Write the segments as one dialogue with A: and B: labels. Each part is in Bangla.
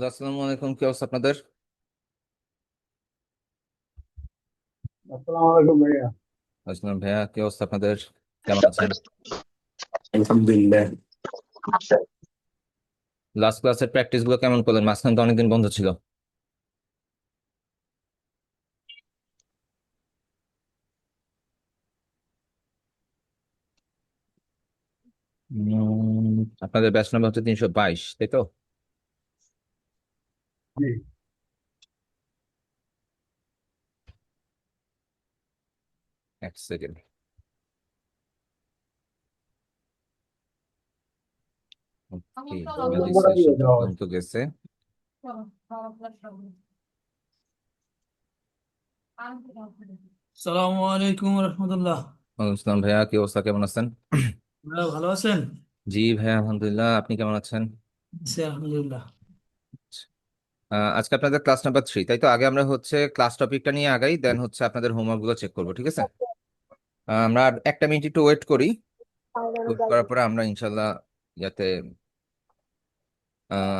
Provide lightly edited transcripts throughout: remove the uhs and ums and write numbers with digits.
A: আসসালামু আলাইকুম, কি অবস্থা আপনাদের?
B: আসসালামু আলাইকুম ভাইয়া।
A: আসসালাম ভাইয়া, কি অবস্থা আপনাদের? কেমন আছেন?
B: আলহামদুলিল্লাহ।
A: লাস্ট ক্লাসের প্র্যাকটিস গুলো কেমন করলেন? মাঝখানে তো অনেকদিন বন্ধ ছিল। আপনাদের ব্যাচ নাম্বার হচ্ছে 322, তাই তো?
B: জি।
A: এক সেকেন্ড। ওকে,
B: রোল নম্বরটা দিয়ে
A: রেজিস্ট্রেশনটা
B: দেওয়া হয়।
A: পর্যন্ত গেছে।
C: সালামু আলাইকুম রহমতুল্লাহ।
A: ওয়ালাইকুম আসসালাম ভাইয়া, কি অবস্থা, কেমন আছেন?
C: ভাইয়া ভালো আছেন?
A: জি ভাইয়া, আলহামদুলিল্লাহ, আপনি কেমন আছেন?
C: জি আলহামদুলিল্লাহ।
A: আজকে আপনাদের ক্লাস নাম্বার 3, তাই তো? আগে আমরা হচ্ছে ক্লাস টপিকটা নিয়ে আগাই, দেন হচ্ছে আপনাদের হোমওয়ার্ক গুলো চেক করবো, ঠিক আছে? আমরা আর একটা মিনিট একটু ওয়েট করি। ওয়েট করার পরে আমরা ইনশাল্লাহ ইয়াতে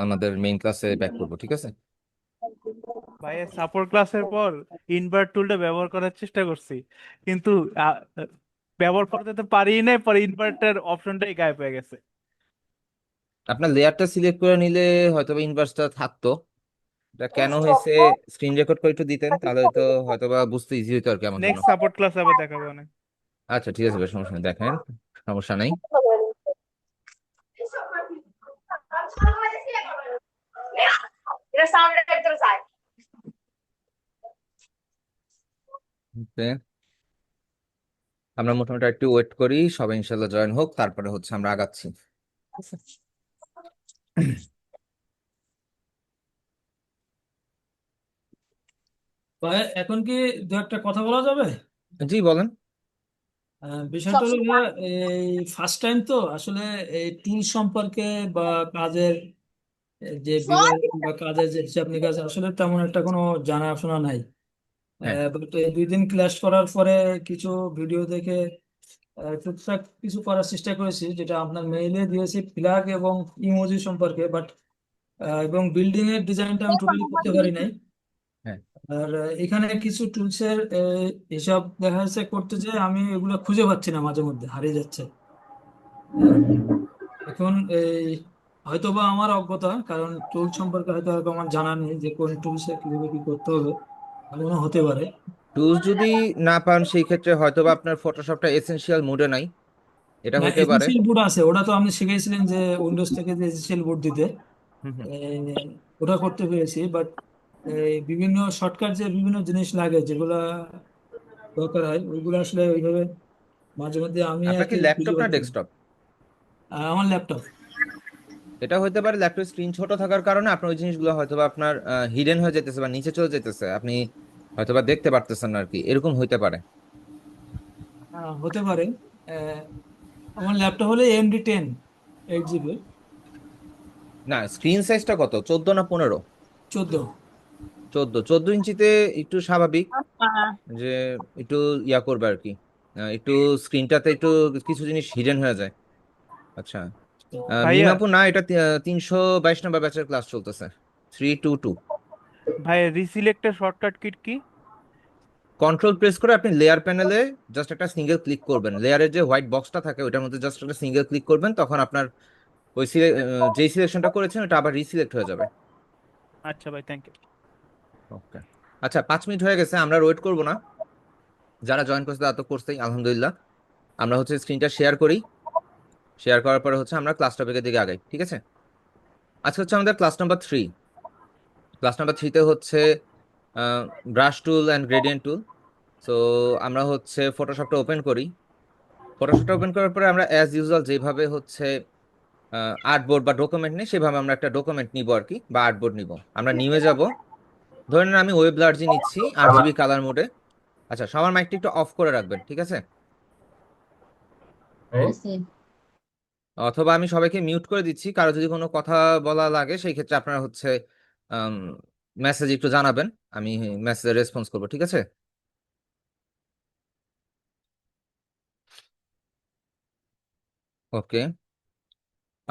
A: আমাদের মেইন ক্লাসে ব্যাক করবো, ঠিক আছে?
D: ভাইয়া সাপোর্ট ক্লাসের পর ইনভার্ট টুলটা ব্যবহার করার চেষ্টা করছি, কিন্তু আহ, ব্যবহার করতে তো পারি না, পরে ইনভার্টার অপশনটাই গায়েব হয়ে গেছে।
A: আপনার লেয়ারটা সিলেক্ট করে নিলে হয়তো বা ইনভার্সটা থাকতো। এটা কেন হয়েছে? স্ক্রিন রেকর্ড করে একটু দিতেন, তাহলে তো হয়তো বা বুঝতে ইজি হতো আর কি আমার জন্য।
D: নেক্সট সাপোর্ট ক্লাস আবার দেখাবো অনেক।
A: আচ্ছা ঠিক আছে ভাই, সমস্যা নেই, দেখেন। সমস্যা নেই। Okay, আমরা মোটামুটি একটু ওয়েট করি, সবাই ইনশাল্লাহ জয়েন হোক, তারপরে হচ্ছে আমরা আগাচ্ছি।
C: ভাইয়া এখন কি দু একটা কথা বলা যাবে?
A: জি বলেন।
C: বিষয়টা হলো ভাইয়া, এই ফার্স্ট টাইম তো আসলে এই টুল সম্পর্কে বা কাজের যে বিবরণ বা কাজের যে হিসাব নিকাশ আসলে তেমন একটা কোনো জানাশোনা নাই।
A: হ্যাঁ
C: বাট এই 2 দিন ক্লাস করার পরে কিছু ভিডিও দেখে টুকটাক কিছু করার চেষ্টা করেছি, যেটা আপনার মেইলে দিয়েছি ফ্ল্যাগ এবং ইমোজি সম্পর্কে, বাট এবং বিল্ডিং এর ডিজাইনটা আমি টোটালি করতে পারি নাই।
A: হ্যাঁ।
C: আর এখানে কিছু টুলসের হিসাব দেখা যাচ্ছে করতে যে আমি এগুলো খুঁজে পাচ্ছি না, মাঝে মধ্যে হারিয়ে যাচ্ছে। আহ, এখন এই হয়তোবা আমার অজ্ঞতা, কারণ টুল সম্পর্কে হয়তো হয়তো আমার জানা নেই যে কোন টুলসে কিভাবে কি করতে হবে, এমনও হতে পারে।
A: টুলস যদি না পান সেই ক্ষেত্রে হয়তো বা আপনার ফটোশপটা এসেনশিয়াল মোডে নাই, এটা
C: না,
A: হইতে পারে।
C: এসেনশিয়াল বোর্ড আছে, ওটা তো আপনি শিখেছিলেন যে উইন্ডোজ থেকে যে এসেনশিয়াল বোর্ড দিতে।
A: হুম হুম।
C: এই, ওটা করতে পেরেছি, বাট বিভিন্ন শর্টকাট যে বিভিন্ন জিনিস লাগে যেগুলা দরকার হয় ওইগুলো আসলে ওইভাবে মাঝে মধ্যে আমি আর
A: আপনার কি
C: কি খুঁজে
A: ল্যাপটপ না
C: পাচ্ছি না।
A: ডেস্কটপ?
C: আমার ল্যাপটপ।
A: এটা হতে পারে ল্যাপটপ স্ক্রিন ছোট থাকার কারণে আপনার ওই জিনিসগুলো হয়তো বা আপনার হিডেন হয়ে যেতেছে বা নিচে চলে যেতেছে, আপনি হয়তো বা দেখতে পারতেছেন না আর কি, এরকম হইতে পারে।
C: হতে পারে। আহ, আমার ল্যাপটপ হলে AMD 10 8 GB।
A: না, স্ক্রিন সাইজটা কত, 14 না 15?
C: 14।
A: 14 ইঞ্চিতে একটু স্বাভাবিক যে একটু ইয়া করবে আর কি। একটু স্ক্রিনটাতে একটু কিছু জিনিস হিডেন হয়ে যায়। আচ্ছা।
D: ভাইয়া
A: মিমাপু না, এটা 322 নম্বর ব্যাচের ক্লাস চলতেছে, 322।
D: ভাইয়া রিসিলেক্টের শর্টকাট কিট কি?
A: কন্ট্রোল প্রেস করে আপনি লেয়ার প্যানেলে জাস্ট একটা সিঙ্গেল ক্লিক করবেন, লেয়ারের যে হোয়াইট বক্সটা থাকে ওটার মধ্যে জাস্ট একটা সিঙ্গেল ক্লিক করবেন, তখন আপনার ওই যেই সিলেকশনটা করেছেন ওটা আবার রিসিলেক্ট হয়ে যাবে।
D: আচ্ছা ভাই, থ্যাংক ইউ।
A: ওকে। আচ্ছা, 5 মিনিট হয়ে গেছে, আমরা ওয়েট করবো না। যারা জয়েন করছে তারা তো করছেই, আলহামদুলিল্লাহ। আমরা হচ্ছে স্ক্রিনটা শেয়ার করি। শেয়ার করার পরে হচ্ছে আমরা ক্লাস টপিকের দিকে আগাই, ঠিক আছে? আজকে হচ্ছে আমাদের ক্লাস নাম্বার 3। ক্লাস নাম্বার 3তে হচ্ছে brush tool and gradient tool. So আমরা হচ্ছে ফটোশপটা ওপেন করি। ফটোশপটা ওপেন করার পরে আমরা অ্যাজ ইউজুয়াল যেভাবে হচ্ছে আর্টবোর্ড বা ডকুমেন্ট নেই, সেভাবে আমরা একটা ডকুমেন্ট নিব আর কি, বা আর্টবোর্ড নিব। আমরা নিয়ে যাব, ধরে নেন আমি ওয়েব লার্জি নিচ্ছি 8 GB কালার মোডে। আচ্ছা, সবার মাইকটা একটু অফ করে রাখবেন, ঠিক আছে? অথবা আমি সবাইকে মিউট করে দিচ্ছি, কারো যদি কোনো কথা বলা লাগে সেই ক্ষেত্রে আপনারা হচ্ছে মেসেজ একটু জানাবেন, আমি মেসেজে রেসপন্স করবো, ঠিক আছে? ওকে।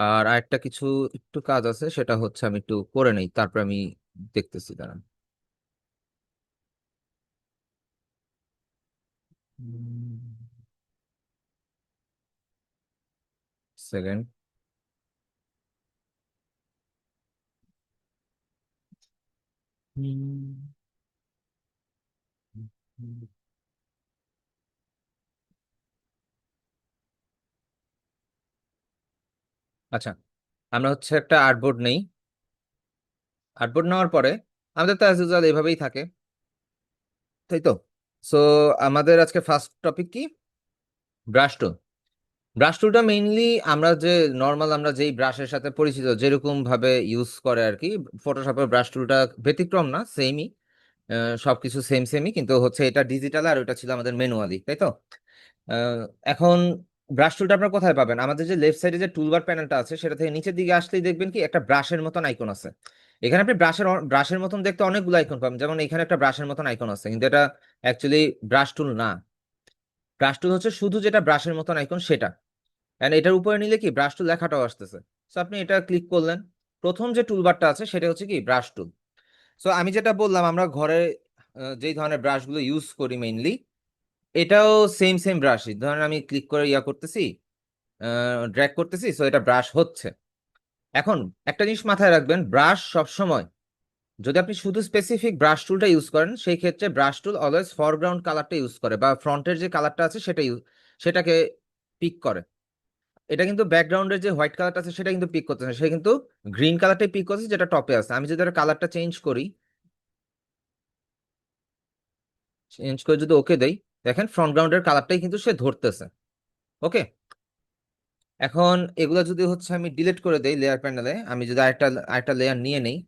A: আর আরেকটা কিছু একটু কাজ আছে, সেটা হচ্ছে আমি একটু করে নেই, তারপর আমি দেখতেছি, দাঁড়ান। সেকেন্ড। আচ্ছা, আমরা হচ্ছে একটা আর্টবোর্ড নেই। আর্টবোর্ড নেওয়ার পরে আমাদের তো অ্যাজ ইউজুয়াল এভাবেই থাকে, তাই তো? সো আমাদের আজকে ফার্স্ট টপিক কি? ব্রাশ টুল। ব্রাশ টুলটা মেইনলি আমরা যে নর্মাল আমরা যেই ব্রাশের সাথে পরিচিত, যেরকম ভাবে ইউজ করে আর কি, ফটোশপের ব্রাশ টুলটা ব্যতিক্রম না, সেমই। সবকিছু সেম সেমই, কিন্তু হচ্ছে এটা ডিজিটাল আর ওটা ছিল আমাদের ম্যানুয়ালি, তাই তো? আহ, এখন ব্রাশ টুলটা আপনার কোথায় পাবেন? আমাদের যে লেফট সাইডে যে টুলবার প্যানেলটা আছে, সেটা থেকে নিচের দিকে আসলেই দেখবেন কি একটা ব্রাশের মতন আইকন আছে। এখানে আপনি ব্রাশের মতন দেখতে অনেকগুলো আইকন পাবেন, যেমন এখানে একটা ব্রাশের মতন আইকন আছে, কিন্তু এটা অ্যাকচুয়ালি ব্রাশ টুল না। ব্রাশ টুল হচ্ছে শুধু যেটা ব্রাশের মতন আইকন সেটা। এন্ড এটার উপরে নিলে কি ব্রাশ টুল লেখাটাও আসতেছে। সো আপনি এটা ক্লিক করলেন, প্রথম যে টুলবারটা আছে সেটা হচ্ছে কি ব্রাশ টুল। সো আমি যেটা বললাম, আমরা ঘরে যেই ধরনের ব্রাশগুলো ইউজ করি মেইনলি, এটাও সেম সেম ব্রাশই। ধরেন আমি ক্লিক করে ইয়া করতেছি, ড্র্যাগ করতেছি, সো এটা ব্রাশ হচ্ছে। এখন একটা জিনিস মাথায় রাখবেন, ব্রাশ সবসময়, যদি আপনি শুধু স্পেসিফিক ব্রাশ টুলটা ইউজ করেন, সেই ক্ষেত্রে ব্রাশ টুল অলওয়েজ ফরগ্রাউন্ড কালারটা ইউজ করে, বা ফ্রন্টের যে কালারটা আছে সেটাকে পিক করে। এটা কিন্তু ব্যাকগ্রাউন্ডের যে হোয়াইট কালারটা আছে সেটা কিন্তু পিক করতেছে না, সে কিন্তু গ্রিন কালারটাই পিক করছে যেটা টপে আছে। আমি যদি কালারটা চেঞ্জ করি, চেঞ্জ করে যদি ওকে দেই, দেখেন ফ্রন্ট গ্রাউন্ডের কালারটাই কিন্তু সে ধরতেছে। ওকে, এখন এগুলা যদি হচ্ছে আমি ডিলিট করে দেই লেয়ার প্যানেলে, আমি যদি আরেকটা আরেকটা লেয়ার নিয়ে নেই,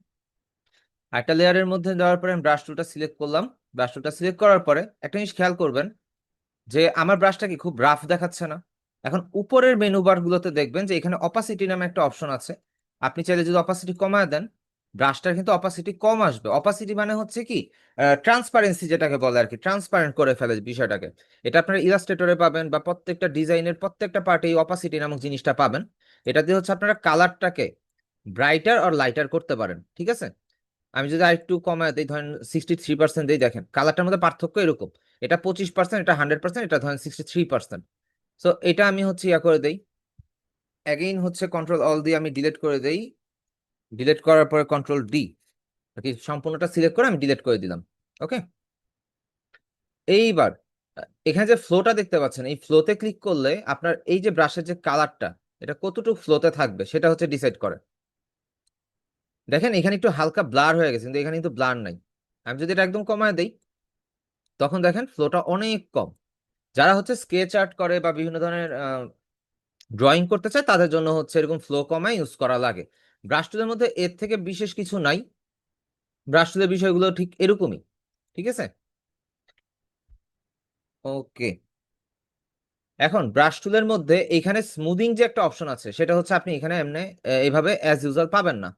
A: আরেকটা লেয়ারের মধ্যে দেওয়ার পরে আমি ব্রাশ টুলটা সিলেক্ট করলাম। ব্রাশ টুলটা সিলেক্ট করার পরে একটা জিনিস খেয়াল করবেন, যে আমার ব্রাশটা কি খুব রাফ দেখাচ্ছে না? এখন উপরের মেনু বার গুলোতে দেখবেন যে এখানে অপাসিটি নামে একটা অপশন আছে। আপনি চাইলে যদি অপাসিটি কমায় দেন, ব্রাশটার কিন্তু অপাসিটি কম আসবে। অপাসিটি মানে হচ্ছে কি ট্রান্সপারেন্সি, যেটাকে বলে আর কি, ট্রান্সপারেন্ট করে ফেলে বিষয়টাকে। এটা আপনারা ইলাস্ট্রেটরে পাবেন, বা প্রত্যেকটা ডিজাইনের প্রত্যেকটা পার্টে এই অপাসিটি নামক জিনিসটা পাবেন। এটা দিয়ে হচ্ছে আপনারা কালারটাকে ব্রাইটার আর লাইটার করতে পারেন, ঠিক আছে? আমি যদি আরেকটু কমায় দিই, ধরেন 63% দিই, দেখেন কালারটার মধ্যে পার্থক্য এরকম। এটা 25%, এটা 100%, এটা ধরেন 63%। সো এটা আমি হচ্ছে ইয়া করে দেই, অ্যাগেইন হচ্ছে কন্ট্রোল অল দিয়ে আমি ডিলিট করে দেই। ডিলিট করার পরে কন্ট্রোল ডি, আর কি সম্পূর্ণটা সিলেক্ট করে আমি ডিলিট করে দিলাম। ওকে, এইবার এখানে যে ফ্লোটা দেখতে পাচ্ছেন, এই ফ্লোতে ক্লিক করলে আপনার এই যে ব্রাশের যে কালারটা, এটা কতটুকু ফ্লোতে থাকবে সেটা হচ্ছে ডিসাইড করে। দেখেন এখানে একটু হালকা ব্লার হয়ে গেছে, কিন্তু এখানে কিন্তু ব্লার নাই। আমি যদি এটা একদম কমায় দেই, তখন দেখেন ফ্লোটা অনেক কম। যারা হচ্ছে স্কেচ আর্ট করে বা বিভিন্ন ধরনের ড্রয়িং করতে চায়, তাদের জন্য হচ্ছে এরকম ফ্লো কমাই ইউজ করা লাগে। ব্রাশ টুলের মধ্যে এর থেকে বিশেষ কিছু নাই, ব্রাশ টুলের বিষয়গুলো ঠিক এরকমই, ঠিক আছে? ওকে, এখন ব্রাশ টুলের মধ্যে এখানে স্মুদিং যে একটা অপশন আছে, সেটা হচ্ছে আপনি এখানে এমনি এইভাবে অ্যাজ ইউজার পাবেন না,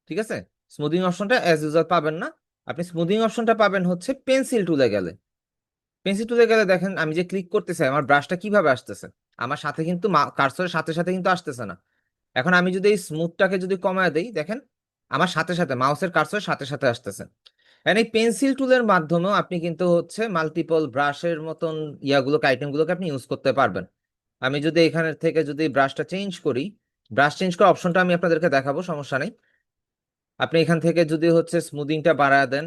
A: ঠিক আছে? স্মুদিং অপশনটা অ্যাজ ইউজার পাবেন না। আপনি স্মুদিং অপশনটা পাবেন হচ্ছে পেন্সিল টুলে গেলে। পেন্সিল টুলে গেলে দেখেন আমি যে ক্লিক করতেছি, আমার ব্রাশটা কিভাবে আসতেছে, আমার সাথে কিন্তু কার্সরের সাথে সাথে কিন্তু আসতেছে না। এখন আমি যদি এই স্মুথটাকে যদি কমায় দেই, দেখেন আমার সাথে সাথে মাউসের কার্সরের সাথে সাথে আসতেছে। এই পেন্সিল টুলের মাধ্যমেও আপনি কিন্তু হচ্ছে মাল্টিপল ব্রাশের মতন ইয়াগুলোকে, আইটেমগুলোকে আপনি ইউজ করতে পারবেন। আমি যদি এখানে থেকে যদি ব্রাশটা চেঞ্জ করি, ব্রাশ চেঞ্জ করার অপশনটা আমি আপনাদেরকে দেখাবো, সমস্যা নেই। আপনি এখান থেকে যদি হচ্ছে স্মুদিংটা বাড়ায় দেন,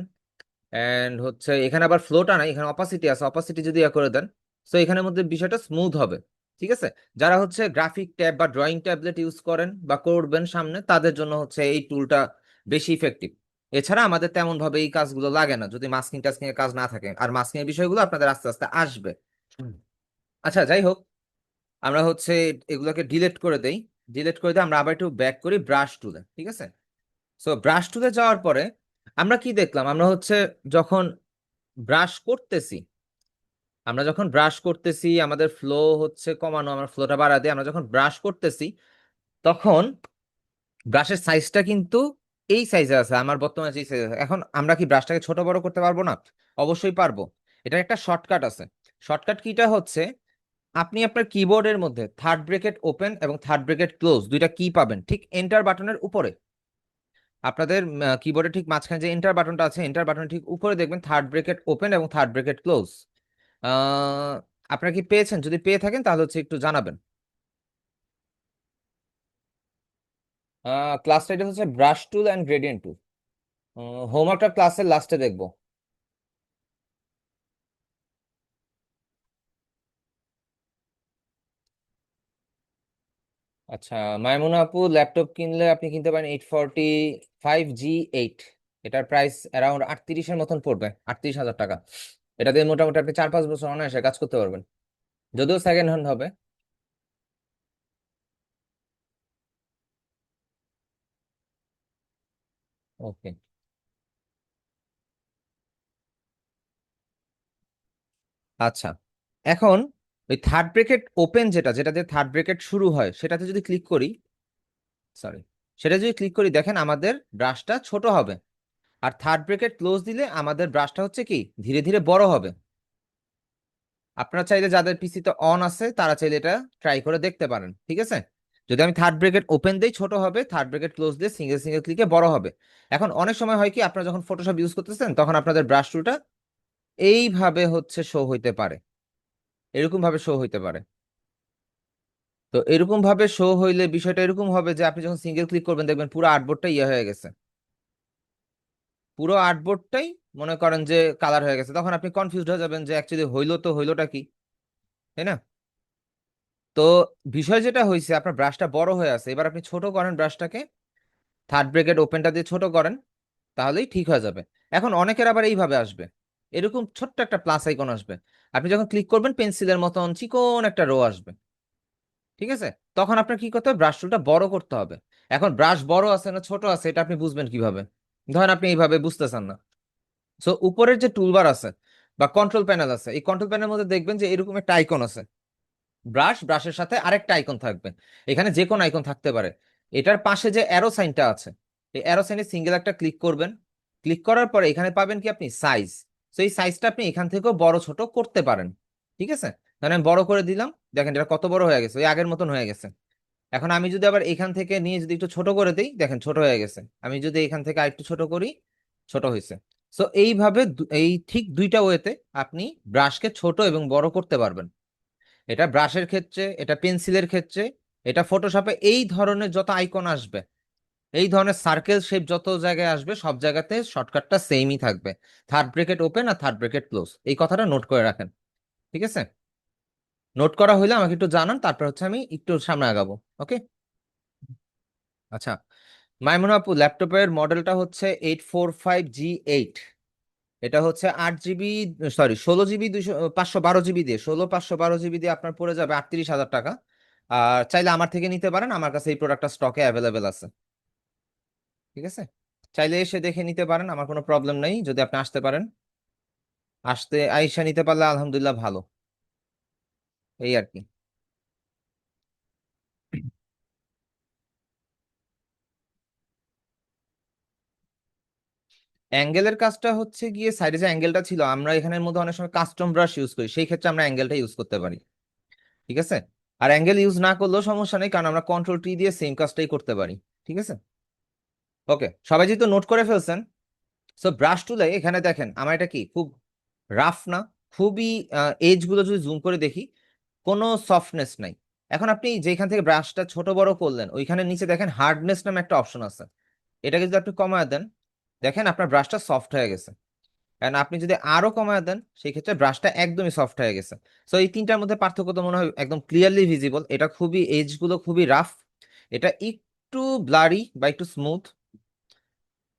A: এন্ড হচ্ছে এখানে আবার ফ্লোটা নাই, এখানে অপাসিটি আছে, অপাসিটি যদি ইয়া করে দেন, তো এখানের মধ্যে বিষয়টা স্মুথ হবে, ঠিক আছে? যারা হচ্ছে গ্রাফিক ট্যাব বা ড্রয়িং ট্যাবলেট ইউজ করেন বা করবেন সামনে, তাদের জন্য হচ্ছে এই টুলটা বেশি ইফেক্টিভ। এছাড়া আমাদের তেমন ভাবে এই কাজগুলো লাগে না, যদি মাস্কিং টাস্কিং এর কাজ না থাকে। আর মাস্কিং এর বিষয়গুলো আপনাদের আস্তে আস্তে আসবে। হুম। আচ্ছা, যাই হোক, আমরা হচ্ছে এগুলোকে ডিলিট করে দেই। ডিলিট করে দিয়ে আমরা আবার একটু ব্যাক করি ব্রাশ টুলে, ঠিক আছে? সো ব্রাশ টুলে যাওয়ার পরে আমরা কি দেখলাম, আমরা হচ্ছে যখন ব্রাশ করতেছি, আমাদের ফ্লো হচ্ছে কমানো, আমরা ফ্লোটা বাড়া দিই। আমরা যখন ব্রাশ করতেছি, তখন ব্রাশের সাইজটা কিন্তু এই সাইজে আছে, আমার বর্তমানে যে সাইজ আছে। এখন আমরা কি ব্রাশটাকে ছোট বড় করতে পারবো না? অবশ্যই পারবো। এটার একটা শর্টকাট আছে। শর্টকাট কিটা হচ্ছে, আপনি আপনার কিবোর্ডের মধ্যে থার্ড ব্রেকেট ওপেন এবং থার্ড ব্রেকেট ক্লোজ দুইটা কি পাবেন ঠিক এন্টার বাটনের উপরে। আপনাদের কিবোর্ডে ঠিক মাঝখানে যে এন্টার বাটনটা আছে, এন্টার বাটনের ঠিক উপরে দেখবেন থার্ড ব্রেকেট ওপেন এবং থার্ড ব্রেকেট ক্লোজ। আপনারা কি পেয়েছেন? যদি পেয়ে থাকেন তাহলে হচ্ছে একটু জানাবেন। ক্লাস টাইটেল হচ্ছে brush tool and gradient tool. হোমওয়ার্কটা ক্লাসের লাস্টে দেখবো। আচ্ছা, মাইমুনা আপু ল্যাপটপ কিনলে আপনি কিনতে পারেন 845G8। এটার প্রাইস অ্যারাউন্ড 38-এর মতন পড়বে, 38,000 টাকা। এটা দিয়ে মোটামুটি আপনি 4-5 বছর অনায়াসে কাজ করতে পারবেন, যদিও সেকেন্ড হ্যান্ড হবে। ওকে, আচ্ছা। এখন ওই থার্ড ব্রেকেট ওপেন যেটা যেটা দিয়ে থার্ড ব্রেকেট শুরু হয় সেটাতে যদি ক্লিক করি, সরি, সেটা যদি ক্লিক করি দেখেন আমাদের ব্রাশটা ছোট হবে। আর থার্ড ব্রেকেট ক্লোজ দিলে আমাদের ব্রাশটা হচ্ছে কি ধীরে ধীরে বড় হবে। আপনারা চাইলে যাদের পিসিতে অন আছে তারা চাইলে এটা ট্রাই করে দেখতে পারেন, ঠিক আছে? যদি আমি থার্ড ব্রেকেট ওপেন দেই ছোট হবে, থার্ড ব্রেকেট ক্লোজ দিয়ে সিঙ্গেল সিঙ্গেল ক্লিকে বড় হবে। এখন অনেক সময় হয় কি আপনারা যখন ফটোশপ ইউজ করতেছেন তখন আপনাদের ব্রাশ টুলটা এইভাবে হচ্ছে শো হইতে পারে, এরকম ভাবে শো হইতে পারে। তো এরকম ভাবে শো হইলে বিষয়টা এরকম হবে যে আপনি যখন সিঙ্গেল ক্লিক করবেন দেখবেন পুরো আর্টবোর্ডটা ইয়ে হয়ে গেছে, পুরো আর্টবোর্ডটাই মনে করেন যে কালার হয়ে গেছে। তখন আপনি কনফিউজড হয়ে যাবেন যে অ্যাকচুয়ালি হইলো তো হইলোটা কি, তাই না? তো বিষয় যেটা হয়েছে আপনার ব্রাশটা বড় হয়ে আছে, এবার আপনি ছোট করেন ব্রাশটাকে, থার্ড ব্রেকেট ওপেনটা দিয়ে ছোট করেন, তাহলেই ঠিক হয়ে যাবে। এখন অনেকের আবার এইভাবে আসবে, এরকম ছোট্ট একটা প্লাস আইকন আসবে, আপনি যখন ক্লিক করবেন পেন্সিলের মতন চিকন একটা রো আসবে, ঠিক আছে? তখন আপনার কি করতে হবে, ব্রাশ টুলটা বড় করতে হবে। এখন ব্রাশ বড় আছে না ছোট আছে এটা আপনি বুঝবেন কিভাবে? ধরেন আপনি এইভাবে বুঝতেছেন না, সো উপরের যে টুলবার আছে বা কন্ট্রোল প্যানেল আছে, এই কন্ট্রোল প্যানেলের মধ্যে দেখবেন যে এরকম একটা আইকন আছে, ব্রাশের সাথে আরেকটা আইকন থাকবে, এখানে যে কোনো আইকন থাকতে পারে। এটার পাশে যে অ্যারো সাইনটা আছে, এই অ্যারো সাইনে সিঙ্গেল একটা ক্লিক করবেন। ক্লিক করার পরে এখানে পাবেন কি আপনি সাইজ। তো এই সাইজটা আপনি এখান থেকেও বড় ছোট করতে পারেন, ঠিক আছে? তাহলে আমি বড় করে দিলাম, দেখেন এটা কত বড় হয়ে গেছে, ওই আগের মতন হয়ে গেছে। এখন আমি যদি আবার এখান থেকে নিয়ে যদি একটু ছোট করে দিই দেখেন ছোট হয়ে গেছে, আমি যদি এখান থেকে আরেকটু ছোট করি ছোট হয়েছে। সো এইভাবে এই ঠিক দুইটা ওয়েতে আপনি ব্রাশকে ছোট এবং বড় করতে পারবেন। এটা ব্রাশের ক্ষেত্রে, এটা পেন্সিলের ক্ষেত্রে, এটা ফটোশপে এই ধরনের যত আইকন আসবে, এই ধরনের সার্কেল শেপ যত জায়গায় আসবে সব জায়গাতে শর্টকাটটা সেমই থাকবে, থার্ড ব্রেকেট ওপেন আর থার্ড ব্রেকেট ক্লোজ। এই কথাটা নোট করে রাখেন, ঠিক আছে? নোট করা হইলে আমাকে একটু জানান, তারপর হচ্ছে আমি একটু সামনে আগাবো। ওকে, আচ্ছা। মাইমুনা আপু ল্যাপটপের মডেলটা হচ্ছে 845G8। এটা হচ্ছে 8 জিবি, সরি 16 জিবি 512 জিবি দিয়ে, 512 জিবি দিয়ে আপনার পড়ে যাবে 38,000 টাকা। আর চাইলে আমার থেকে নিতে পারেন, আমার কাছে এই প্রোডাক্টটা স্টকে অ্যাভেলেবেল আছে, ঠিক আছে? চাইলে এসে দেখে নিতে পারেন, আমার কোনো প্রবলেম নেই যদি আপনি আসতে পারেন। আসতে আইসা নিতে পারলে আলহামদুলিল্লাহ ভালো, এই আর কি। অ্যাঙ্গেলের কাজটা হচ্ছে গিয়ে সাইডে যে অ্যাঙ্গেলটা ছিল, আমরা এখানের মধ্যে অনেক সময় কাস্টম ব্রাশ ইউজ করি, সেই ক্ষেত্রে আমরা অ্যাঙ্গেলটা ইউজ করতে পারি, ঠিক আছে? আর অ্যাঙ্গেল ইউজ না করলেও সমস্যা নেই, কারণ আমরা কন্ট্রোল T দিয়ে সেম কাজটাই করতে পারি, ঠিক আছে? ওকে, সবাই যেহেতু নোট করে ফেলছেন, সো ব্রাশ টুলে এখানে দেখেন আমার এটা কি খুব রাফ না, খুবই এজ গুলো যদি জুম করে দেখি কোনো সফটনেস নাই। এখন আপনি যেখান থেকে ব্রাশটা ছোট বড় করলেন ওইখানে নিচে দেখেন হার্ডনেস নামে একটা অপশন আছে, এটাকে যদি আপনি কমায় দেন দেখেন আপনার ব্রাশটা সফট হয়ে গেছে। কারণ আপনি যদি আরো কমায় দেন সেই ক্ষেত্রে ব্রাশটা একদমই সফট হয়ে গেছে। সো এই তিনটার মধ্যে পার্থক্য তো মনে হয় একদম ক্লিয়ারলি ভিজিবল, এটা খুবই এজ গুলো খুবই রাফ, এটা একটু ব্লারি বা একটু স্মুথ,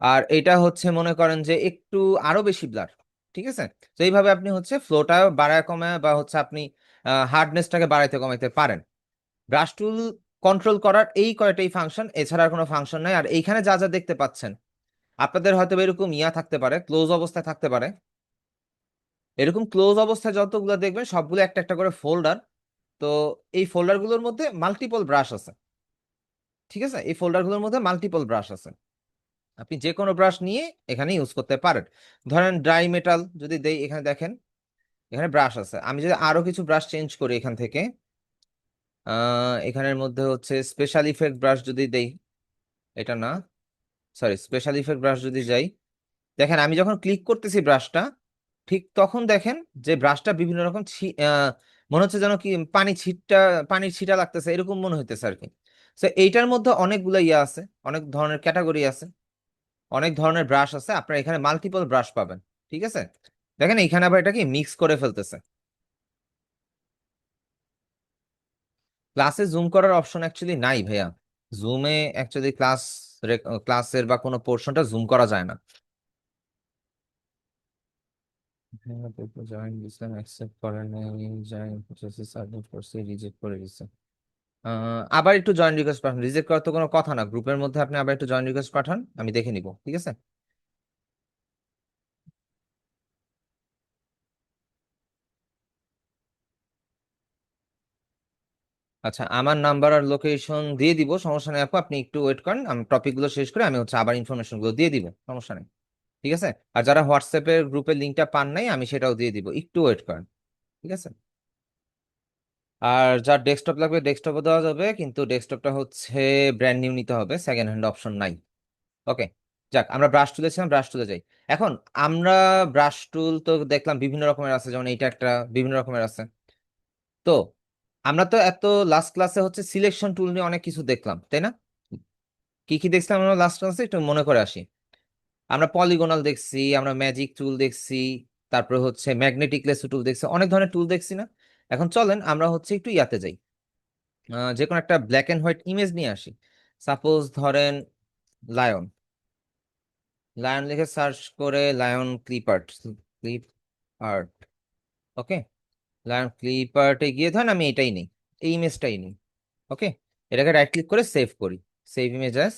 A: আর এটা হচ্ছে মনে করেন যে একটু আরো বেশি ব্লার, ঠিক আছে? তো এইভাবে আপনি হচ্ছে ফ্লোটা বাড়ায় কমায় বা হচ্ছে আপনি হার্ডনেসটাকে বাড়াইতে কমাইতে পারেন। ব্রাশ টুল কন্ট্রোল করার এই কয়টাই ফাংশন, এছাড়া আর কোনো ফাংশন নাই। আর এইখানে যা যা দেখতে পাচ্ছেন আপনাদের হয়তো বা এরকম ইয়া থাকতে পারে, ক্লোজ অবস্থায় থাকতে পারে, এরকম ক্লোজ অবস্থায় যতগুলো দেখবেন সবগুলো একটা একটা করে ফোল্ডার। তো এই ফোল্ডারগুলোর মধ্যে মাল্টিপল ব্রাশ আছে, ঠিক আছে? এই ফোল্ডারগুলোর মধ্যে মাল্টিপল ব্রাশ আছে, আপনি যে কোনো ব্রাশ নিয়ে এখানে ইউজ করতে পারেন। ধরেন ড্রাই মেটাল যদি দেই, এখানে দেখেন এখানে ব্রাশ আছে, আমি যদি আরো কিছু ব্রাশ চেঞ্জ করি এখান থেকে, এখানের মধ্যে হচ্ছে স্পেশাল ইফেক্ট ব্রাশ যদি দেই, এটা না, সরি, স্পেশাল ইফেক্ট ব্রাশ যদি যাই, দেখেন আমি যখন ক্লিক করতেছি ব্রাশটা, ঠিক তখন দেখেন যে ব্রাশটা বিভিন্ন রকম মনে হচ্ছে যেন কি পানির ছিটা লাগতেছে, এরকম মনে হইতেছে আর কি। তো এইটার মধ্যে অনেকগুলো ইয়ে আছে, অনেক ধরনের ক্যাটাগরি আছে, অনেক ধরনের ব্রাশ আছে, আপনারা এখানে মাল্টিপল ব্রাশ পাবেন। ঠিক আছে, দেখেন এখানে আবার এটা কি মিক্স করে ফেলতেছে। ক্লাসে জুম করার অপশন অ্যাকচুয়ালি নাই ভাইয়া, জুমে অ্যাকচুয়ালি ক্লাসের বা কোনো পোর্শনটা জুম করা যায় না। হ্যাঁ, তারপর জয়েন দিছিলাম, অ্যাকসেপ্ট করে নাই, জয়েন প্রসেসে সাবমিট করছি, রিজেক্ট করে দিছে। আবার একটু জয়েন রিকোয়েস্ট পাঠান, রিজেক্ট করার তো কোনো কথা না, গ্রুপের মধ্যে আপনি আবার একটু জয়েন রিকোয়েস্ট পাঠান, আমি দেখে নিব। ঠিক আছে, আচ্ছা আমার নাম্বার আর লোকেশন দিয়ে দিব, সমস্যা নেই আপু, আপনি একটু ওয়েট করেন, আমি টপিক গুলো শেষ করে আমি হচ্ছে আবার ইনফরমেশন গুলো দিয়ে দিব, সমস্যা নেই। ঠিক আছে, আর যারা হোয়াটসঅ্যাপের গ্রুপের লিঙ্কটা পান নাই, আমি সেটাও দিয়ে দিব, একটু ওয়েট করেন। ঠিক আছে, আর যার ডেস্কটপ লাগবে ডেস্কটপও দেওয়া যাবে, কিন্তু ডেস্কটপটা হচ্ছে ব্র্যান্ড নিউ নিতে হবে, সেকেন্ড হ্যান্ড অপশন নাই। ওকে, যাক আমরা ব্রাশ তুলেছিলাম, ব্রাশ তুলে যাই। এখন আমরা ব্রাশ টুল তো দেখলাম বিভিন্ন রকমের আছে, যেমন এইটা একটা বিভিন্ন রকমের আছে। তো আমরা তো এত লাস্ট ক্লাসে হচ্ছে সিলেকশন টুল নিয়ে অনেক কিছু দেখলাম, তাই না? কি কি দেখছিলাম আমরা লাস্ট ক্লাসে, একটু মনে করে আসি। আমরা পলিগোনাল দেখছি, আমরা ম্যাজিক টুল দেখছি, তারপরে হচ্ছে ম্যাগনেটিক লেসো টুল দেখছি, অনেক ধরনের টুল দেখছি না? এখন চলেন আমরা হচ্ছে একটু ইয়াতে যাই, যে কোনো একটা ব্ল্যাক এন্ড হোয়াইট ইমেজ নিয়ে আসি। সাপোজ ধরেন লায়ন, লায়ন লিখে সার্চ করে lion clip art, clip art, okay, lion clip আর্টে গিয়ে ধরেন আমি এটাই নেই, এই ইমেজটাই নেই। ওকে, এটাকে রাইট ক্লিক করে সেভ করি, সেভ ইমেজ অ্যাজ,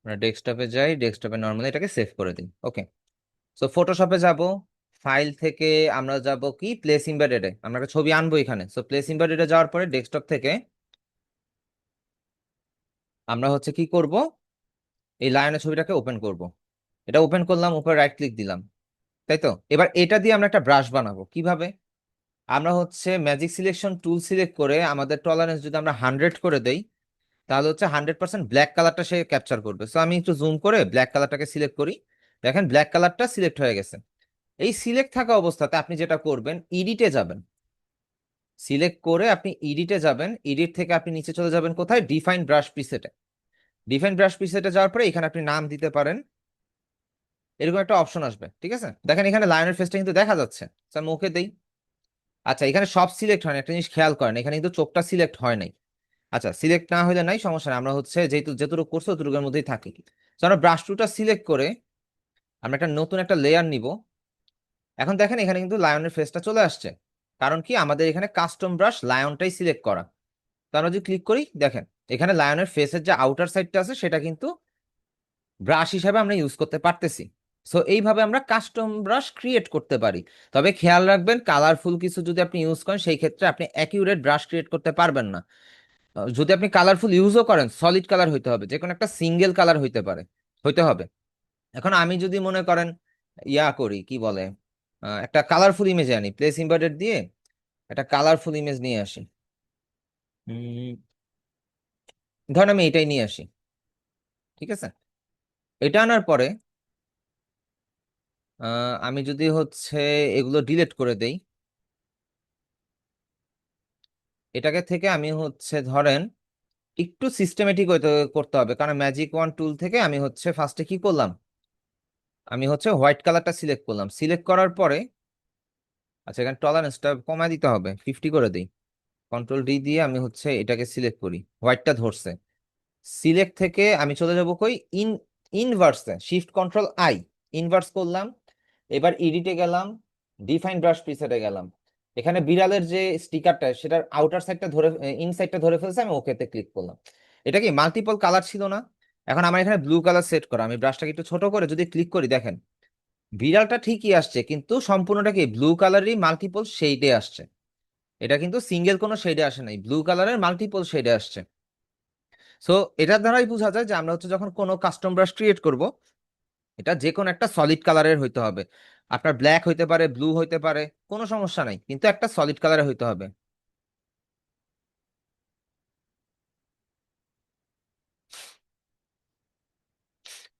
A: আমরা ডেস্কটপে যাই, ডেস্কটপে নর্মালি এটাকে সেভ করে দিই। ওকে, সো ফটোশপে যাব, ফাইল থেকে আমরা যাব কি প্লেস ইম্বেডেডে, আমরা একটা ছবি আনবো এখানে। সো প্লেস ইম্বেডেডে যাওয়ার পরে ডেস্কটপ থেকে আমরা হচ্ছে কি করব, এই লায়নের ছবিটাকে ওপেন করব। এটা ওপেন করলাম, উপরে রাইট ক্লিক দিলাম, তাই তো? এবার এটা দিয়ে আমরা একটা ব্রাশ বানাবো কিভাবে, আমরা হচ্ছে ম্যাজিক সিলেকশন টুল সিলেক্ট করে আমাদের টলারেন্স যদি আমরা 100 করে দেই, তাহলে হচ্ছে 100% ব্ল্যাক কালারটা সে ক্যাপচার করবে। সো আমি একটু জুম করে ব্ল্যাক কালারটাকে সিলেক্ট করি, দেখেন ব্ল্যাক কালারটা সিলেক্ট হয়ে গেছে। এই সিলেক্ট থাকা অবস্থাতে আপনি যেটা করবেন, ইডিটে যাবেন, সিলেক্ট করে আপনি ইডিটে যাবেন, ইডিট থেকে আপনি নিচে চলে যাবেন কোথায়, ডিফাইন ব্রাশ প্রিসেটে। ডিফাইন ব্রাশ প্রিসেটে যাওয়ার পরে এখানে আপনি নাম দিতে পারেন, এরকম একটা অপশন আসবে। ঠিক আছে, দেখেন এখানে লায়নের ফেসটা কিন্তু দেখা যাচ্ছে। So, আমি ওকে দেই। আচ্ছা এখানে সব সিলেক্ট হয় না, একটা জিনিস খেয়াল করেন, এখানে কিন্তু চোখটা সিলেক্ট হয় নাই। আচ্ছা সিলেক্ট না হলে নাই, সমস্যা নাই, আমরা হচ্ছে যেহেতু যতটুকু করছি ততটুকুর মধ্যেই থাকি। তো আমরা ব্রাশ টুলটা সিলেক্ট করে আমরা একটা নতুন একটা লেয়ার নিব। এখন দেখেন এখানে কিন্তু লায়নের ফেসটা চলে আসছে, কারণ কি আমাদের এখানে কাস্টম ব্রাশ লায়নটাই সিলেক্ট করা। তো আমরা যদি ক্লিক করি, দেখেন এখানে লায়নের ফেসের যে আউটার সাইডটা আছে সেটা কিন্তু ব্রাশ হিসাবে আমরা ইউজ করতে পারতেছি। সো এইভাবে আমরা কাস্টম ব্রাশ ক্রিয়েট করতে পারি। তবে খেয়াল রাখবেন, কালারফুল কিছু যদি আপনি ইউজ করেন সেই ক্ষেত্রে আপনি অ্যাকিউরেট ব্রাশ ক্রিয়েট করতে পারবেন না। যদি আপনি কালারফুল ইউজও করেন, সলিড কালার হইতে হবে, যে কোনো একটা সিঙ্গেল কালার হইতে হবে। এখন আমি যদি মনে করেন ইয়া করি, কি বলে, একটা কালারফুল ইমেজ আনি, প্লেস ইম্বেডেড দিয়ে একটা কালারফুল ইমেজ নিয়ে আসি। উম, ধরেন আমি এটাই নিয়ে আসি। ঠিক আছে, এটা আনার পরে আমি যদি হচ্ছে এগুলো ডিলিট করে দেই, এটাকে থেকে আমি হচ্ছে ধরেন একটু সিস্টেমেটিক করতে হবে, কারণ ম্যাজিক ওয়ান টুল থেকে আমি হচ্ছে ফার্স্টে কি করলাম, আমি হচ্ছে হোয়াইট কালারটা সিলেক্ট করলাম, সিলেক্ট করার পরে আচ্ছা এখানে টলারেন্সটা কমায় দিতে হবে, 50 করে দিই, কন্ট্রোল ডি দিয়ে আমি হচ্ছে এটাকে সিলেক্ট করি, হোয়াইটটা ধরছে। সিলেক্ট থেকে আমি চলে যাব কই, ইন ইনভার্সে, শিফট কন্ট্রোল আই, ইনভার্স করলাম। এবার ইডিটে গেলাম, ডিফাইন ব্রাশ প্রিসেটে গেলাম, এখানে বিড়ালের যে স্টিকারটা সেটার আউটার সাইডটা ধরে, ইনসাইডটা ধরে ফেলছে, আমি ওকেতে ক্লিক করলাম। এটা কি মাল্টিপল কালার ছিল না? এখন আমার এখানে ব্লু কালার সেট করা, আমি ব্রাশটাকে একটু ছোট করে যদি ক্লিক করি, দেখেন বিড়ালটা ঠিকই আসছে, কিন্তু সম্পূর্ণটা কি ব্লু কালারই মাল্টিপল শেডে আসছে। এটা কিন্তু সিঙ্গেল কোনো শেডে আসে নাই, ব্লু কালারের মাল্টিপল শেডে আসছে। সো এটার দ্বারাই বোঝা যায় যে আমরা হচ্ছে যখন কোনো কাস্টম ব্রাশ ক্রিয়েট করব, এটা যে কোনো একটা সলিড কালারের হইতে হবে। আপনার ব্ল্যাক হইতে পারে, ব্লু হইতে পারে, কোনো সমস্যা নাই, কিন্তু একটা সলিড কালারে হইতে হবে।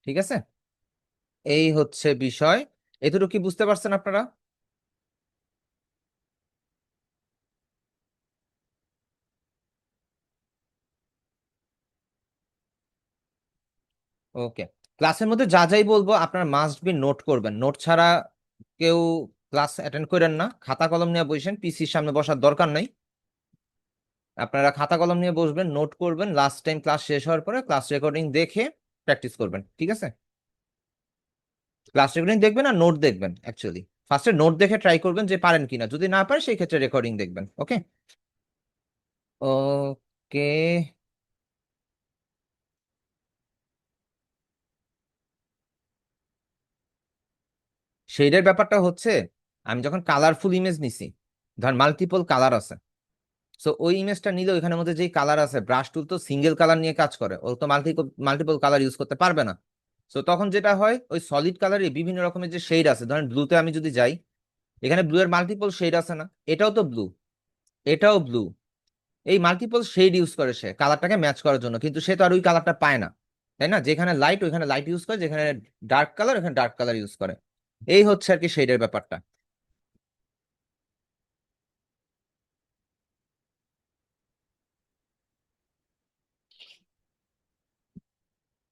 A: ঠিক আছে, এই হচ্ছে বিষয়। এতটুকু কি বুঝতে পারছেন আপনারা? ওকে, ক্লাসের মধ্যে যা যাই বলবো আপনার মাস্ট বি নোট করবেন। নোট ছাড়া কেউ ক্লাস অ্যাটেন্ড করেন না। খাতা কলম নিয়ে বসেন, পিসির সামনে বসার দরকার নাই। আপনারা খাতা কলম নিয়ে বসবেন, নোট করবেন, লাস্ট টাইম ক্লাস শেষ হওয়ার পরে ক্লাস রেকর্ডিং দেখে প্র্যাকটিস করবেন। ঠিক আছে, ক্লাস রেকর্ডিং দেখবেন আর নোট দেখবেন। অ্যাকচুয়ালি ফার্স্টে নোট দেখে ট্রাই করবেন যে পারেন কিনা, যদি না পারেন সেই ক্ষেত্রে রেকর্ডিং দেখবেন। ওকে, ওকে। শেডের ব্যাপারটা হচ্ছে, আমি যখন কালারফুল ইমেজ নিছি, ধর মাল্টিপল কালার আছে, সো ওই ইমেজটা নিলে ওইখানের মধ্যে যেই কালার আছে, ব্রাশ টুল তো সিঙ্গেল কালার নিয়ে কাজ করে, ও তো মাল্টিপল কালার ইউজ করতে পারবে না। সো তখন যেটা হয়, ওই সলিড কালারে বিভিন্ন রকমের যে শেড আছে, ধরেন ব্লুতে আমি যদি যাই, এখানে ব্লু এর মাল্টিপল শেড আছে না, এটাও তো ব্লু, এটাও ব্লু। এই মাল্টিপল শেড ইউজ করে সে কালারটাকে ম্যাচ করার জন্য, কিন্তু সে তো আর ওই কালারটা পায় না, তাই না? যেখানে লাইট ওইখানে লাইট ইউজ করে, যেখানে ডার্ক কালার ওখানে ডার্ক কালার ইউজ করে। এই হচ্ছে আর কি শেডের ব্যাপারটা।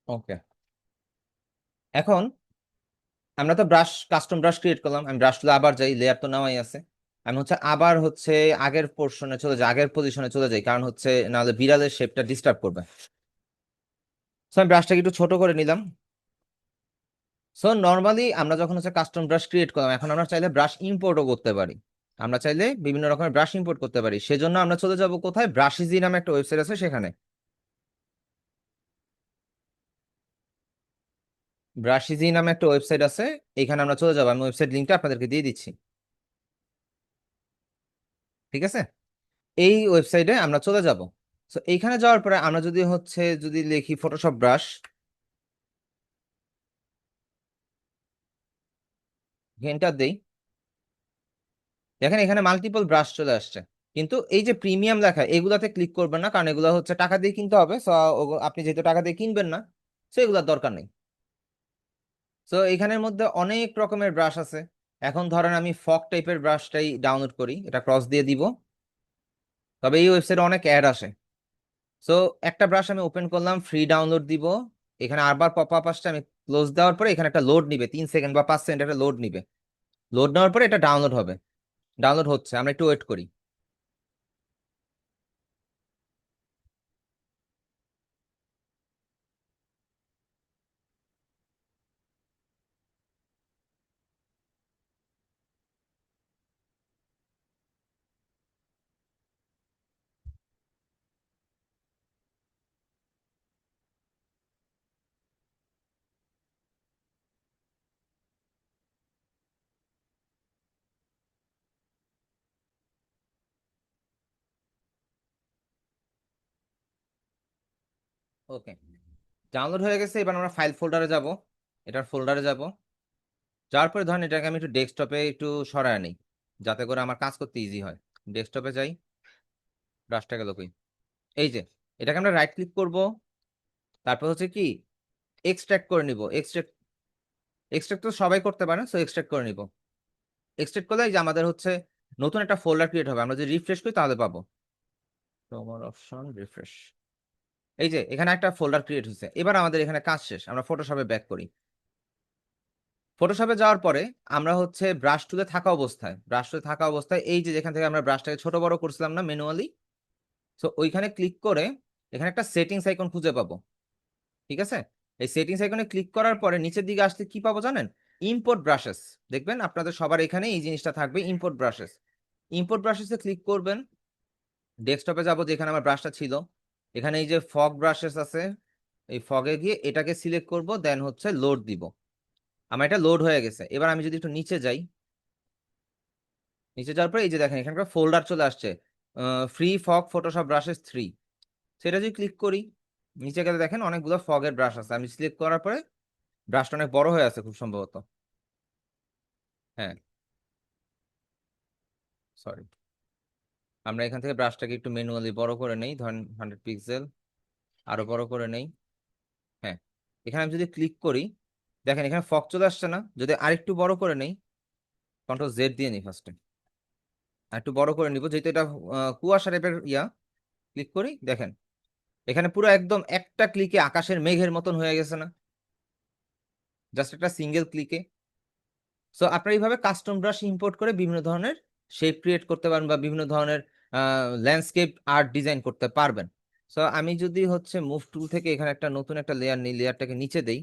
A: ওকে, এখন আমরা তো ব্রাশ, কাস্টম ব্রাশ ক্রিয়েট করলাম। আমি ব্রাশ তুলে আবার যাই, লেয়ার তো নেওয়াই আছে। আমি হচ্ছে আবার হচ্ছে আগের পোর্শনে চলে যাই, আগের পজিশনে চলে যাই, কারণ হচ্ছে নাহলে বিড়ালের শেপটা ডিস্টার্ব করবে। সো আমি ব্রাশটাকে একটু ছোট করে নিলাম। সো নর্মালি আমরা যখন হচ্ছে কাস্টম ব্রাশ ক্রিয়েট করলাম, এখন আমরা চাইলে ব্রাশ ইম্পোর্টও করতে পারি। আমরা চাইলে বিভিন্ন রকমের ব্রাশ ইম্পোর্ট করতে পারি। সেজন্য আমরা চলে যাব কোথায়, ব্রাশিজি নামে একটা ওয়েবসাইট আছে সেখানে। ব্রাশিজি নামে একটা ওয়েবসাইট আছে, এখানে আমরা চলে যাবো। আমি ওয়েবসাইট লিঙ্কটা আপনাদেরকে দিয়ে দিচ্ছি। ঠিক আছে, এই ওয়েবসাইটে আমরা চলে যাব। তো এইখানে যাওয়ার পরে আমরা যদি হচ্ছে যদি লিখি ফটোশপ ব্রাশ, এন্টার দেই, দেখেন এখানে মাল্টিপল ব্রাশ চলে আসছে। কিন্তু এই যে প্রিমিয়াম লেখা, এগুলাতে ক্লিক করবেন না, কারণ এগুলো হচ্ছে টাকা দিয়ে কিনতে হবে। সো আপনি যেহেতু টাকা দিয়ে কিনবেন না, সো এগুলোর দরকার নেই। সো এখানের মধ্যে অনেক রকমের ব্রাশ আছে। এখন ধরেন আমি ফগ টাইপের ব্রাশটাই ডাউনলোড করি, এটা ক্রস দিয়ে দিব। তবে এই ওয়েবসাইটে অনেক অ্যাড আসে। সো একটা ব্রাশ আমি ওপেন করলাম, ফ্রি ডাউনলোড দিব। এখানে আবার পপ আপ আসছে, আমি ক্লোজ দেওয়ার পরে এখানে একটা লোড নিবে, 3 সেকেন্ড বা 5 সেকেন্ড একটা লোড নিবে। লোড নেওয়ার পরে এটা ডাউনলোড হবে। ডাউনলোড হচ্ছে, আমরা একটু ওয়েট করি। ওকে, ডাউনলোড হয়ে গেছে। এবার আমরা ফাইল ফোল্ডারে যাব, এটার ফোল্ডারে যাব। যাওয়ার পরে ধরেন এটাকে আমি একটু ডেস্কটপে একটু সরায় নিই, যাতে করে আমার কাজ করতে ইজি হয়। ডেস্কটপে যাই, ব্রাশটা গেল কই, এই যে, এটাকে আমরা রাইট ক্লিক করব। তারপর হচ্ছে কি, এক্সট্রাক্ট করে নিব। এক্সট্রাক্ট, এক্সট্রাক্ট তো সবাই করতে পারে, সো এক্সট্রাক্ট করে নিব। এক্সট্রাক্ট করলে এই যে আমাদের হচ্ছে নতুন একটা ফোল্ডার ক্রিয়েট হবে। আমরা যদি রিফ্রেশ করি তাহলে পাবো, তোমার অপশন রিফ্রেশ। এই যে এখানে একটা ফোল্ডার ক্রিয়েট হয়েছে। এবার আমাদের এখানে কাজ শেষ, আমরা ফটোশপে ব্যাক করি। ফটোশপে যাওয়ার পরে আমরা হচ্ছে ব্রাশ টুলে থাকা অবস্থায়, ব্রাশ টুলে থাকা অবস্থায় এই যে যেখান থেকে আমরা ব্রাশটাকে ছোট বড় করছিলাম না ম্যানুয়ালি, সো ওইখানে ক্লিক করে এখানে একটা সেটিংস আইকন খুঁজে পাবো। ঠিক আছে, এই সেটিংস আইকনে ক্লিক করার পরে নিচের দিকে আসতে কি পাবো জানেন, ইম্পোর্ট ব্রাশেস। দেখবেন আপনাদের সবার এখানে এই জিনিসটা থাকবে, ইম্পোর্ট ব্রাশেস। ইম্পোর্ট ব্রাশেসে ক্লিক করবেন। ডেস্কটপে যাব, যেখানে আমার ব্রাশটা ছিল, এখানে এই যে ফগ ব্রাশেস আছে, এই ফগে গিয়ে এটাকে সিলেক্ট করব, দেন হচ্ছে লোড দিব। আমার এটা লোড হয়ে গেছে। এবার আমি যদি একটু নিচে যাই, নিচে যাওয়ার পরে এই যে দেখেন এখানকার ফোল্ডার চলে আসছে, ফ্রি ফগ ফটোশপ ব্রাশেস 3। সেটা যদি ক্লিক করি, নিচে গেলে দেখেন অনেকগুলো ফগের ব্রাশ আছে। আমি সিলেক্ট করার পরে ব্রাশটা অনেক বড় হয়ে আছে খুব সম্ভবত। হ্যাঁ, সরি, আমরা এখান থেকে ব্রাশটাকে একটু ম্যানুয়ালি বড় করে নেই, ধরেন 100 পিক্সেল, আরো বড় করে নেই। হ্যাঁ, এখানে আমি যদি ক্লিক করি, দেখেন এখানে ফগ চলে আসছে না? যদি আরেকটু বড় করে নেই, Ctrl Z দিয়ে নিই ফার্স্টে, আর একটু বড় করে নিব, যেহেতু এটা কুয়াশা টাইপের ক্লিক করি, দেখেন এখানে পুরো একদম একটা ক্লিকে আকাশের মেঘের মতন হয়ে গেছে না? জাস্ট একটা সিঙ্গেল ক্লিকে। সো আপনারা এইভাবে কাস্টম ব্রাশ ইম্পোর্ট করে বিভিন্ন ধরনের শেপ ক্রিয়েট করতে পারেন, বা বিভিন্ন ধরনের ল্যান্ডস্কেপ আর্ট ডিজাইন করতে পারবেন। সো আমি যদি হচ্ছে মুভ টুল থেকে এখানে একটা নতুন একটা লেয়ার নিই, লেয়ারটাকে নিচে দেই,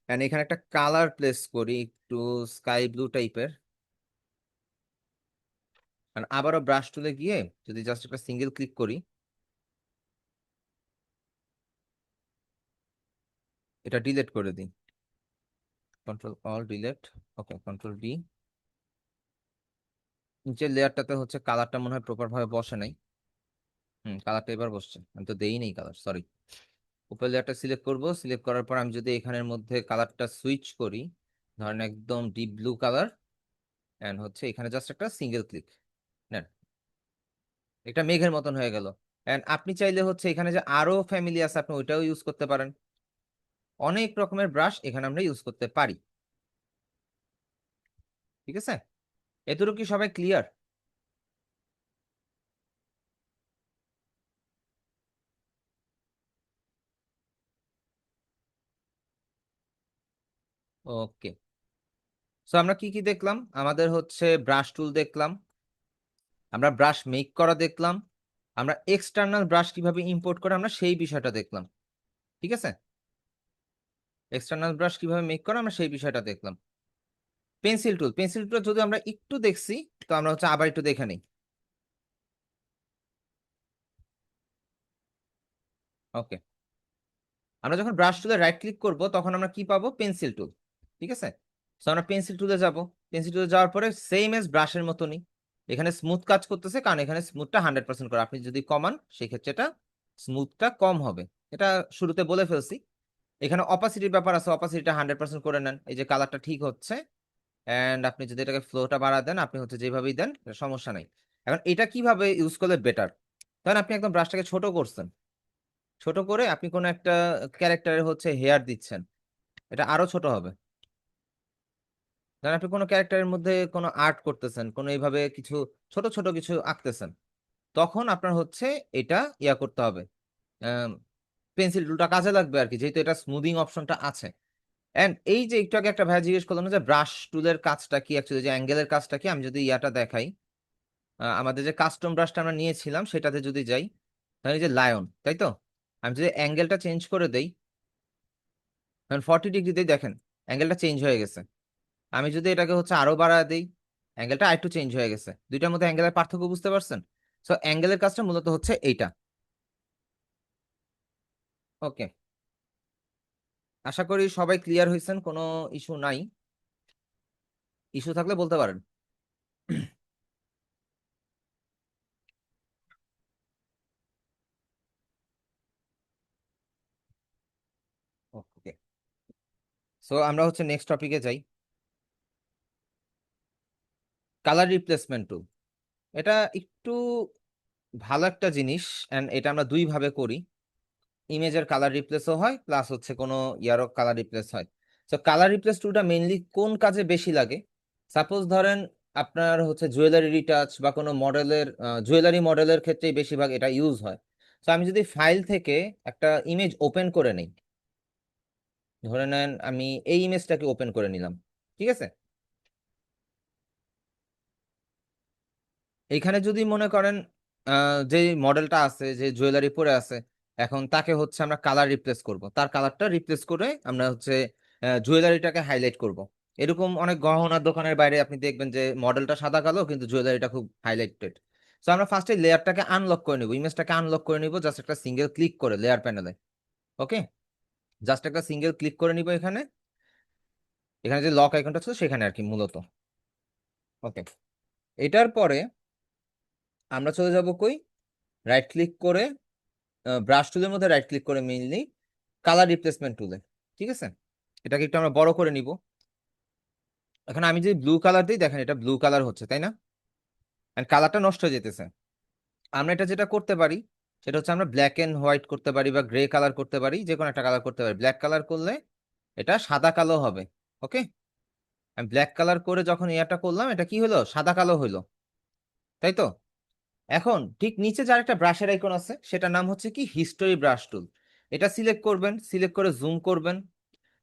A: এন্ড এখানে একটা কালার প্লেস করি একটু স্কাই ব্লু টাইপের, আর আবারও ব্রাশ টুলে গিয়ে যদি জাস্ট একটা সিঙ্গেল ক্লিক করি, এটা ডিলিট করে দিই, Ctrl+Alt+Delete, ওকে, Ctrl+V। নিচের লেয়ারটাতে হচ্ছে কালারটা মনে হয় প্রপার ভাবে বসে নাই। কালারটা এবার বসছে, আমি তো দেই নেই কালার, সরি। উপর লেয়ারটা সিলেক্ট করব, সিলেক্ট করার পর আমি যদি এখানের মধ্যে কালারটা সুইচ করি, ধরেন একদম ডিপ ব্লু কালার, এন্ড হচ্ছে এখানে জাস্ট একটা সিঙ্গেল ক্লিক, নেন, একটা মেঘের মতন হয়ে গেল। এন্ড আপনি চাইলে হচ্ছে এখানে যে আরো ফ্যামিলি আছে, আপনি ওইটাও ইউজ করতে পারেন। অনেক রকমের ব্রাশ এখানে আমরা ইউজ করতে পারি। ঠিক আছে, এতটুকু কি সবাই ক্লিয়ার? ওকে, সো আমরা কি কি দেখলাম? আমাদের হচ্ছে ব্রাশ টুল দেখলাম, আমরা ব্রাশ মেক করা দেখলাম, আমরা এক্সটার্নাল ব্রাশ কিভাবে ইম্পোর্ট করে আমরা সেই বিষয়টা দেখলাম। ঠিক আছে, এক্সটার্নাল ব্রাশ কিভাবে মেক করা আমরা সেই বিষয়টা দেখলাম। পেন্সিল টুল, পেন্সিল টুল যদি আমরা একটু দেখছি, তো আমরা হচ্ছে আবার একটু দেখে নিই। ওকে, আমরা যখন ব্রাশ টুলে রাইট ক্লিক করব তখন আমরা কি পাবো? পেন্সিল টুল। ঠিক আছে, তো আমরা পেন্সিল টুলে যাব, পেন্সিল টুলে যাওয়ার পরে সেম এজ ব্রাশের মতনই এখানে স্মুথ কাজ করতেছে, কারণ এখানে স্মুথটা 100% করে। আপনি যদি কমান সেক্ষেত্রে এটা স্মুথটা কম হবে, এটা শুরুতে বলে ফেলছি। এখানে অপাসিটির ব্যাপার আছে, অপাসিটিটা 100% করে নেন, এই যে কালারটা ঠিক হচ্ছে। এন্ড আপনি যদি এটাকে ফ্লোটা বাড়া দেন, আপনি হচ্ছে যেভাবেই দেন এটা সমস্যা নাই। এখন এটা কিভাবে ইউজ করলে বেটার? তখন আপনি একদম ব্রাশটাকে ছোট করছেন, ছোট করে আপনি কোনো একটা ক্যারেক্টারের হচ্ছে হেয়ার দিচ্ছেন, এটা আরো ছোট হবে। ধরেন আপনি কোনো ক্যারেক্টারের মধ্যে কোনো আর্ট করতেছেন, কোনো এইভাবে কিছু ছোট ছোট কিছু আঁকতেছেন, তখন আপনার হচ্ছে এটা ইয়া করতে হবে, পেন্সিল টুলটা কাজে লাগবে আর কি, যেহেতু এটা স্মুদিং অপশনটা আছে। এন্ড এই যে একটু আগে একটা ভাই জিজ্ঞেস করলাম না যে ব্রাশ টুলের কাজটা কি, অ্যাকচুয়ালি যে অ্যাঙ্গেলের কাজটা কি, আমি যদি ইয়াটা দেখাই, আমাদের যে কাস্টম ব্রাশটা আমরা নিয়েছিলাম সেটাতে যদি যাই, তাহলে এই যে লায়ন, তাই তো, আমি যদি অ্যাঙ্গেলটা চেঞ্জ করে দেই, 40 ডিগ্রিতেই দেখেন অ্যাঙ্গেলটা চেঞ্জ হয়ে গেছে। আমি যদি এটাকে হচ্ছে আরো বাড়ায় দিই, অ্যাঙ্গেলটা আরেকটু চেঞ্জ হয়ে গেছে। দুইটার মধ্যে অ্যাঙ্গেলের পার্থক্য বুঝতে পারছেন? সো অ্যাঙ্গেলের কাজটা মূলত হচ্ছে এইটা। ওকে, আশা করি সবাই ক্লিয়ার হয়েছেন, কোনো ইস্যু নাই। ইস্যু থাকলে বলতে পারেন। ওকে, সো আমরা হচ্ছে নেক্সট টপিকে যাই। কালার রিপ্লেসমেন্ট টুল, এটা একটু ভালো একটা জিনিস, এন্ড এটা আমরা দুই ভাবে করি। ইমেজের কালার রিপ্লেসও হয়, প্লাস হচ্ছে কোনো ইয়ারও কালার রিপ্লেস হয়। তো কালার রিপ্লেস টুলটা মেইনলি কোন কাজে বেশি লাগে? সাপোজ ধরেন আপনার হচ্ছে জুয়েলারি রিটাচ বা কোনো মডেলের, জুয়েলারি মডেলের ক্ষেত্রেই বেশিরভাগ এটা ইউজ হয়। তো আমি যদি ফাইল থেকে একটা ইমেজ ওপেন করে নিই, ধরে নেন আমি এই ইমেজটাকে ওপেন করে নিলাম, ঠিক আছে, এইখানে যদি মনে করেন যে মডেলটা আছে, যে জুয়েলারি পরে আছে, এখন তাকে হচ্ছে আমরা কালার রিপ্লেস করব, তার কালারটা রিপ্লেস করে আমরা হচ্ছে জুয়েলারিটাকে হাইলাইট করব। এরকম অনেক গহনার দোকানের বাইরে আপনি দেখবেন যে মডেলটা সাদা কালো কিন্তু জুয়েলারিটা খুব হাইলাইটেড। তো আমরা ফার্স্টে লেয়ারটাকে আনলক করে নিব, ইমেজটাকে আনলক করে নিব জাস্ট একটা সিঙ্গেল ক্লিক করে লেয়ার প্যানেলে। ওকে, জাস্ট একটা সিঙ্গেল ক্লিক করে নিব এখানে, এখানে যে লক আইকনটা ছিল সেখানে আর কি মূলত। ওকে, এটার পরে আমরা চলে যাব কই? রাইট ক্লিক করে, ব্রাশ টুলের মধ্যে রাইট ক্লিক করে মেইনলি কালার রিপ্লেসমেন্ট টুলে। ঠিক আছে, এটাকে একটু আমরা বড় করে নিব। এখন আমি যদি ব্লু কালার দিই, দেখেন এটা ব্লু কালার হচ্ছে, তাই না? কালারটা নষ্ট হয়ে যেতেছে। আমরা এটা যেটা করতে পারি সেটা হচ্ছে আমরা ব্ল্যাক এন্ড হোয়াইট করতে পারি বা গ্রে কালার করতে পারি, যে কোনো একটা কালার করতে পারি। ব্ল্যাক কালার করলে এটা সাদা কালো হবে। ওকে, আমি ব্ল্যাক কালার করে যখন ইয়াটা করলাম, এটা কি হলো, সাদা কালো হলো, তাই তো? এখন ঠিক নিচে যার একটা ব্রাশের আইকন আছে, সেটার নাম হচ্ছে কি হিস্টোরি ব্রাশ টুল। এটা সিলেক্ট করবেন, সিলেক্ট করে জুম করবেন।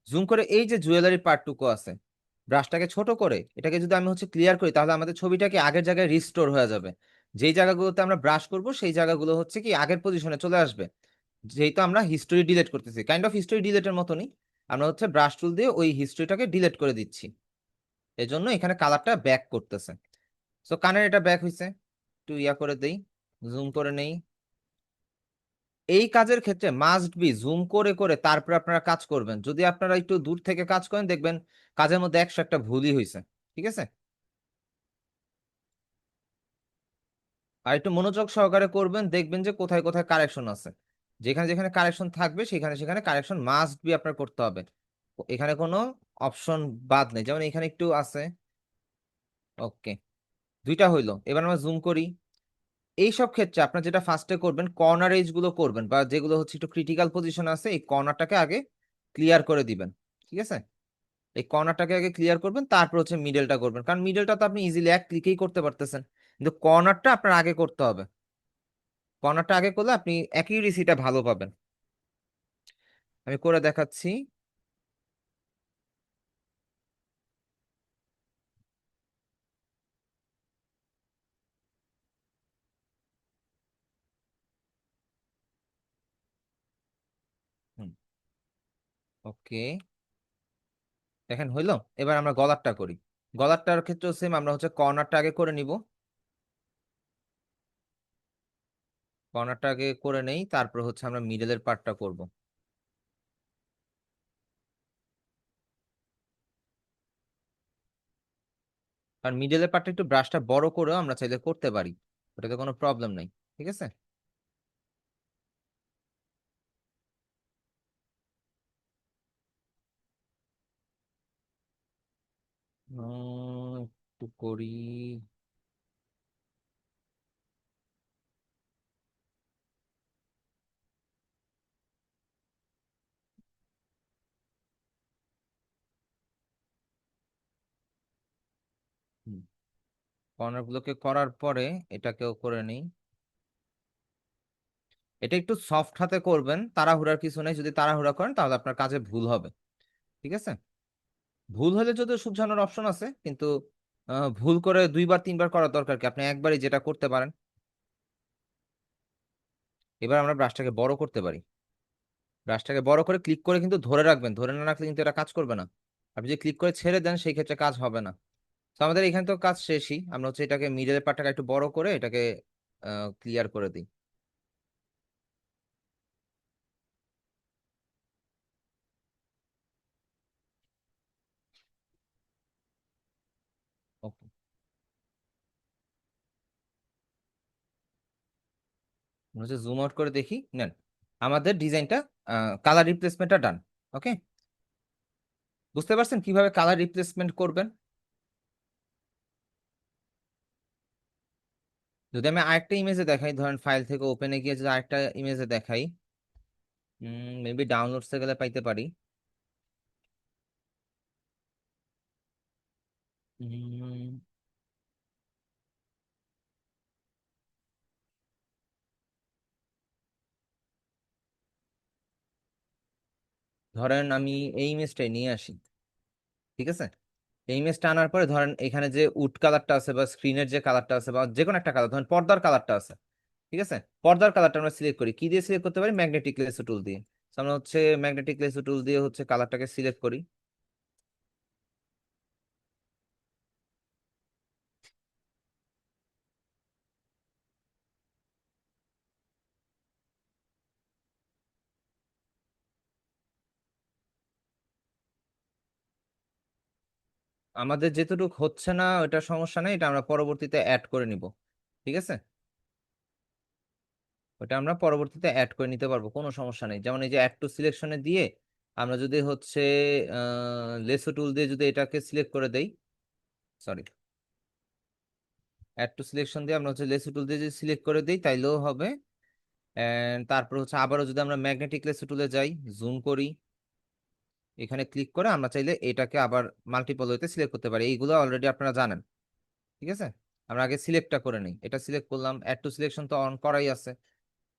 A: জুম করে এই যে জুয়েলারি পার্টটুকু আছে, ব্রাশটাকে ছোট করে এটাকে যদি আমি হচ্ছে ক্লিয়ার করি, তাহলে আমাদের ছবিটাকে আগের জায়গায় রিস্টোর হয়ে যাবে। যেই জায়গাগুলোতে আমরা ব্রাশ করব সেই জায়গাগুলো হচ্ছে কি আগের পজিশনে চলে আসবে। যেহেতু আমরা হিস্টোরি ডিলিট করতেছি, কাইন্ড অফ হিস্টোরি ডিলিটের মতনই, আমরা হচ্ছে ব্রাশ টুল দিয়ে ওই হিস্টোরিটাকে ডিলিট করে দিচ্ছি। এই জন্য এখানে কালারটা ব্যাক করতেছে। সো কানের এটা ব্যাক হইছে, একটু ইয়া করে দেই, জুম করে নেই। এই কাজের ক্ষেত্রে মাস্ট বি জুম করে করে তারপরে আপনারা কাজ করবেন। যদি আপনারা একটু দূর থেকে কাজ করেন, দেখবেন কাজের মধ্যে 101টা ভুলই হয়েছে। ঠিক আছে, আর একটু মনোযোগ সহকারে করবেন, দেখবেন যে কোথায় কোথায় কারেকশন আছে। যেখানে যেখানে কারেকশন থাকবে সেখানে সেখানে কারেকশন মাস্ট বি আপনার করতে হবে। এখানে কোনো অপশন বাদ নেই, যেমন এখানে একটু আছে। ওকে, দুইটা হইলো। এবার আমরা জুম করি। এই সব ক্ষেত্রে আপনার যেটা ফার্স্টে করবেন, কর্নার এজ গুলো করবেন, বা যেগুলো হচ্ছে একটু ক্রিটিক্যাল পজিশন আছে, এই কর্নারটাকে আগে ক্লিয়ার করে দিবেন। ঠিক আছে, এই কর্নারটাকে আগে ক্লিয়ার করবেন, তারপর হচ্ছে মিডলটা করবেন, কারণ মিডলটা তো আপনি ইজিলি এক ক্লিকেই করতে পারতেছেন, কিন্তু কর্নারটা আপনার আগে করতে হবে। কর্নারটা আগে করলে আপনি অ্যাকিউরেসিটা ভালো পাবেন। আমি করে দেখাচ্ছি। হুম, ওকে, দেখেন হইলো। এবার আমরা গলারটা করি। গলারটার ক্ষেত্রে সেম, আমরা হচ্ছে কর্নারটা আগে করে নিব। কর্নারটা আগে করে নেই, তারপর হচ্ছে আমরা মিডলের পার্টটা করব। কারণ মিডলের পার্টটা একটু ব্রাশটা বড় করেও আমরা চাইলে করতে পারি, ওটাতে কোনো প্রবলেম নাই। ঠিক আছে, একটু করি। কর্নার গুলোকে করার পরে এটাকেও করে নেই। এটা একটু সফট হাতে করবেন, তাড়াহুড়ার কিছু নেই। যদি তাড়াহুড়া করেন তাহলে আপনার কাজে ভুল হবে। ঠিক আছে, ভুল হলে যদিও শুধরানোর অপশন আছে, কিন্তু ভুল করে দুইবার তিনবার করার দরকার কি, আপনি একবারই যেটা করতে পারেন। এবার আমরা ব্রাশটাকে বড় করতে পারি। ব্রাশটাকে বড় করে ক্লিক করে কিন্তু ধরে রাখবেন, ধরে না রাখলে কিন্তু এটা কাজ করবে না। আপনি যদি ক্লিক করে ছেড়ে দেন সেই ক্ষেত্রে কাজ হবে না। তো আমাদের এখানে তো কাজ শেষই, আমরা হচ্ছে এটাকে মিডলের পার্টটাকে একটু বড় করে এটাকে ক্লিয়ার করে দিই। ওকে, হচ্ছে জুম আউট করে দেখি, নেন আমাদের ডিজাইনটা, কালার রিপ্লেসমেন্টটা ডান। ওকে, বুঝতে পারছেন কিভাবে কালার রিপ্লেসমেন্ট করবেন? যদি আমি আরেকটা ইমেজে দেখাই, ধরেন ফাইল থেকে ওপেনে গিয়ে যদি আরেকটা ইমেজে দেখাই, মেবি ডাউনলোডসে গেলে পাইতে পারি। উম, ধরেন আমি এই ইমেজটাই নিয়ে আসি। ঠিক আছে, এই ইমেজটা আনার পরে ধরেন এখানে যে উড কালারটা আছে বা স্ক্রিনের যে কালারটা আছে বা যে কোনো একটা কালার, ধরেন পর্দার কালারটা আছে। ঠিক আছে, পর্দার কালারটা আমরা সিলেক্ট করি, কি দিয়ে সিলেক্ট করতে পারি, ম্যাগনেটিক লেসো টুল দিয়ে। So আমরা হচ্ছে ম্যাগনেটিক লেসো টুল দিয়ে হচ্ছে কালারটাকে সিলেক্ট করি। আমাদের যেটুকু হচ্ছে না ওটা সমস্যা নেই, এটা আমরা পরবর্তীতে অ্যাড করে নিব। ঠিক আছে, ওটা আমরা পরবর্তীতে অ্যাড করে নিতে পারবো, কোনো সমস্যা নেই। যেমন এই যে অ্যাড টু সিলেকশনে দিয়ে আমরা যদি হচ্ছে লেসো টুল দিয়ে যদি এটাকে সিলেক্ট করে দেই, সরি, অ্যাড টু সিলেকশন দিয়ে আমরা হচ্ছে লেসো টুল দিয়ে যদি সিলেক্ট করে দিই তাইলেও হবে। এন্ড তারপর হচ্ছে আবারও যদি আমরা ম্যাগনেটিক লেসো টুলে যাই, জুম করি, এখানে ক্লিক করে আমরা চাইলে এটাকে আবার মাল্টিপল ওয়েতে সিলেক্ট করতে পারি। এইগুলো অলরেডি আপনারা জানেন, ঠিক আছে। আমরা আগে সিলেক্টটা করে নিই, এটা সিলেক্ট করলাম, অ্যাড টু সিলেকশন তো অন করাই আছে।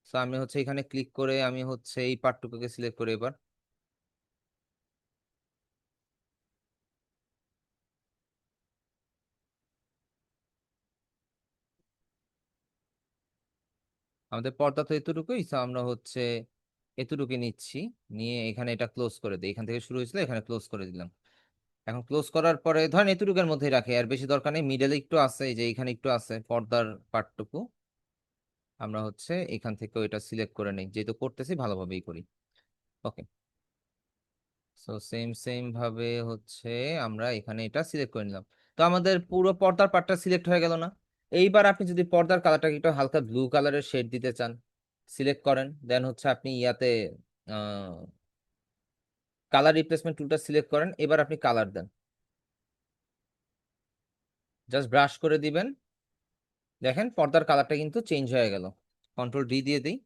A: তো আমি হচ্ছে এখানে ক্লিক করে আমি হচ্ছে এই পার্টটুকুকে সিলেক্ট করে এবার আমাদের পর্দা তো এতটুকুই, তো আমরা হচ্ছে এতটুকু নিচ্ছি, নিয়ে এখানে এটা ক্লোজ করে দিই। এখান থেকে শুরু হয়েছিল, এখানে ক্লোজ করে দিলাম। এখন ক্লোজ করার পরে ধরেন এতটুকুর মধ্যেই রাখে, আর বেশি দরকার নেই। মিডলে একটু আছে, এই যে এখানে একটু আছে পর্দার পার্টটুকু, আমরা হচ্ছে এখান থেকে এটা সিলেক্ট করে নিই, যেহেতু করতেছি ভালোভাবেই করি। ওকে, সো সেম সেম ভাবে হচ্ছে আমরা এখানে এটা সিলেক্ট করে নিলাম। তো আমাদের পুরো পর্দার পার্টটা সিলেক্ট হয়ে গেল না? এইবার আপনি যদি পর্দার কালারটাকে একটু হালকা ব্লু কালারের শেড দিতে চান, সিলেক্ট করেন, দেন হচ্ছে আপনি ইয়াতে কালার রিপ্লেসমেন্ট টুলটা সিলেক্ট করেন, এবার আপনি কালার দেন, জাস্ট ব্রাশ করে দিবেন, দেখেন পর্দার কালারটা কিন্তু চেঞ্জ হয়ে গেল। কন্ট্রোল ডি দিয়ে দিই,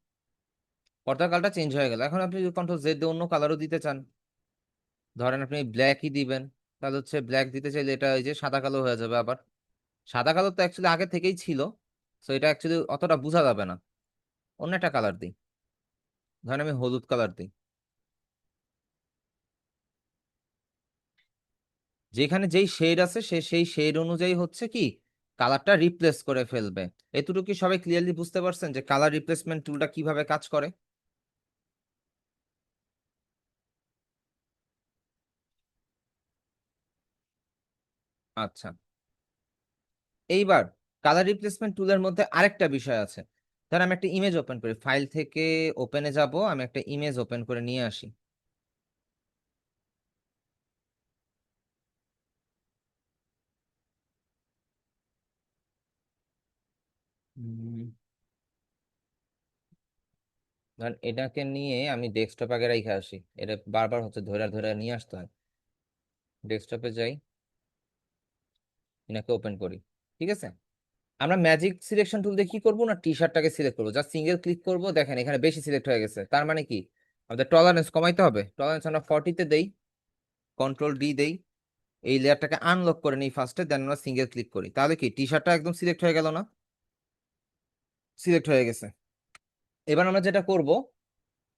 A: পর্দার কালারটা চেঞ্জ হয়ে গেল। এখন আপনি যদি কন্ট্রোল জেড দিয়ে অন্য কালারও দিতে চান, ধরেন আপনি ব্ল্যাকই দিবেন, তাহলে হচ্ছে ব্ল্যাক দিতে চাইলে এটা এই যে সাদা কালো হয়ে যাবে আবার। সাদা কালো তো অ্যাকচুয়ালি আগে থেকেই ছিল, তো এটা অ্যাকচুয়ালি অতটা বোঝা যাবে না। অন্য একটা কালার দিই, ধরেন আমি হলুদ কালার দিই, যেখানে যেই শেড আছে সে সেই শেড অনুযায়ী হচ্ছে কি কালারটা রিপ্লেস করে ফেলবে। এতটুকু কি সবাই ক্লিয়ারলি বুঝতে পারছেন যে কালার রিপ্লেসমেন্ট টুলটা কিভাবে কাজ করে? আচ্ছা, এইবার কালার রিপ্লেসমেন্ট টুলের মধ্যে আরেকটা বিষয় আছে। ধর আমি একটা ইমেজ ওপেন করি, ফাইল থেকে ওপেনে যাব, আমি একটা ইমেজ ওপেন করে নিয়ে আসি। উম, ধর এটাকে নিয়ে আমি ডেস্কটপ আগে রেখে আসি, এটা বারবার হচ্ছে ধরে ধরে নিয়ে আসতে হয়। ডেস্কটপে যাই, এটাকে ওপেন করি, ঠিক আছে। আমরা ম্যাজিক সিলেকশন টুল দিয়ে কি করবো না, টি শার্টটাকে সিলেক্ট করবো, জাস্ট সিঙ্গেল ক্লিক করবো, দেখেন এখানে বেশি সিলেক্ট হয়ে গেছে। তার মানে কি আমাদের টলারেন্স কমাইতে হবে। টলারেন্স আমরা 40-তে দেই, কন্ট্রোল ডি দেই, এই লেয়ারটাকে আনলক করে নিই ফার্স্টে, দেন আমরা সিঙ্গেল ক্লিক করি, তাহলে কি টি শার্টটা একদম সিলেক্ট হয়ে গেল না? সিলেক্ট হয়ে গেছে। এবার আমরা যেটা করব,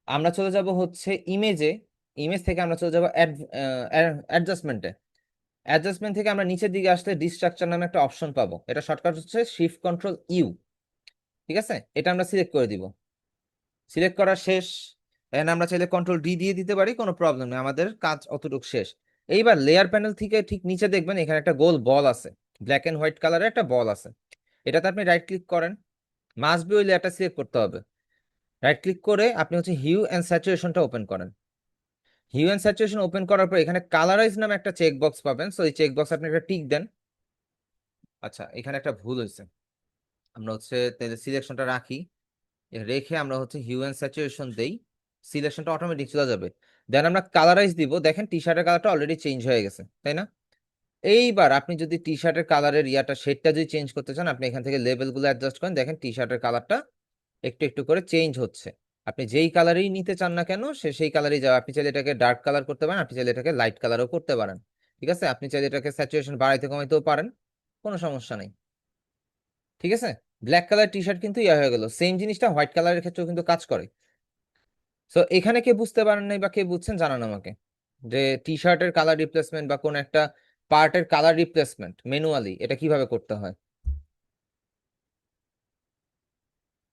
A: আমরা চলে যাব হচ্ছে ইমেজে, ইমেজ থেকে আমরা চলে যাব অ্যাডজাস্টমেন্টে। অ্যাডজাস্টমেন্ট থেকে আমরা নিচের দিকে আসলে ডিস্ট্রাকচার নামে একটা অপশন পাবো, এটা শর্টকাট হচ্ছে শিফট কন্ট্রোল ইউ, ঠিক আছে। এটা আমরা সিলেক্ট করে দিব, সিলেক্ট করা শেষ। এন্ড আমরা চাইলে কন্ট্রোল ডি দিয়ে দিতে পারি, কোনো প্রবলেম নেই, আমাদের কাজ অতটুকু শেষ। এইবার লেয়ার প্যানেল থেকে ঠিক নিচে দেখবেন এখানে একটা গোল বল আছে, ব্ল্যাক এন্ড হোয়াইট কালারের একটা বল আছে। এটাতে আপনি রাইট ক্লিক করেন, মাস্ট বি ওই লেয়ারটা সিলেক্ট করতে হবে। রাইট ক্লিক করে আপনি হচ্ছে হিউ এন্ড স্যাচুরেশনটা ওপেন করেন। হিউ এন্ড স্যাচুরেশন ওপেন করার পর এখানে কালারাইজ নামে একটা চেক বক্স পাবেন, সো এই চেক বক্স আপনি একটা টিক দেন। আচ্ছা, এখানে একটা ভুল হয়েছে, আমরা হচ্ছে সিলেকশনটা রাখি, রেখে আমরা হচ্ছে হিউ এন্ড স্যাচুরেশন দেই, সিলেকশনটা অটোমেটিক চলে যাবে। দেন আমরা কালারাইজ দিব, দেখেন টি শার্টের কালারটা অলরেডি চেঞ্জ হয়ে গেছে, তাই না? এইবার আপনি যদি টি শার্টের কালারের শেডটা যদি চেঞ্জ করতে চান, আপনি এখান থেকে লেভেলগুলো অ্যাডজাস্ট করেন, দেখেন টি শার্টের কালারটা একটু একটু করে চেঞ্জ হচ্ছে। আপনি যেই কালারই নিতে চান না কেন সে সেই কালারই যাবে। আপনি চাইলে এটাকে ডার্ক কালার করতে পারেন, আপনি চাইলে এটাকে লাইট কালারও করতে পারেন, ঠিক আছে। আপনি চাইলে এটাকে স্যাচুরেশন বাড়াইতে কমাইতেও পারেন, কোনো সমস্যা নেই, ঠিক আছে। ব্ল্যাক কালার টি শার্ট কিন্তু ইয়া হয়ে গেল, সেম জিনিসটা হোয়াইট কালারের ক্ষেত্রেও কিন্তু কাজ করে। সো এখানে কে বুঝতে পারেন নাই বা কে বুঝছেন জানান আমাকে, যে টি শার্টের কালার রিপ্লেসমেন্ট বা কোন একটা পার্টের কালার রিপ্লেসমেন্ট ম্যানুয়ালি এটা কিভাবে করতে হয়।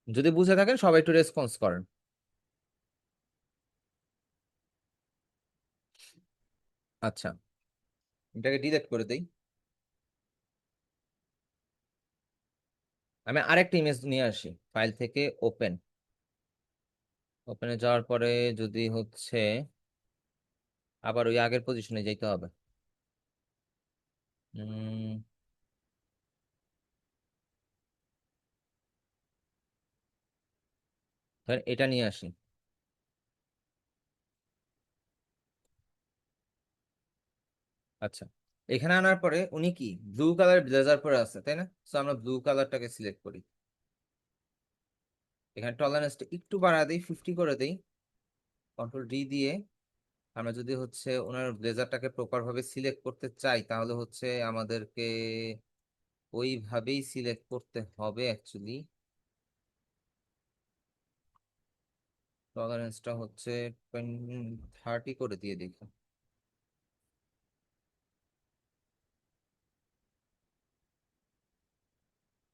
A: যদি বুঝে থাকেন সবাই একটু রেসপন্স করেন। আচ্ছা, এটাকে ডিলিট করে দেই, আমি আরেকটা ইমেজ নিয়ে আসি, ফাইল থেকে ওপেন, ওপেনে যাওয়ার পরে যদি হচ্ছে আবার ওই আগের পজিশনে যেতে হবে। উম, ধর এটা নিয়ে আসি। আচ্ছা, এখানে আনার পরে উনি কি ব্লু কালার ব্লেজার পরে আছে, তাই না? সো আমরা ব্লু কালারটাকে সিলেক্ট করি। এখানে টলারেন্সটা একটু বাড়া দিই, 50 করে দিই, কন্ট্রোল D দিয়ে। আমরা যদি হচ্ছে ওনার ব্লেজারটাকে প্রপার ভাবে সিলেক্ট করতে চাই তাহলে হচ্ছে আমাদেরকে ওইভাবেই সিলেক্ট করতে হবে অ্যাকচুয়ালি। টলারেন্সটা হচ্ছে 30 করে দিয়ে দেখি।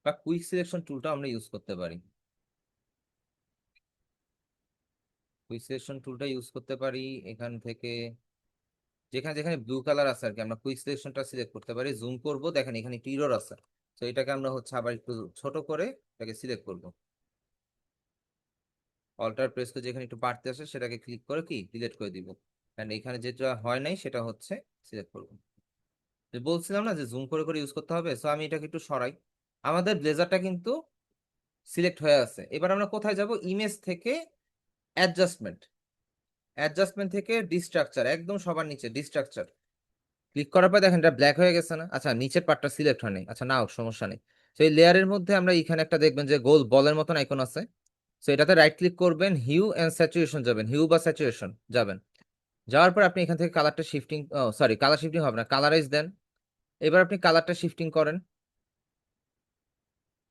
A: বা কুইক সিলেকশন টুলটা আমরা ইউজ করতে পারি, কুইক সিলেকশন টুলটা ইউজ করতে পারি। এখান থেকে যেখানে যেখানে ব্লু কালার আছে আর কি, আমরা কুইক সিলেকশনটা সিলেক্ট করতে পারি। জুম করব, দেখেন এখানে একটু ইরর আছে। তো এটাকে আমরা হচ্ছে আবার একটু ছোট করে এটাকে সিলেক্ট করব। অল্টার প্রেস করে যেখানে একটু বাড়তে আসে সেটাকে ক্লিক করে কি ডিলিট করে দিব। এন্ড এখানে যেটা হয় নাই সেটা হচ্ছে সিলেক্ট করব। যে বলছিলাম না যে জুম করে করে ইউজ করতে হবে, সো আমি এটাকে একটু সরাই। আমাদের ব্লেজারটা কিন্তু সিলেক্ট হয়ে আছে। এবার আমরা কোথায় যাব? ইমেজ থেকে অ্যাডজাস্টমেন্ট, অ্যাডজাস্টমেন্ট থেকে ডিস্ট্রাকচার, একদম সবার নিচে ডিস্ট্রাকচার ক্লিক করার পর দেখেন এটা ব্ল্যাক হয়ে গেছে না? আচ্ছা নিচের পার্টটা সিলেক্ট হয় নাই, আচ্ছা না হোক সমস্যা নেই। তো এই লেয়ারের মধ্যে আমরা এখানে একটা দেখবেন যে গোল বলের মতন আইকন আছে। তো এটাতে রাইট ক্লিক করবেন, হিউ এন্ড স্যাচুরেশন যাবেন, হিউ বা স্যাচুরেশন যাবেন। যাওয়ার পর আপনি এখান থেকে কালারটা শিফটিং, সরি কালার শিফটিং হবে না, কালারাইজ দেন। এবার আপনি কালারটা শিফটিং করেন,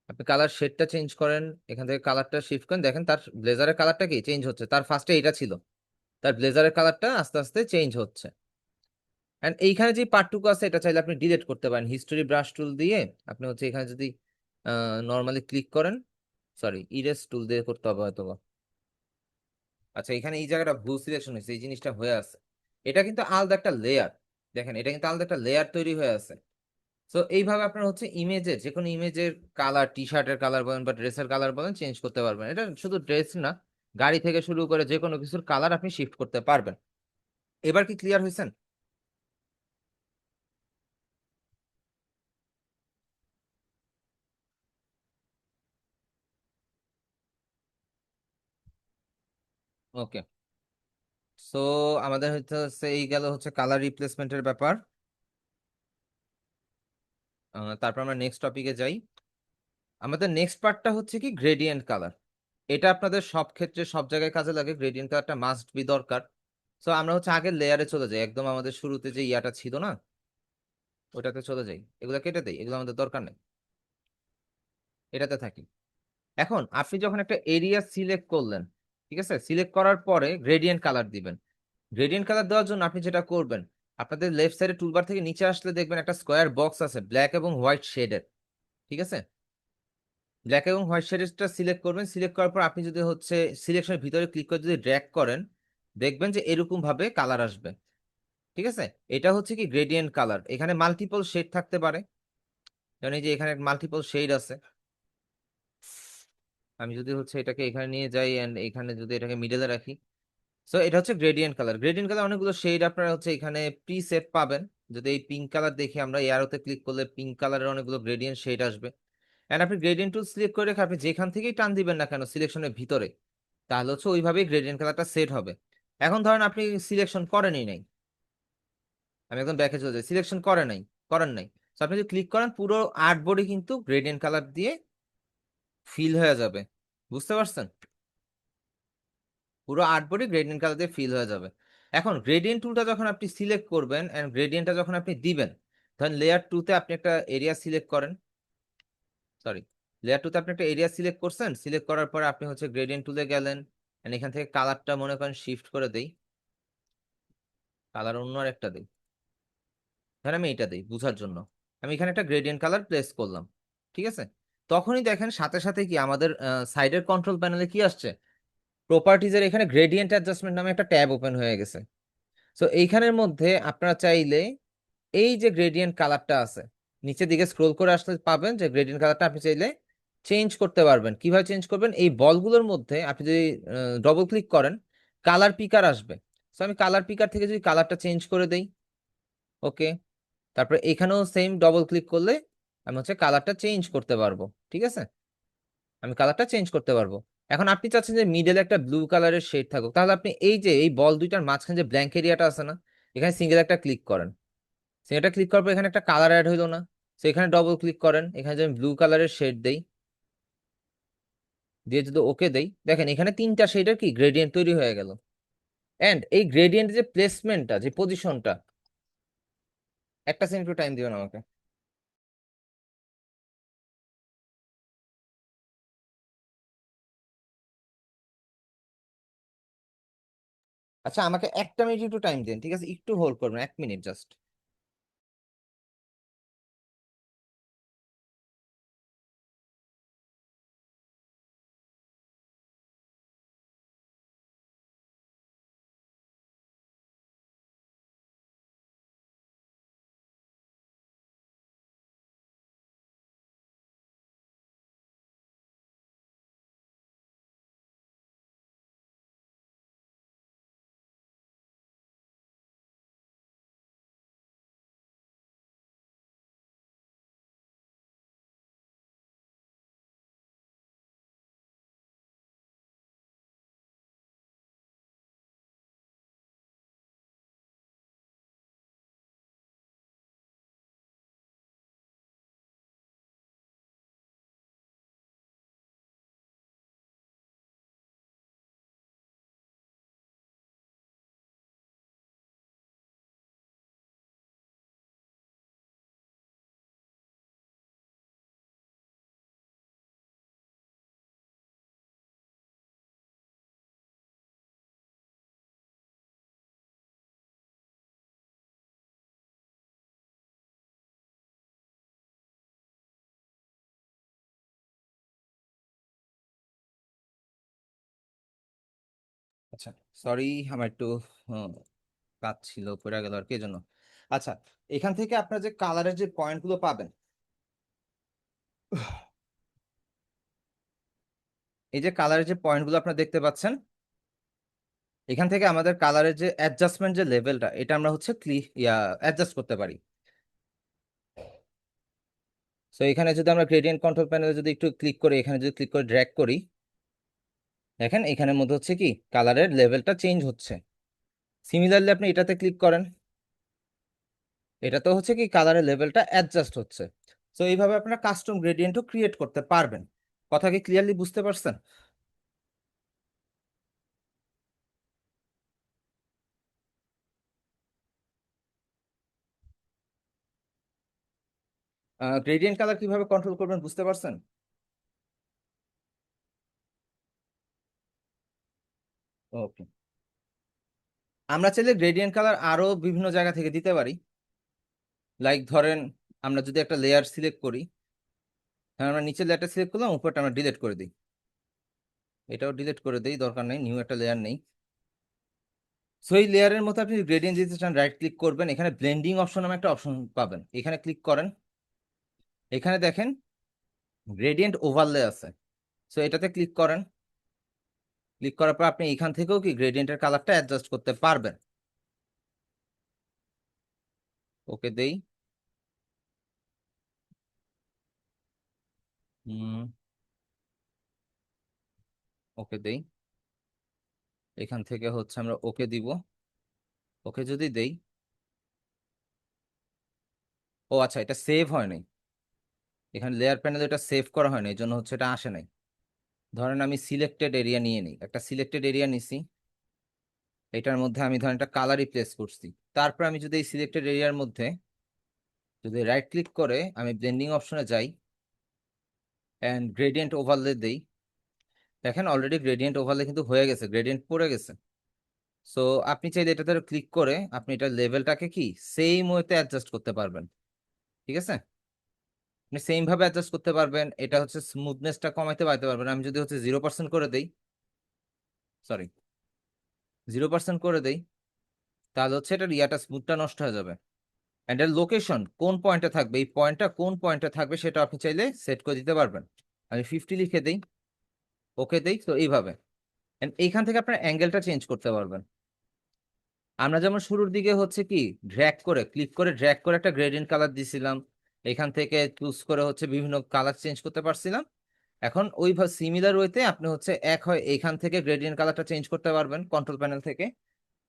A: আপনি কালার শেডটা চেঞ্জ করেন। এখান থেকে কালারটা শিফট করেন, দেখেন তার ব্লেজারের কালারটা কি চেঞ্জ হচ্ছে। তার ফার্স্টে এটা ছিল, তার ব্লেজারের কালারটা আস্তে আস্তে চেঞ্জ হচ্ছে। এন্ড এইখানে যে পার্টটুকু আছে এটা চাইলে আপনি ডিলিট করতে পারেন হিস্টোরি ব্রাশ টুল দিয়ে। আপনি হচ্ছে এখানে যদি নর্মালি ক্লিক করেন, সরি ইরেজ টুল দিয়ে করতে হবে হয়তো বা। আচ্ছা এখানে এই জায়গাটা ভুল সিলেকশন হয়েছে, এই জিনিসটা হয়ে আছে। এটা কিন্তু আলাদা একটা লেয়ার, দেখেন এটা কিন্তু আলাদা একটা লেয়ার তৈরি হয়ে আছে। তো এইভাবে আপনার হচ্ছে ইমেজের যে কোনো ইমেজের কালার, টি শার্টের কালার বলেন বা ড্রেসের কালার বলেন চেঞ্জ করতে পারবেন। এটা শুধু ড্রেস না, গাড়ি থেকে শুরু করে যে কোনো কিছুর কালার আপনি শিফট করতে পারবেন। এবার কি ক্লিয়ার হয়েছেন? ওকে। সো আমাদের হচ্ছে এই গেল হচ্ছে কালার রিপ্লেসমেন্টের ব্যাপার। তারপর আমরা নেক্সট টপিকে যাই। আমাদের নেক্সট পার্টটা হচ্ছে কি গ্রেডিয়েন্ট কালার। এটা আপনাদের সব ক্ষেত্রে সব জায়গায় কাজে লাগে, গ্রেডিয়েন্ট কালারটা মাস্ট বি দরকার। সো আমরা হচ্ছে আগের লেয়ারে চলে যাই, একদম আমাদের শুরুতে যে ইয়াটা ছিল না ওটাতে চলে যাই, এগুলো কেটে দেই, এগুলো আমাদের দরকার নেই, এটাতে থাকি। এখন আপনি যখন একটা এরিয়া সিলেক্ট করলেন, ঠিক আছে, সিলেক্ট করার পরে গ্রেডিয়েন্ট কালার দিবেন। গ্রেডিয়েন্ট কালার দেওয়ার জন্য আপনি যেটা করবেন, আপনাদের লেফট সাইডে টুলবার থেকে নিচে আসলে দেখবেন একটা স্কোয়ার বক্স আছে ব্ল্যাক এবং হোয়াইট শেডের, ঠিক আছে? ব্ল্যাক এবং হোয়াইট শেডেরটা সিলেক্ট করবেন। সিলেক্ট করার পর আপনি যদি হচ্ছে সিলেকশনের ভিতরে ক্লিক করে যদি ড্র্যাগ করেন, দেখবেন যে এরকম ভাবে কালার আসবে, ঠিক আছে? এটা হচ্ছে কি গ্রেডিয়েন্ট কালার। এখানে মাল্টিপল শেড থাকতে পারে, যেমন এই যে এখানে মাল্টিপল শেড আছে। আমি যদি হচ্ছে এটাকে এখানে নিয়ে যাই এন্ড এখানে যদি এটাকে মিডলে রাখি, সো এটা হচ্ছে গ্রেডিয়েন্ট কালার। গ্রেডিয়েন্ট কালার অনেকগুলো শেড আপনারা হচ্ছে এখানে প্রিসেট পাবেন। যদি এই পিঙ্ক কালার দেখি আমরা, এরোতে ক্লিক করলে পিঙ্ক কালারের অনেকগুলো গ্রেডিয়েন্ট শেড আসবে। এন্ড আপনি গ্রেডিয়েন্ট টুল সিলেক্ট করে রেখে আপনি যেখান থেকেই টান দিবেন না কেন সিলেকশনের ভিতরে, তাহলে হচ্ছে ওইভাবেই গ্রেডিয়েন্ট কালারটা সেট হবে। এখন ধরেন আপনি সিলেকশন করেনই নাই, আমি একদম ব্যাকে চলে যাই, সিলেকশন করেন নাই। তো আপনি যদি ক্লিক করেন পুরো আর্ট বডি কিন্তু গ্রেডিয়েন্ট কালার দিয়ে ফিল হয়ে যাবে, বুঝতে পারছেন? পুরো আর্ট বডি গ্রেডিয়েন্ট কালার দিয়ে ফিল হয়ে যাবে। এখন গ্রেডিয়েন্ট টুলটা যখন আপনি সিলেক্ট করবেন এন্ড গ্রেডিয়েন্টটা যখন আপনি দিবেন, ধরেন লেয়ার টুতে আপনি একটা এরিয়া সিলেক্ট করেন, সরি লেয়ার টুতে আপনি একটা এরিয়া সিলেক্ট করছেন। সিলেক্ট করার পরে আপনি হচ্ছে গ্রেডিয়েন্ট টুলে গেলেন এন্ড এখান থেকে কালারটা মনে করেন শিফট করে দেই, কালার অন্য আর একটা দিই, ধরেন আমি এটা দিই বুঝার জন্য। আমি এখানে একটা গ্রেডিয়েন্ট কালার প্লেস করলাম, ঠিক আছে? তখনই দেখেন সাথে সাথে কি আমাদের সাইডের কন্ট্রোল প্যানেলে কি আসছে, প্রপার্টিজের এখানে গ্রেডিয়েন্ট অ্যাডজাস্টমেন্ট নামে একটা ট্যাব ওপেন হয়ে গেছে। সো এইখানের মধ্যে আপনারা চাইলে এই যে গ্রেডিয়েন্ট কালারটা আছে নিচের দিকে স্ক্রোল করে আসলে পাবেন যে গ্রেডিয়েন্ট কালারটা আপনি চাইলে চেঞ্জ করতে পারবেন। কিভাবে চেঞ্জ করবেন? এই বলগুলোর মধ্যে আপনি যদি ডবল ক্লিক করেন কালার পিকার আসবে। সো আমি কালার পিকার থেকে যদি কালারটা চেঞ্জ করে দেই, ওকে, তারপরে এখানেও সেম ডবল ক্লিক করলে আমি হচ্ছে কালারটা চেঞ্জ করতে পারবো, ঠিক আছে? আমি কালারটা চেঞ্জ করতে পারবো। এখন আপনি চাচ্ছেন যে মিডলে একটা ব্লু কালারের শেড থাকুক, তাহলে আপনি এই যে এই বল দুইটার মাঝখানে যে ব্ল্যাঙ্ক এরিয়াটা আছে না, এখানে সিঙ্গেল একটা ক্লিক করেন। এটা ক্লিক করার পর এখানে একটা কালার অ্যাড হইলো না, তো এখানে ডবল ক্লিক করেন, এখানে যদি আমি ব্লু কালারের শেড দেই, দিয়ে যদি ওকে দেই, দেখেন এখানে তিনটা শেডের কি গ্রেডিয়েন্ট তৈরি হয়ে গেল। এন্ড এই গ্রেডিয়েন্ট যে প্লেসমেন্টটা, যে পজিশনটা, একটা সেকেন্ড একটু টাইম দিবেন আমাকে। আচ্ছা আমাকে একটা মিনিট একটু টাইম দিন, ঠিক আছে, একটু হোল্ড করবেন, 1 মিনিট জাস্ট। আচ্ছা সরি, আমার একটু কাজ ছিল, পড়ে গেল আর কি, এই জন্য। আচ্ছা, এখান থেকে আপনার যে কালারের যে পয়েন্ট গুলো পাবেন, এই যে কালারের যে পয়েন্ট গুলো আপনারা দেখতে পাচ্ছেন, এখান থেকে আমাদের কালারের যে অ্যাডজাস্টমেন্ট যে লেভেলটা, এটা আমরা হচ্ছে অ্যাডজাস্ট করতে পারি। তো এখানে যদি আমরা গ্রেডিয়েন্ট কন্ট্রোল প্যানেলে যদি একটু ক্লিক করি, এখানে যদি ক্লিক করে ড্র্যাগ করি, দেখেন এখানের মধ্যে হচ্ছে কি কালারের লেভেলটা চেঞ্জ হচ্ছে। সিমিলারলি আপনি এটাতে ক্লিক করেন, এটাতে হচ্ছে কি কালারের লেভেলটা অ্যাডজাস্ট হচ্ছে। তো এইভাবে আপনারা কাস্টম গ্রেডিয়েন্টও ক্রিয়েট করতে পারবেন। কথা কি ক্লিয়ারলি বুঝতে পারছেন? গ্রেডিয়েন্ট কালার কিভাবে কন্ট্রোল করবেন বুঝতে পারছেন? ওকে, আমরা চাইলে গ্রেডিয়েন্ট কালার আরো বিভিন্ন জায়গা থেকে দিতে পারি। লাইক ধরেন, আমরা যদি একটা লেয়ার সিলেক্ট করি, তাহলে আমরা নিচের লেয়ারটা সিলেক্ট করলাম, উপরটা আমরা ডিলিট করে দিই, এটাও ডিলিট করে দিই, দরকার নেই, নিউ একটা লেয়ার নেই। সো এই লেয়ারের মধ্যে আপনি গ্রেডিয়েন্ট দিতে চান, রাইট ক্লিক করবেন, এখানে ব্লেন্ডিং অপশন নামে একটা অপশন পাবেন, এখানে ক্লিক করেন, এখানে দেখেন গ্রেডিয়েন্ট ওভারলে আছে। সো এটাতে ক্লিক করেন, ক্লিক করার পর আপনি এখান থেকেও কি গ্রেডিয়েন্টের কালারটা অ্যাডজাস্ট করতে পারবেন। ওকে দেই, ওকে দেই, এখান থেকে হচ্ছে আমরা ওকে দিব, ওকে যদি দেই, ও আচ্ছা এটা সেভ হয় নাই, এখানে লেয়ার প্যানেলে এটা সেভ করা হয় না, এই জন্য হচ্ছে এটা আসে নাই। ধরেন আমি সিলেক্টেড এরিয়া নিয়ে নিই, একটা সিলেক্টেড এরিয়া নিছি, এটার মধ্যে আমি ধরেন একটা কালার রিপ্লেস করছি। তারপর আমি যদি এই সিলেক্টেড এরিয়ার মধ্যে যদি রাইট ক্লিক করে আমি ব্লেন্ডিং অপশনে যাই অ্যান্ড গ্রেডিয়েন্ট ওভারলে দেই, দেখেন অলরেডি গ্রেডিয়েন্ট ওভারলে কিন্তু হয়ে গেছে, গ্রেডিয়েন্ট পড়ে গেছে। সো আপনি চাইলে এটাতে ক্লিক করে আপনি এটা লেভেলটাকে কি সেম ওয়েতে অ্যাডজাস্ট করতে পারবেন, ঠিক আছে? আপনি সেম ভাবে অ্যাডজাস্ট করতে পারবেন, এটা হচ্ছে স্মুথনেসটা কমাইতে পারতে পারবেন। আমি যদি হচ্ছে 0% করে দেই, সরি 0% করে দেই, তাহলে হচ্ছে এটা ইয়াটা স্মুথটা নষ্ট হয়ে যাবে। অ্যান্ড এর লোকেশন কোন পয়েন্টে থাকবে, এই পয়েন্টটা কোন পয়েন্টে থাকবে সেটা আপনি চাইলে সেট করে দিতে পারবেন। আমি 50 লিখে দিই, ওকে দেই, তো এইভাবে। And এইখান থেকে আপনার অ্যাঙ্গেলটা চেঞ্জ করতে পারবেন। আমরা যেমন শুরুর দিকে হচ্ছে কি ড্র্যাগ করে ক্লিক করে ড্র্যাগ করে একটা গ্রেডিয়েন্ট কালার দিছিলাম, এখান থেকে চুজ করে হচ্ছে বিভিন্ন কালার চেঞ্জ করতে পারছিলাম। এখন ওইভাবে সিমিলার ওয়েতে আপনি হচ্ছে এক হয় এখান থেকে গ্রেডিয়েন্ট কালারটা চেঞ্জ করতে পারবেন কন্ট্রোল প্যানেল থেকে,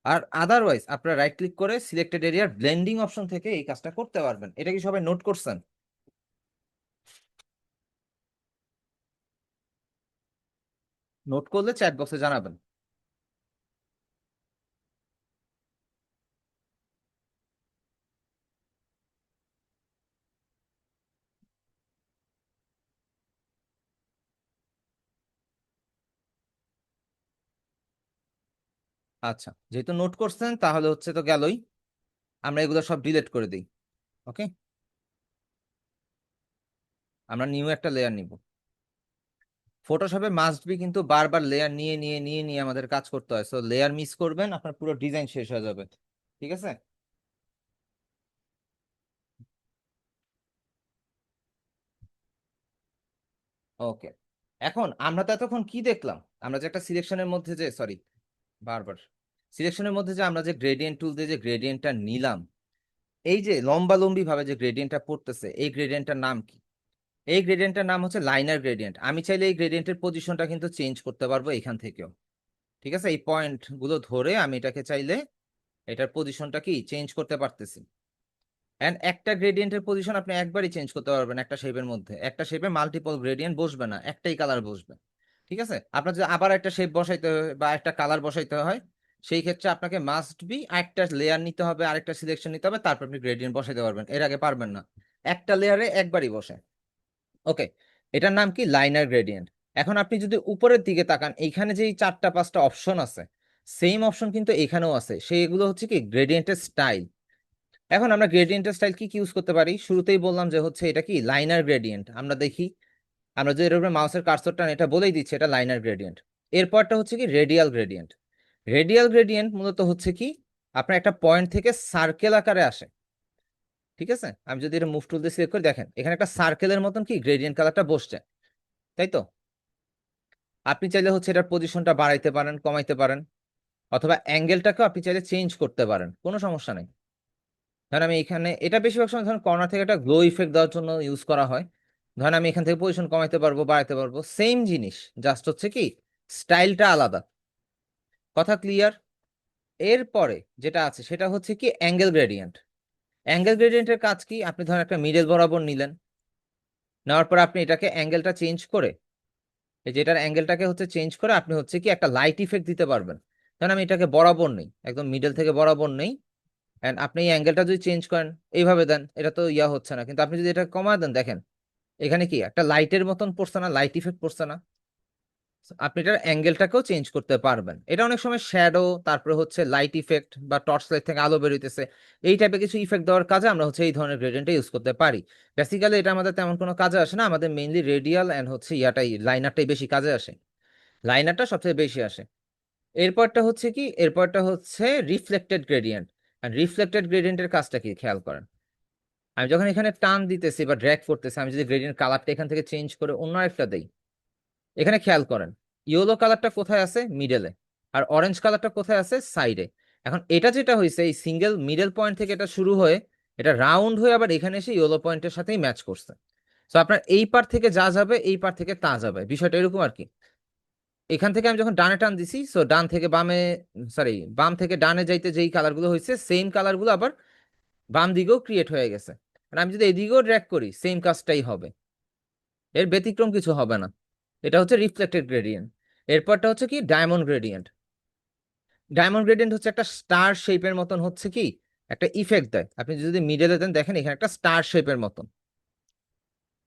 A: আর আদারওয়াইজ আপনারা রাইট ক্লিক করে সিলেক্টেড এরিয়ার ব্লেন্ডিং অপশন থেকে এই কাজটা করতে পারবেন। এটা কি সবাই নোট করছেন? নোট করলে চ্যাট বক্সে জানাবেন। আচ্ছা, যেহেতু নোট করছেন তাহলে হচ্ছে তো গেলই, আমরা এগুলো সব ডিলিট করে দিই। ওকে, আমরা নিউ একটা লেয়ার নিব। ফটোশপে মাস্ট বি কিন্তু বারবার লেয়ার নিয়ে নিয়ে নিয়ে নিয়ে আমাদের কাজ করতে হয়, সো লেয়ার মিস করবেন আপনার পুরো ডিজাইন শেষ হয়ে যাবে। ঠিক আছে, ওকে। এখন আমরা তো এতক্ষণ কি দেখলাম? আমরা যে একটা সিলেকশনের মধ্যে যে সরি বারবার সিলেকশনের মধ্যে যে আমরা যে গ্রেডিয়েন্ট টুল দিয়ে যে গ্রেডিয়েন্টটা নিলাম, এই যে লম্বা লম্বি ভাবে যে গ্রেডিয়েন্টটা পড়তেছে, এই গ্রেডিয়েন্টটার নাম কি? এই গ্রেডিয়েন্টটার নাম হচ্ছে লাইনার গ্রেডিয়েন্ট। আমি চাইলে এই গ্রেডিয়েন্টের পজিশনটা কিন্তু চেঞ্জ করতে পারবো এখান থেকেও। ঠিক আছে, এই পয়েন্ট গুলো ধরে আমি এটাকে চাইলে এটার পজিশনটা কি চেঞ্জ করতে পারতেছি। এন্ড একটা গ্রেডিয়েন্টের পজিশন আপনি একবারই চেঞ্জ করতে পারবেন একটা শেপের মধ্যে। একটা শেপে মাল্টিপল গ্রেডিয়েন্ট বসবে না, একটাই কালার বসবে। ঠিক আছে, আপনার যদি আবার একটা শেপ বসাইতে হয় বা একটা কালার বসাইতে হয়, সেই ক্ষেত্রে আপনাকে মাস্ট বি একটা লেয়ার নিতে হবে, আরেকটা সিলেকশন নিতে হবে, তারপর আপনি গ্রেডিয়েন্ট বসাইতে পারবেন। এর আগে পারবেন না, একটা লেয়ারে একবারই বসে। ওকে, এটার নাম কি লাইনার গ্রেডিয়েন্ট। এখন আপনি যদি উপরের দিকে তাকান, এইখানে যে 4টা 5টা অপশন আছে, সেম অপশন কিন্তু এখানেও আছে। সেইগুলো হচ্ছে কি গ্রেডিয়েন্টের স্টাইল। এখন আমরা গ্রেডিয়েন্টের স্টাইল কি কি ইউজ করতে পারি? শুরুতেই বললাম যে হচ্ছে এটা কি লাইনার গ্রেডিয়েন্ট। আমরা দেখি, আমরা যে এর উপরে মাউসের কার্সর টান, এটা বলেই দিচ্ছে এটা লাইনার গ্রেডিয়েন্ট। এরপরটা হচ্ছে কি রেডিয়াল গ্রেডিয়েন্ট। রেডিয়াল গ্রেডিয়েন্ট মূলত হচ্ছে কি আপনার একটা পয়েন্ট থেকে সার্কেল আকারে আসে। ঠিক আছে, আমি যদি এটা মুভ টুল দিয়ে সিলেক্ট করে দেখেন, এখানে একটা সার্কেলের মতন কি গ্রেডিয়েন্ট কালারটা বসছে, তাই তো? আপনি চাইলে হচ্ছে এটার পজিশনটা বাড়াইতে পারেন, কমাইতে পারেন, অথবা অ্যাঙ্গেলটাকেও আপনি চাইলে চেঞ্জ করতে পারেন, কোনো সমস্যা নেই। ধরেন আমি এখানে, এটা বেশিরভাগ সময় ধরেন কর্নার থেকে একটা গ্লো ইফেক্ট দেওয়ার জন্য ইউজ করা হয়। ধরেন আমি এখান থেকে পজিশন কমাইতে পারবো, বাড়াইতে পারবো, সেম জিনিস, জাস্ট হচ্ছে কি স্টাইলটা আলাদা। কথা ক্লিয়ার? এরপরে যেটা আছে সেটা হচ্ছে কি অ্যাঙ্গেল গ্রেডিয়েন্ট। অ্যাঙ্গেল গ্রেডিয়েন্টের কাজ কি? আপনি ধরেন একটা মিডল বরাবর নিলেন, নেওয়ার পর আপনি এটাকে অ্যাঙ্গেলটা চেঞ্জ করে, এই যেটার অ্যাঙ্গেলটাকে হচ্ছে চেঞ্জ করে আপনি হচ্ছে কি একটা লাইট ইফেক্ট দিতে পারবেন। ধরেন আমি এটাকে বরাবর নেই, একদম মিডল থেকে বরাবর নেই, এন্ড আপনি এই অ্যাঙ্গেলটা যদি চেঞ্জ করেন, এইভাবে দেন, এটা তো ইয়া হচ্ছে না। কিন্তু আপনি যদি এটা কমায় দেন, দেখেন এখানে কি একটা লাইটের মতন পড়ছে না, লাইট ইফেক্ট পড়ছে না? আপনি এটার অ্যাঙ্গেলটাকেও চেঞ্জ করতে পারবেন। এটা অনেক সময় শ্যাডো, তারপরে হচ্ছে লাইট ইফেক্ট বা টর্চ লাইট থেকে আলো বেরোইতেছে, এই টাইপের কিছু ইফেক্ট দেওয়ার কাজে আমরা হচ্ছে এই ধরনের গ্রেডিয়েন্টটা ইউজ করতে পারি। বেসিক্যালি এটা আমাদের তেমন কোনো কাজে আসে না, আমাদের মেইনলি রেডিয়াল এন্ড হচ্ছে ইয়াটাই, লাইনারটাই বেশি কাজে আসে। লাইনারটা সবচেয়ে বেশি আসে। এরপরটা হচ্ছে কি, এরপরটা হচ্ছে রিফ্লেক্টেড গ্রেডিয়েন্ট। আর রিফ্লেক্টেড গ্রেডিয়েন্টের কাজটা কি খেয়াল করেন। আমি যখন এখানে টান দিতেছি বা ড্র্যাগ করতেছি, আমি যদি গ্রেডিয়েন্ট কালারটা এখান থেকে চেঞ্জ করে অন্য একটা দেই, এখানে খেয়াল করেন ইয়েলো কালারটা কোথায় আছে? মিডলে। আর অরেঞ্জ কালারটা কোথায় আছে? সাইডে। এখন এটা যেটা হয়েছে, এই সিঙ্গেল মিডল পয়েন্ট থেকে এটা শুরু হয়ে এটা রাউন্ড হয়ে আবার এখানে এসে ইয়েলো পয়েন্টের সাথেই ম্যাচ করছে। তো আপনার এই পার থেকে যা যাবে, এই পার থেকে তা যাবে, বিষয়টা এরকম আর কি। এখান থেকে আমি যখন ডানে টান দিছি, সো ডান থেকে বামে, সরি বাম থেকে ডানে যাইতে যেই কালারগুলো হয়েছে, সেম কালারগুলো আবার বাম দিকেও ক্রিয়েট হয়ে গেছে। আর আমি যদি এদিকেও ড্র্যাগ করি, সেম কাজটাই হবে, এর ব্যতিক্রম কিছু হবে না। এটা হচ্ছে রিফ্লেক্টেড গ্রেডিয়েন্ট। এরপরটা হচ্ছে কি ডায়মন্ড গ্রেডিয়েন্ট। ডায়মন্ড গ্রেডিয়েন্ট হচ্ছে একটা স্টার শেপের মতন হচ্ছে কি একটা ইফেক্ট দেয়। আপনি যদি মিডলে দেন, দেখেন এখানে একটা স্টার শেপের মতন,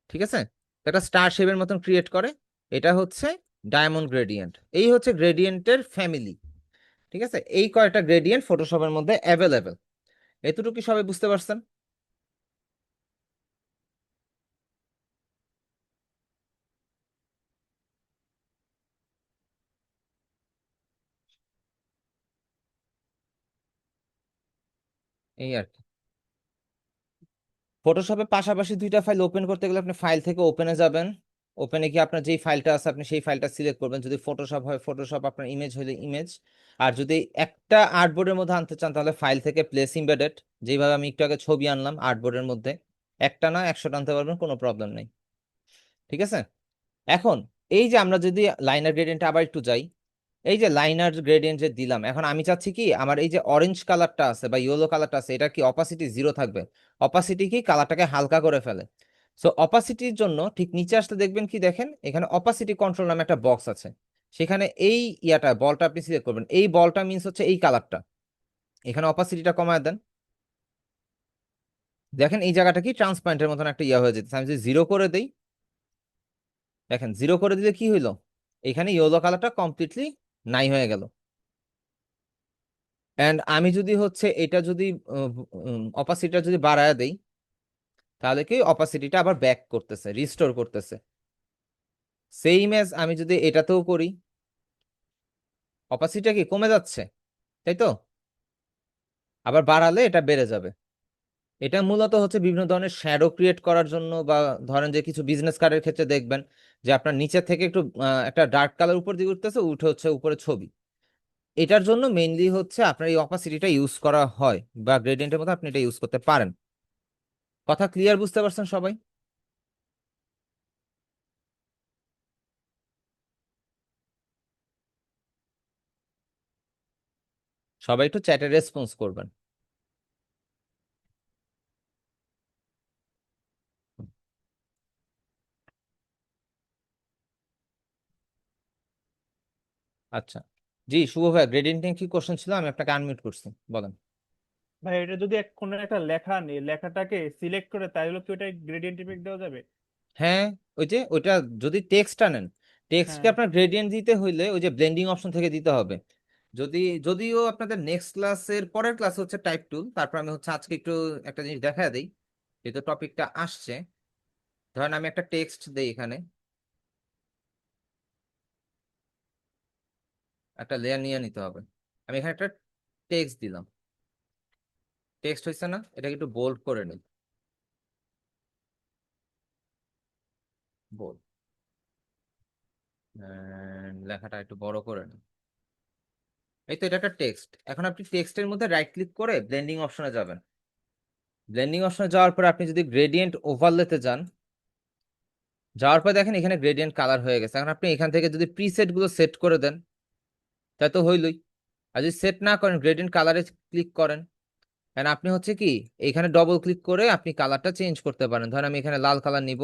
A: ঠিক আছে, তো একটা স্টার শেপের মতন ক্রিয়েট করে। এটা হচ্ছে ডায়মন্ড গ্রেডিয়েন্ট। এই হচ্ছে গ্রেডিয়েন্টের ফ্যামিলি। ঠিক আছে, এই কয়টা গ্রেডিয়েন্ট ফটোশপের মধ্যে অ্যাভেলেবেল। এতটুকু কি সবাই বুঝতে পারছেন? এই আর কি। ফটোশপে পাশাপাশি দুইটা ফাইল ওপেন করতে গেলে আপনি ফাইল থেকে ওপেনে যাবেন। ওপেনে গিয়ে আপনার যেই ফাইলটা আছে আপনি সেই ফাইলটা সিলেক্ট করবেন। যদি ফটোশপ হয় ফটোশপ, আপনার ইমেজ হলে ইমেজ। আর যদি একটা আর্টবোর্ডের মধ্যে আনতে চান, তাহলে ফাইল থেকে প্লেস ইমবেডেড, যেভাবে আমি একটু আগে ছবি আনলাম আর্টবোর্ডের মধ্যে, একটা না 100টা আনতে পারবেন, কোনো প্রবলেম নেই। ঠিক আছে, এখন এই যে আমরা যদি লাইনার গ্রেডিয়েন্টে আবার একটু যাই, এই যে লাইনার গ্রেডিয়েন্ট যে দিলাম, এখন আমি চাচ্ছি কি আমার এই যে অরেঞ্জ কালারটা আছে বা ইয়েলো কালারটা আছে, এটা কি অপাসিটি 0 থাকবে? অপাসিটি কি কালারটাকে হালকা করে ফেলে। সো অপাসিটির জন্য ঠিক নিচে আসতে দেখবেন কি, দেখেন এখানে অপাসিটি কন্ট্রোল নামে একটা বক্স আছে। সেখানে এই ইয়াটা বলটা আপনি সিলেক্ট করবেন, এই বলটা মিন্স হচ্ছে এই কালারটা। এখানে অপাসিটিটা কমায় দেন, দেখেন এই জায়গাটা কি ট্রান্সপারেন্টের মতন একটা ইয়া হয়ে যেতেছে। আমি যদি 0 করে দেই, দেখেন 0 করে দিলে কি হইলো, এখানে ইয়েলো কালারটা কমপ্লিটলি নাই হয়ে গেল। এন্ড আমি যদি হচ্ছে এটা যদি অপাসিটিটা যদি বাড়ায় দেই, তাহলে কি অপাসিটিটা আবার ব্যাক করতেছে, রিস্টোর করতেছে। সেম এজ আমি যদি এটাতেও করি, অপাসিটিটা কি কমে যাচ্ছে, তাই তো? আবার বাড়ালে এটা বেড়ে যাবে। এটা মূলত হচ্ছে বিভিন্ন ধরনের শ্যাডো ক্রিয়েট করার জন্য, বা ধরেন যে কিছু বিজনেস কার্ডের ক্ষেত্রে দেখবেন যে আপনার নিচে থেকে একটু একটা ডার্ক কালার উপর দিকে উঠতেছে, উঠে হচ্ছে উপরে ছবি। এটার জন্য মেইনলি হচ্ছে আপনার এই অপাসিটিটা ইউজ করা হয়, বা গ্রেডিয়েন্টের মধ্যে আপনি এটা ইউজ করতে পারেন। কথা ক্লিয়ার, বুঝতে পারছেন সবাই? সবাই একটু চ্যাটে রেসপন্স করবেন। আচ্ছা, জি শুভ ভাই, গ্রেডিয়েন্ট নিয়ে কি কোশ্চেন ছিল? আমি আপনাকে আনমিউট করছি, বলেন।
D: ভাই এটা যদি কোনো একটা লেখা নেই, লেখাটাকে সিলেক্ট করে তাহলে কি ওটা গ্রেডিয়েন্ট ইফেক্ট দেওয়া যাবে?
A: হ্যাঁ, ওই যে ওইটা যদি টেক্সটটা নেন, টেক্সটকে
D: হ্যাঁ।
A: আপনার গ্রেডিয়েন্ট দিতে হইলে ওই যে ব্লেন্ডিং অপশন থেকে দিতে হবে। যদি যদিও আপনাদের নেক্সট ক্লাসের পরের ক্লাস হচ্ছে টাইপ টুল, তারপর আমি হচ্ছে আজকে একটু একটা জিনিস দেখা দিই, যেহেতু টপিকটা আসছে। ধরেন আমি একটা টেক্সট দেই এখানে, একটা লেয়ার নিয়ে নিতে হবে। আমি এখানে একটা টেক্সট দিলাম, টেক্সট হয়েছে না? এটাকে একটু বোল্ড করে নিই, বোল্ড, লেখাটা একটু বড় করে নিই। এই তো, এটা একটা টেক্সট। এখন আপনি টেক্সটের মধ্যে রাইট ক্লিক করে ব্লেন্ডিং অপশনে যাবেন। ব্লেন্ডিং অপশনে যাওয়ার পর আপনি যদি গ্রেডিয়েন্ট ওভারলেতে যান, যাওয়ার পর দেখেন এখানে গ্রেডিয়েন্ট কালার হয়ে গেছে। এখন আপনি এখান থেকে যদি প্রিসেট গুলো সেট করে দেন, তাই তো হইলই। আর যদি সেট না করেন, গ্রেডিয়েন্ট কালারে ক্লিক করেন, এন্ড আপনি হচ্ছে কি এখানে ডবল ক্লিক করে আপনি কালারটা চেঞ্জ করতে পারেন। ধরেন আমি এখানে লাল কালার নিব,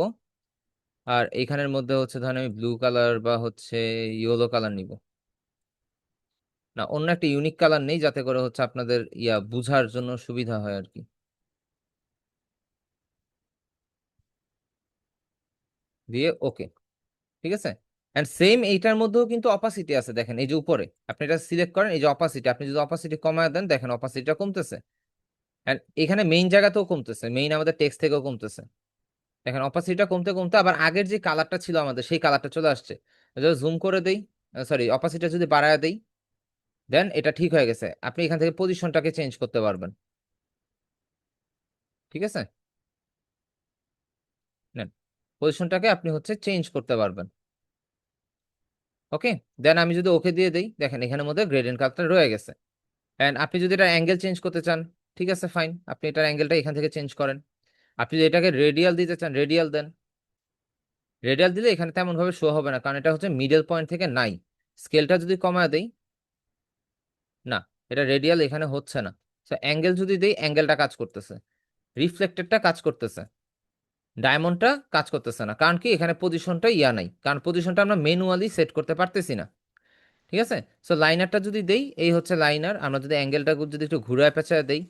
A: আর এখানের মধ্যে হচ্ছে ধরেন আমি ব্লু কালার বা হচ্ছে ইয়েলো কালার নিব। না, অন্য একটা ইউনিক কালার নেই, যাতে করে হচ্ছে আপনাদের ইয়া বুঝার জন্য সুবিধা হয় আর কি। দিয়ে ওকে, ঠিক আছে। এন্ড সেম এইটার মধ্যেও কিন্তু অপাসিটি আছে, দেখেন এই যে উপরে আপনি এটা সিলেক্ট করেন, এই যে অপাসিটি, আপনি যদি অপাসিটি কমায় দেন, দেখেন অপাসিটিটা কমতেছে। এন্ড এখানে মেইন জায়গাতেও কমতেছে, মেইন আমাদের টেক্সট থেকেও কমতেছে। দেখেন অপাসিটিটা কমতে কমতে আবার আগের যে কালারটা ছিল আমাদের, সেই কালারটা চলে আসছে। যদি জুম করে দেই, সরি অপাসিটিটা যদি বাড়ায় দেই, দেন এটা ঠিক হয়ে গেছে। আপনি এখান থেকে পজিশনটাকে চেঞ্জ করতে পারবেন, ঠিক আছে। নেন, পজিশনটাকে আপনি হচ্ছে চেঞ্জ করতে পারবেন। ওকে, দেন আমি যদি ওকে দিয়ে দেই, দেখেন এখানের মধ্যে গ্রেডিয়েন্ট কালারটা রয়ে গেছে। এন্ড আপনি যদি এটা অ্যাঙ্গেল চেঞ্জ করতে চান, ঠিক আছে ফাইন, আপনি এটার অ্যাঙ্গেলটা এখান থেকে চেঞ্জ করেন। আপনি যদি এটাকে রেডিয়াল দিতে চান, রেডিয়াল দেন। রেডিয়াল দিলে এখানে তেমন ভাবে শো হবে না, কারণ এটা হচ্ছে মিডল পয়েন্ট থেকে নাই। স্কেলটা যদি কমায় দেই, না, এটা রেডিয়াল এখানে হচ্ছে না। তো অ্যাঙ্গেল যদি দেই, অ্যাঙ্গেলটা কাজ করতেছে, রিফ্লেক্টেডটা কাজ করতেছে, ডায়মন্ডটা কাজ করতেছে না। কারণ কি এখানে পজিশনটা ইয়া নাই, কারণ পজিশনটা আমরা ম্যানুয়ালি সেট করতে পারতেছি না, ঠিক আছে। সো লাইনারটা যদি দেই, এই হচ্ছে লাইনার। আমরা যদি অ্যাঙ্গেলটা যদি একটু ঘুরায় পেঁচায় দেই,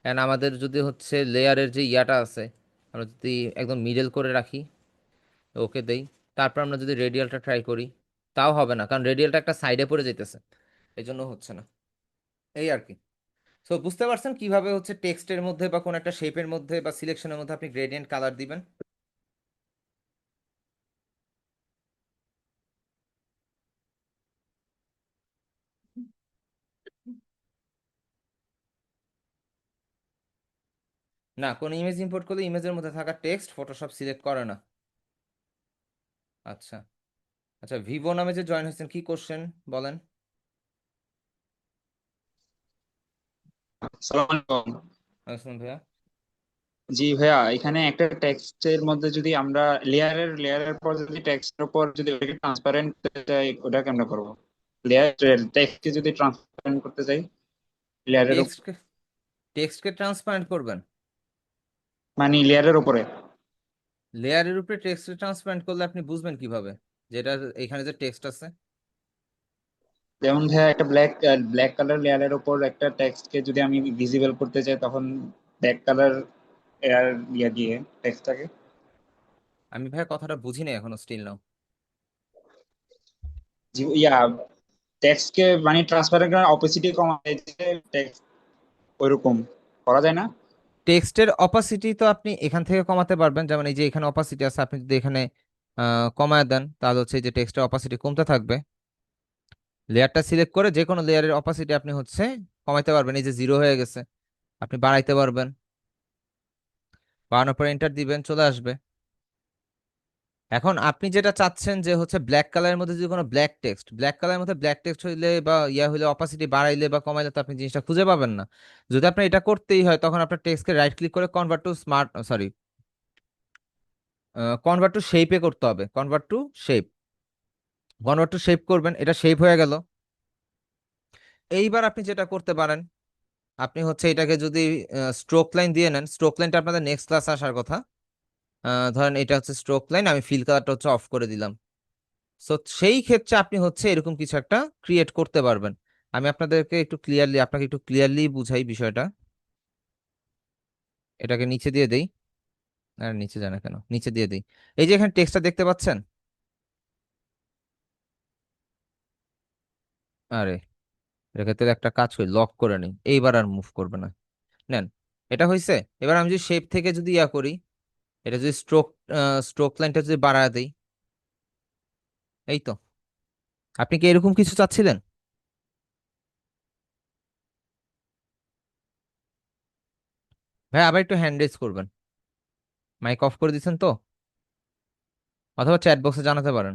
A: অ্যান্ড আমাদের যদি হচ্ছে লেয়ারের যে ইয়াটা আছে, আমরা যদি একদম মিডল করে রাখি, ওকে দেই, তারপর আমরা যদি রেডিয়ালটা ট্রাই করি, তাও হবে না, কারণ রেডিয়ালটা একটা সাইডে পড়ে যেতেছে, এই জন্য হচ্ছে না। এই আর কি। সো বুঝতে পারছেন কিভাবে হচ্ছে টেক্সটের মধ্যে বা কোন একটা শেপের মধ্যে বা সিলেকশনের মধ্যে আপনি গ্রেডিয়েন্ট কালার দিবেন। না, কোন ইমেজ ইম্পোর্ট করলে ইমেজের মধ্যে থাকা টেক্সট ফটোশপ সিলেক্ট করে না। আচ্ছা, আচ্ছা, ভিভো নামে যে জয়েন হয়েছেন, কি কোশ্চেন বলেন।
E: সালাম আলাইকুম।
A: শুনুন ভাইয়া।
E: জি ভাইয়া, এখানে একটা টেক্সটের মধ্যে যদি আমরা লেয়ারের পর যদি টেক্সটের উপর যদি ওটাকে ট্রান্সপারেন্ট করতে চাই, ওটা কেমনে করবো? লেয়ার টেক্সটকে যদি ট্রান্সপারেন্ট করতে চাই লেয়ারের
A: টেক্সটকে ট্রান্সপারেন্ট করবেন?
E: মানে লেয়ারের উপরে।
A: লেয়ারের উপরে টেক্সট ট্রান্সপারেন্ট করলে আপনি বুঝবেন কিভাবে যেটা এখানে যে টেক্সট আছে?
E: যেমন ভাইয়া একটা ব্ল্যাক কালার লেয়ারের উপর একটা টেক্সটকে যদি আমি ভিজিবল করতে চাই তখন ব্ল্যাক কালার এয়ার ইয়ে দিয়ে টেক্সটটাকে।
A: আমি ভাই কথাটা বুঝি নাই এখনো, স্টিল নাও।
E: ইয়া টেক্সটকে মানে ট্রান্সপারেন্ট করার অপোসিটি কমাতে যে টেক্সট ওইরকম করা যায় না?
A: টেক্সটের অপাসিটি তো আপনি এখান থেকে কমাতে পারবেন, যেমন এই যে এখানে অপাসিটি আছে, আপনি যদি এখানে কমায় দেন তাহলে হচ্ছে এই যে টেক্সটের অপাসিটি কমতে থাকবে। লেয়ারটা সিলেক্ট করে যে কোনো লেয়ারের অপাসিটি আপনি হচ্ছে কমাইতে পারবেন। এই যে 0 হয়ে গেছে, আপনি বাড়াইতে পারবেন, বাড়ানোর পর এন্টার দিবেন, চলে আসবে। এখন আপনি যেটা চাচ্ছেন যে হচ্ছে ব্ল্যাক কালারের মধ্যে যদি কোনো ব্ল্যাক কালারের মধ্যে ব্ল্যাক টেক্সট হইলে বা ইয়া হইলে অপাসিটি বাড়াইলে বা কমাইলে তো আপনি জিনিসটা খুঁজে পাবেন না। যদি আপনার এটা করতেই হয় তখন আপনার টেক্সটকে রাইট ক্লিক করে কনভার্ট টু শেপে করতে হবে। কনভার্ট টু শেপ করবেন, এটা শেপ হয়ে গেল। এইবার আপনি যেটা করতে পারেন, আপনি হচ্ছে এটাকে যদি স্ট্রোক লাইন দিয়ে নেন, স্ট্রোক লাইনটা আপনাদের নেক্সট ক্লাস আসার কথা। ধরেন এটা হচ্ছে স্ট্রোক লাইন, আমি ফিল কালারটা হচ্ছে অফ করে দিলাম। সো সেই ক্ষেত্রে আপনি হচ্ছে এরকম কিছু একটা ক্রিয়েট করতে পারবেন। আমি আপনাকে একটু ক্লিয়ারলি বুঝাই বিষয়টা। এটাকে নিচে দিয়ে দেই, আর নিচে যায় না কেন, নিচে দিয়ে দিই। এই যে এখানে টেক্সটটা দেখতে পাচ্ছেন, আরে এটাকে তো একটা কাজ করি, লক করে নিই, এইবার আর মুভ করবে না। নেন, এটা হয়েছে। এবার আমি যদি শেপ থেকে যদি ইয়া করি, এটা যদি স্ট্রোক লাইনটা যদি বাড়ায় দিই, এই তো। আপনি কি এরকম কিছু চাচ্ছিলেন? ভাই আবার একটু হ্যান্ড রেজ করবেন। মাইক অফ করে দিচ্ছেন তো, অথবা চ্যাট বক্সে জানাতে পারেন।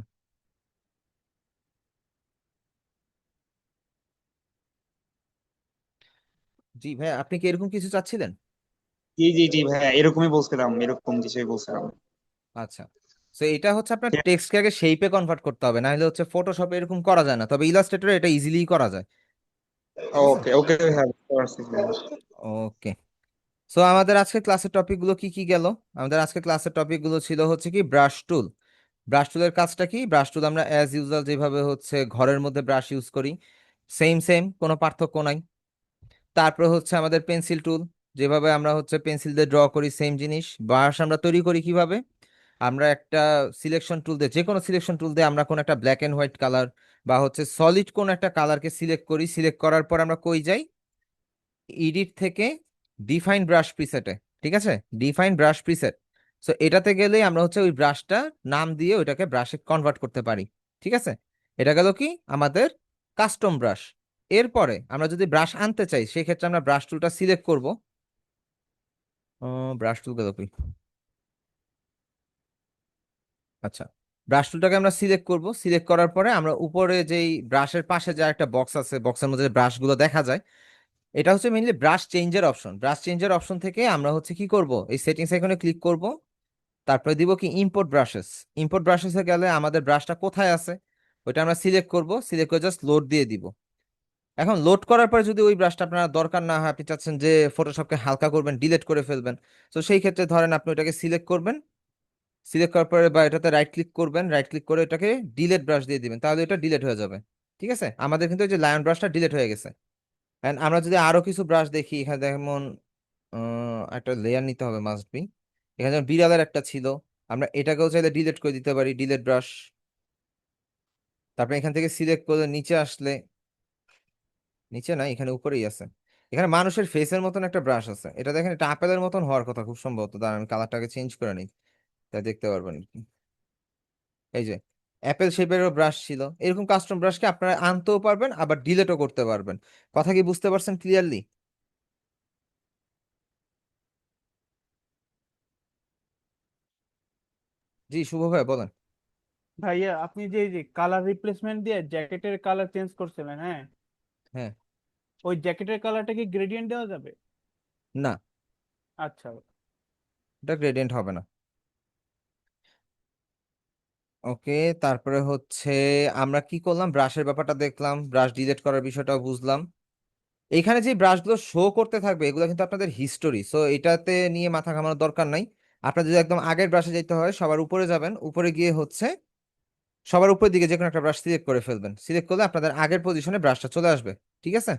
A: জি ভাই, আপনি কি এরকম কিছু চাচ্ছিলেন?
E: জি জি জি ভাইয়া, এরকমই বলছিলাম, এরকম কিছুই বলছিলাম।
A: আচ্ছা, তো এটা হচ্ছে আপনার টেক্সটকে আগে শেপে কনভার্ট করতে হবে, না হলে হচ্ছে ফটোশপে এরকম করা যায় না, তবে ইলাস্ট্রেটরে এটা ইজিলি করা যায়। ঠিক আছে,
E: ওকে ওকে ভাইয়া, বুঝতে পারছি ভাইয়া।
A: ওকে। সো আমাদের আজকে ক্লাসের টপিকগুলো কি কি গেল? আমাদের আজকে ক্লাসের টপিকগুলো ছিল হচ্ছে কি ব্রাশ টুল। ব্রাশ টুলের কাজটা কি? ব্রাশ টুল আমরা অ্যাজ ইউজুয়াল যেভাবে হচ্ছে ঘরের মধ্যে ব্রাশ ইউজ করি, সেম সেম, কোনো পার্থক্য নাই। তারপরে হচ্ছে আমাদের পেন্সিল টুল, যেভাবে আমরা হচ্ছে পেন্সিল দিয়ে ড্র করি, সেম জিনিস। ব্রাশ আমরা তৈরি করি কিভাবে? আমরা একটা সিলেকশন টুল দিয়ে, যে কোনো সিলেকশন টুল দিয়ে আমরা কোন একটা ব্ল্যাক এন্ড হোয়াইট কালার বা হচ্ছে সলিড কোন একটা কালারকে সিলেক্ট করি, সিলেক্ট করার পর আমরা কই যাই, এডিট থেকে ডিফাইন ব্রাশ প্রিসেটে। ঠিক আছে, ডিফাইন ব্রাশ প্রিসেট। সো এটাতে গেলেই আমরা হচ্ছে ওই ব্রাশটা নাম দিয়ে ওইটাকে ব্রাশে কনভার্ট করতে পারি। ঠিক আছে, এটা গেল কি আমাদের কাস্টম ব্রাশ। এরপরে আমরা যদি ব্রাশ আনতে চাই সেক্ষেত্রে আমরা ব্রাশ টুলটা সিলেক্ট করব। ব্রাশ টুল গেল কি? আচ্ছা, ব্রাশ টুলটাকে আমরা সিলেক্ট করব। সিলেক্ট করার পরে আমরা উপরে যেই ব্রাশের পাশে যে একটা বক্স আছে, বক্সের মধ্যে ব্রাশগুলো দেখা যায়, এটা হচ্ছে মেইনলি ব্রাশ চেঞ্জের অপশন। ব্রাশ চেঞ্জের অপশন থেকে আমরা হচ্ছে কি করব, এই সেটিংস আইকনে ক্লিক করব, তারপরে দিব কি ইম্পোর্ট ব্রাশেস। ইম্পোর্ট ব্রাশেসে গেলে আমাদের ব্রাশটা কোথায় আছে ওইটা আমরা সিলেক্ট করব, সিলেক্ট করে জাস্ট লোড দিয়ে দিব। এখন লোড করার পরে যদি ওই ব্রাশটা আপনার দরকার না হয়, আপনি চাচ্ছেন যে ফটোশপকে হালকা করবেন, ডিলিট করে ফেলবেন, তো সেই ক্ষেত্রে ধরেন আপনি ওটাকে সিলেক্ট করবেন। সিলেক্ট করার পরে বা এটাতে রাইট ক্লিক করবেন, রাইট ক্লিক করে এটাকে ডিলেট ব্রাশ দিয়ে দিবেন, তাহলে এটা ডিলেট হয়ে যাবে। ঠিক আছে, আমাদের কিন্তু এই যে লায়ন ব্রাশটা ডিলেট হয়ে গেছে। এন্ড আমরা যদি আরো কিছু ব্রাশ দেখি, এখানে যেমন একটা লেয়ার নিতে হবে মাস্ট বি। এখানে যেমন বিড়ালের একটা ছিল, আমরা এটাকেও চাইলে ডিলিট করে দিতে পারি, ডিলেট ব্রাশ। তারপরে এখান থেকে সিলেক্ট করে নিচে আসলে, নিচে না, এখানে উপরেই আছে, এখানে মানুষের ফেসের মতন একটা ব্রাশ আছে, এটা দেখেন, এটা আপেলের মতন হওয়ার কথা খুব সম্ভবত। দাঁড়ান আমি কালারটাকে চেঞ্জ করে নিই, তাই দেখতে পারবেন। এই যে অ্যাপেল শেপেরও ব্রাশ ছিল, এরকম কাস্টম ব্রাশকে আপনারা আনতেও পারবেন আবার ডিলেটও করতে পারবেন। কথা কি বুঝতে পারছেন ক্লিয়ারলি? জি শুভ ভাই বলেন।
D: ভাইয়া আপনি যে এই যে কালার রিপ্লেসমেন্ট দিয়ে জ্যাকেটের কালার চেঞ্জ করছিলেন, হ্যাঁ,
A: হ্যাঁ,
D: ওই জ্যাকেটের কালারটা কি গ্রেডিয়েন্ট দেওয়া যাবে?
A: না,
D: আচ্ছা।
A: এটা গ্রেডিয়েন্ট হবে না। ওকে, তারপরে হচ্ছে আমরা কি করলাম, ব্রাশের ব্যাপারটা দেখলাম, ব্রাশ ডিলিট করার বিষয়টাও বুঝলাম। এখানে যে ব্রাশগুলো শো করতে থাকবে এগুলো কিন্তু আপনাদের হিস্টোরি, সো এটাতে নিয়ে মাথা ঘামানোর দরকার নাই। আপনার যদি একদম আগের ব্রাশে যেতে হয় সবার উপরে যাবেন, উপরে গিয়ে হচ্ছে সবার উপরের দিকে যে কোনো একটা ব্রাশ সিলেক্ট করে ফেলবেন, সিলেক্ট করলে আপনাদের আগের পজিশনে ব্রাশটা চলে আসবে। ঠিক আছে,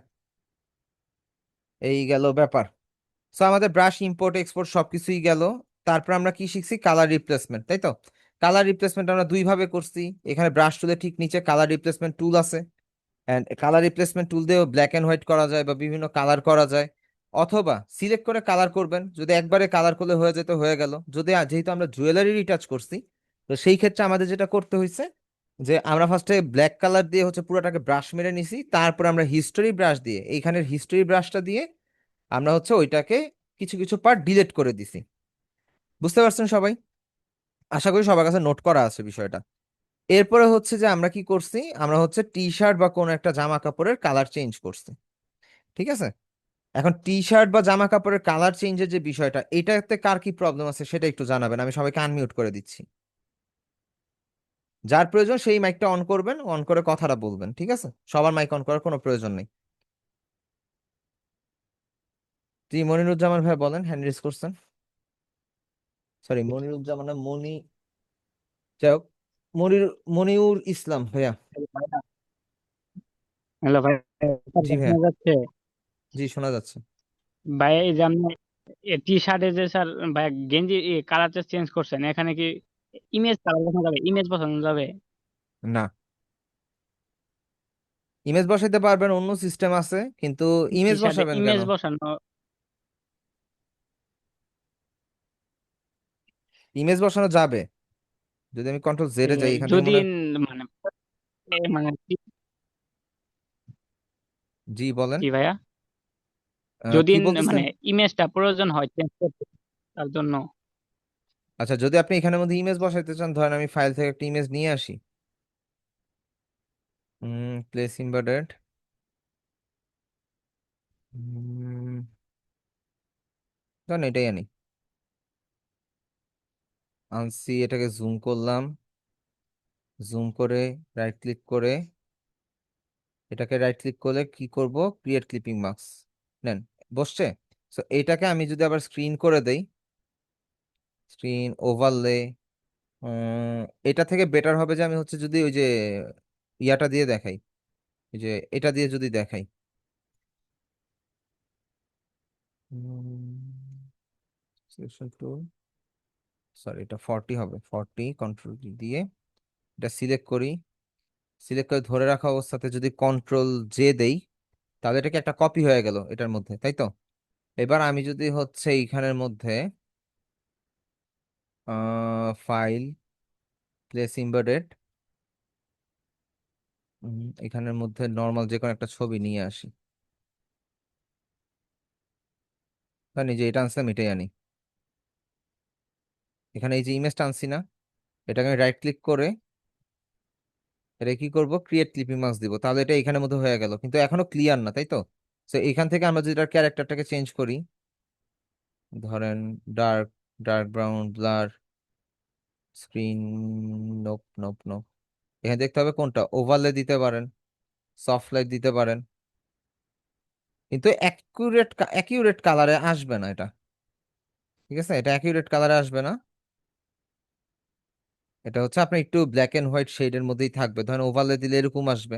A: এই গেল ব্যাপার। সো আমাদের ব্রাশ ইম্পোর্ট এক্সপোর্ট সবকিছুই গেল। তারপর আমরা কি শিখছি, কালার রিপ্লেসমেন্ট, তাই তো? কালার রিপ্লেসমেন্ট আমরা দুই ভাবে করছি। এখানে ব্রাশ টুলের ঠিক নিচে কালার রিপ্লেসমেন্ট টুল আছে, অ্যান্ড কালার রিপ্লেসমেন্ট টুল দিয়েও ব্ল্যাক এন্ড হোয়াইট করা যায় বা বিভিন্ন কালার করা যায়। অথবা সিলেক্ট করে কালার করবেন, যদি একবারে কালার করলে হয়ে যেত হয়ে গেল। যদি যেহেতু আমরা জুয়েলারি রিটাচ করছি, তো সেই ক্ষেত্রে আমাদের যেটা করতে হয়েছে যে আমরা ফার্স্টে ব্ল্যাক কালার দিয়ে হচ্ছে পুরোটাকে ব্রাশ মেরে নিছি, তারপর আমরা হিস্টোরি ব্রাশ দিয়ে এইখানের হিস্টোরি ব্রাশটা দিয়ে আমরা হচ্ছে ওইটাকে কিছু কিছু পার্ট ডিলিট করে দিছি। বুঝতে পারছেন সবাই? আশা করি সবার কাছে নোট করা আছে বিষয়টা। এরপরে হচ্ছে যে আমরা কি করছি, আমরা হচ্ছে টি শার্ট বা কোনো একটা জামা কাপড়ের কালার চেঞ্জ করছি। ঠিক আছে, এখন টি শার্ট বা জামা কাপড়ের কালার চেঞ্জের যে বিষয়টা, এটাতে কার কি প্রবলেম আছে সেটা একটু জানাবেন, আমি সবাইকে আনমিউট করে দিচ্ছি। যার প্রয়োজন সেই মাইকটা অন করবেন, অন করে কথাটা বলবেন। ঠিক আছে, সবার মাইক অন করার কোনো প্রয়োজন নেই। জি, মনিরুজ্জামান ভাই বলেন, হ্যান্ড রেজ করছেন। সরি, মনিরুজ্জামান না, যাই হোক, মনির মনিউর ইসলাম ভাইয়া।
F: হ্যালো ভাই,
A: জি ভাইয়া,
F: শোনা যাচ্ছে?
A: জি শোনা যাচ্ছে।
F: ভাই এই যে আপনি টি শার্টে যে স্যার ভাই গেঞ্জি কালারটা চেঞ্জ করছেন, এখানে কি ইমেজ কালার বসানো যাবে? ইমেজ বসানো যাবে?
A: না, ইমেজ বসাইতে পারবেন, অন্য সিস্টেম আছে, কিন্তু
F: টি
A: ইমেজ
F: শার্টে
A: বসাবেন কেন?
F: ইমেজ বসানো
A: ইমেজ বসানো যাবে, যদি আমি কন্ট্রোল জেড এ যাই, এখান থেকে
F: যদি
A: মনে হয়।
F: মানে মানে
A: জি বলেন।
F: কি ভাইয়া, যদি
A: কি বলতেছেন?
F: মানে ইমেজটা প্রয়োজন হয় চেঞ্জ করতে, তার জন্য
A: আচ্ছা, যদি আপনি এখানের মধ্যে ইমেজ বসাইতে চান, ধরেন আমি ফাইল থেকে একটা ইমেজ নিয়ে আসি। প্লেস ইম্বেডেড, ধরেন এটাই আনি, আনসি, এটাকে জুম করলাম, জুম করে রাইট ক্লিক করে এটাকে রাইট ক্লিক করলে কি করব, ক্রিয়েট ক্লিপিং মাস্ক নেন, বসছে। সো এটাকে আমি যদি আবার স্ক্রিন করে দেই, স্ক্রিন ওভারলে, এটা থেকে বেটার হবে যে আমি হচ্ছে যদি ওই যে ইয়াটা দিয়ে দেখাই, ওই যে এটা দিয়ে যদি দেখাই, সিলেকশন টুল, সরি এটা 40 হবে, 40 কন্ট্রোল দিয়ে এটা সিলেক্ট করি। সিলেক্ট করে ধরে রাখা অবস্থাতে যদি কন্ট্রোল জে দেই, তাহলে এটা কি একটা কপি হয়ে গেল এটার মধ্যে, তাই তো? এবার আমি যদি হচ্ছে এইখানের মধ্যে ফাইল, প্লেস ইম্বেডেড, এখানের মধ্যে নর্মাল যে কোনো একটা ছবি নিয়ে আসি, জানি যে এটা আনছিলাম এটাই আনি। এখানে এই যে ইমেজটা আনছি না, এটাকে আমি রাইট ক্লিক করে এটা কি করব, ক্রিয়েট ক্লিপিং মাস্ক দিব, তাহলে এটা এখানের মধ্যে হয়ে গেল, কিন্তু এখনো ক্লিয়ার না, তাই তো? তো এখান থেকে আমরা যদি এটার ক্যারেক্টারটাকে চেঞ্জ করি, ধরেন dark, dark brown, blur, screen, nope nope nope, এখানে দেখতে হবে কোনটা, ওভারলে দিতে পারেন, সফট লাইট দিতে পারেন, কিন্তু অ্যাকিউরেট কালারে আসবে না এটা। ঠিক আছে, এটা অ্যাকিউরেট কালারে আসবে না, এটা হচ্ছে আপনি একটু ব্ল্যাক এন্ড হোয়াইট শেডের মধ্যেই থাকবে, ধরেন ওভারলে দিলে এরকম আসবে।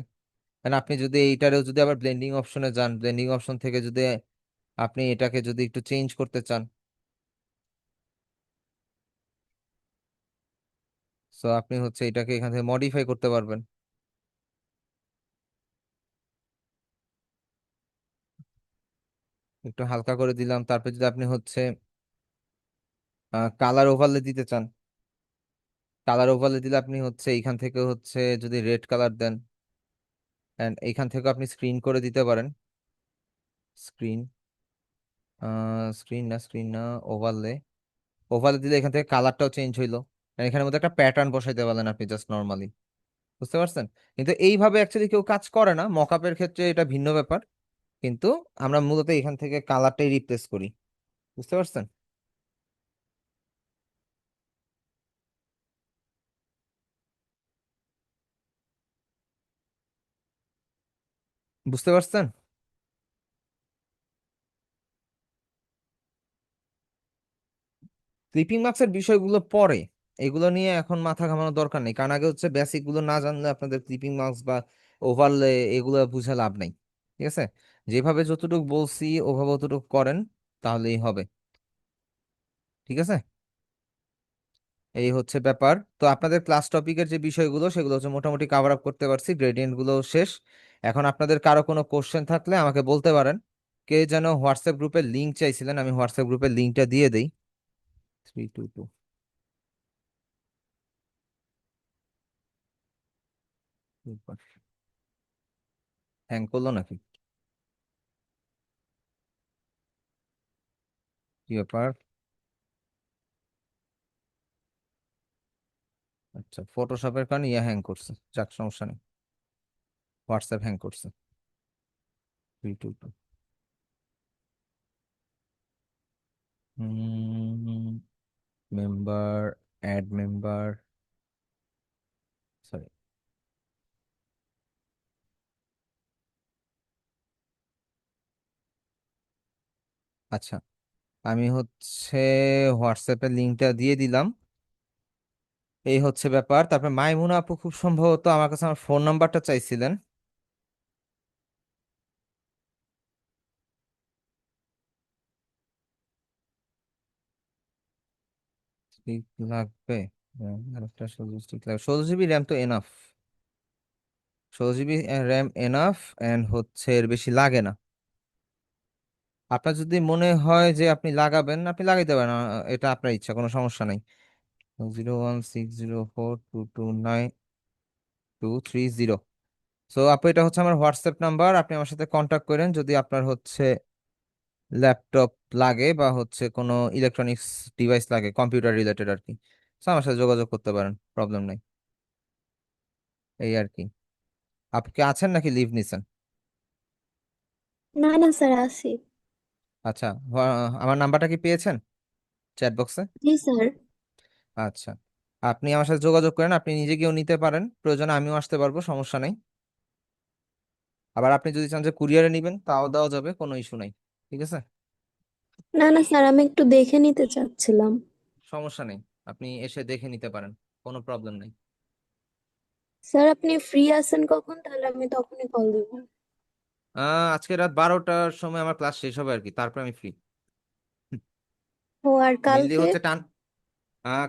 A: কারণ আপনি যদি এইটারেও যদি আবার ব্লেন্ডিং অপশনে যান, ব্লেন্ডিং অপশন থেকে যদি আপনি এটাকে যদি একটু চেঞ্জ করতে চান, সো আপনি হচ্ছে এটাকে এখান থেকে মডিফাই করতে পারবেন। একটু হালকা করে দিলাম, তারপর যদি আপনি হচ্ছে কালার ওভারলে দিতে চান, কালার ওভারলে দিলে আপনি হচ্ছে এইখান থেকে হচ্ছে যদি রেড কালার দেন, এন্ড এইখান থেকে আপনি স্ক্রিন করে দিতে পারেন, স্ক্রিন, স্ক্রিন না ওভারলে, ওভারলে দিলে এখান থেকে কালারটাও চেঞ্জ হইলো, and এখানের মধ্যে একটা প্যাটার্ন বসাইতে পারলেন আপনি জাস্ট নর্মালি। বুঝতে পারছেন? কিন্তু এইভাবে অ্যাকচুয়ালি কেউ কাজ করে না, মকআপের ক্ষেত্রে এটা ভিন্ন ব্যাপার, কিন্তু আমরা মূলত এখান থেকে কালারটাই রিপ্লেস করি। বুঝতে পারছেন? বুঝতে পারছেন? ক্লিপিং মার্কসের বিষয়গুলো পরে, এগুলো নিয়ে এখন মাথা ঘামানোর দরকার নেই, কারণ আগে হচ্ছে বেসিক গুলো না জানলে আপনাদের ক্লিপিং মার্কস বা ওভারলে এগুলো বুঝে লাভ নাই। ঠিক আছে, যেভাবে যতটুকু বলছি ওভাবে অতটুকু করেন, তাহলেই হবে। ঠিক আছে, এই হচ্ছে ব্যাপার। তো আপনাদের ক্লাস টপিকের যে বিষয়গুলো সেগুলো হচ্ছে মোটামুটি কাভার আপ করতে পারছি, গ্রেডিয়েন্ট গুলো শেষ। এখন আপনাদের কারো কোনো কোশ্চেন থাকলে আমাকে বলতে পারেন। কে যেন হোয়াটসঅ্যাপ গ্রুপের লিঙ্ক চাইছিলেন, আমি হোয়াটসঅ্যাপ গ্রুপের লিঙ্কটা দিয়ে দেই। 322 হ্যাং করলো নাকি? কি ব্যাপার? আচ্ছা, ফটোশপের কারণে ইয়ে হ্যাং করছে, যাক সমস্যা নেই। হোয়াটসঅ্যাপ হ্যাং করছে। 322 মেম্বার, অ্যাড মেম্বার, সরি। আচ্ছা, আমি হচ্ছে হোয়াটসঅ্যাপের লিঙ্কটা দিয়ে দিলাম। এই হচ্ছে ব্যাপার। তারপরে মাইমুনা আপু খুব সম্ভবত আমার কাছে আমার ফোন নাম্বারটা চাইছিলেন। ঠিক লাগবে? আরেকটা 16 লাগবে, 16 জিবি র্যাম তো enough. 16 GB RAM enough, and হচ্ছে এর বেশি লাগে না। আপনার যদি মনে হয় যে আপনি লাগাবেন, আপনি লাগাইতে পারেন, এটা আপনার ইচ্ছা, কোনো সমস্যা নাই। 01604229230। সো আপু, এটা হচ্ছে আমার হোয়াটসঅ্যাপ নাম্বার, আপনি আমার সাথে কন্ট্যাক্ট করেন যদি আপনার হচ্ছে ল্যাপটপ লাগে বা হচ্ছে কোনো ইলেকট্রনিক্স ডিভাইস লাগে, কম্পিউটার রিলেটেড আর কি। সো আমার সাথে যোগাযোগ করতে পারেন, প্রবলেম নেই। এই আর কি। আপনি কি আছেন নাকি লিভ নিছেন?
G: না না স্যার, আছি।
A: আচ্ছা, আমার নাম্বারটা কি পেয়েছেন চ্যাট বক্সে?
G: জি স্যার।
A: আচ্ছা, আপনি আমার সাথে যোগাযোগ করেন, আপনি নিজে গিয়েও নিতে পারেন, প্রয়োজনে আমিও আসতে পারবো, সমস্যা নেই। আবার আপনি যদি চান যে কুরিয়ারে নিবেন, তাও দেওয়া যাবে, কোনো ইস্যু নাই। ঠিক আছে,
G: না না স্যার, আমি একটু দেখে নিতে চাচ্ছিলাম।
A: সমস্যা নেই, আপনি এসে দেখে নিতে পারেন, কোনো প্রবলেম নেই।
G: স্যার আপনি ফ্রি আছেন কখন? তাহলে আমি তখনই কল দিব।
A: আজকে রাত 12টার সময় আমার ক্লাস শেষ হবে আর কি, তারপর আমি ফ্রি।
G: ও আর
A: মেনলি
G: কালকে?
A: হচ্ছে টান,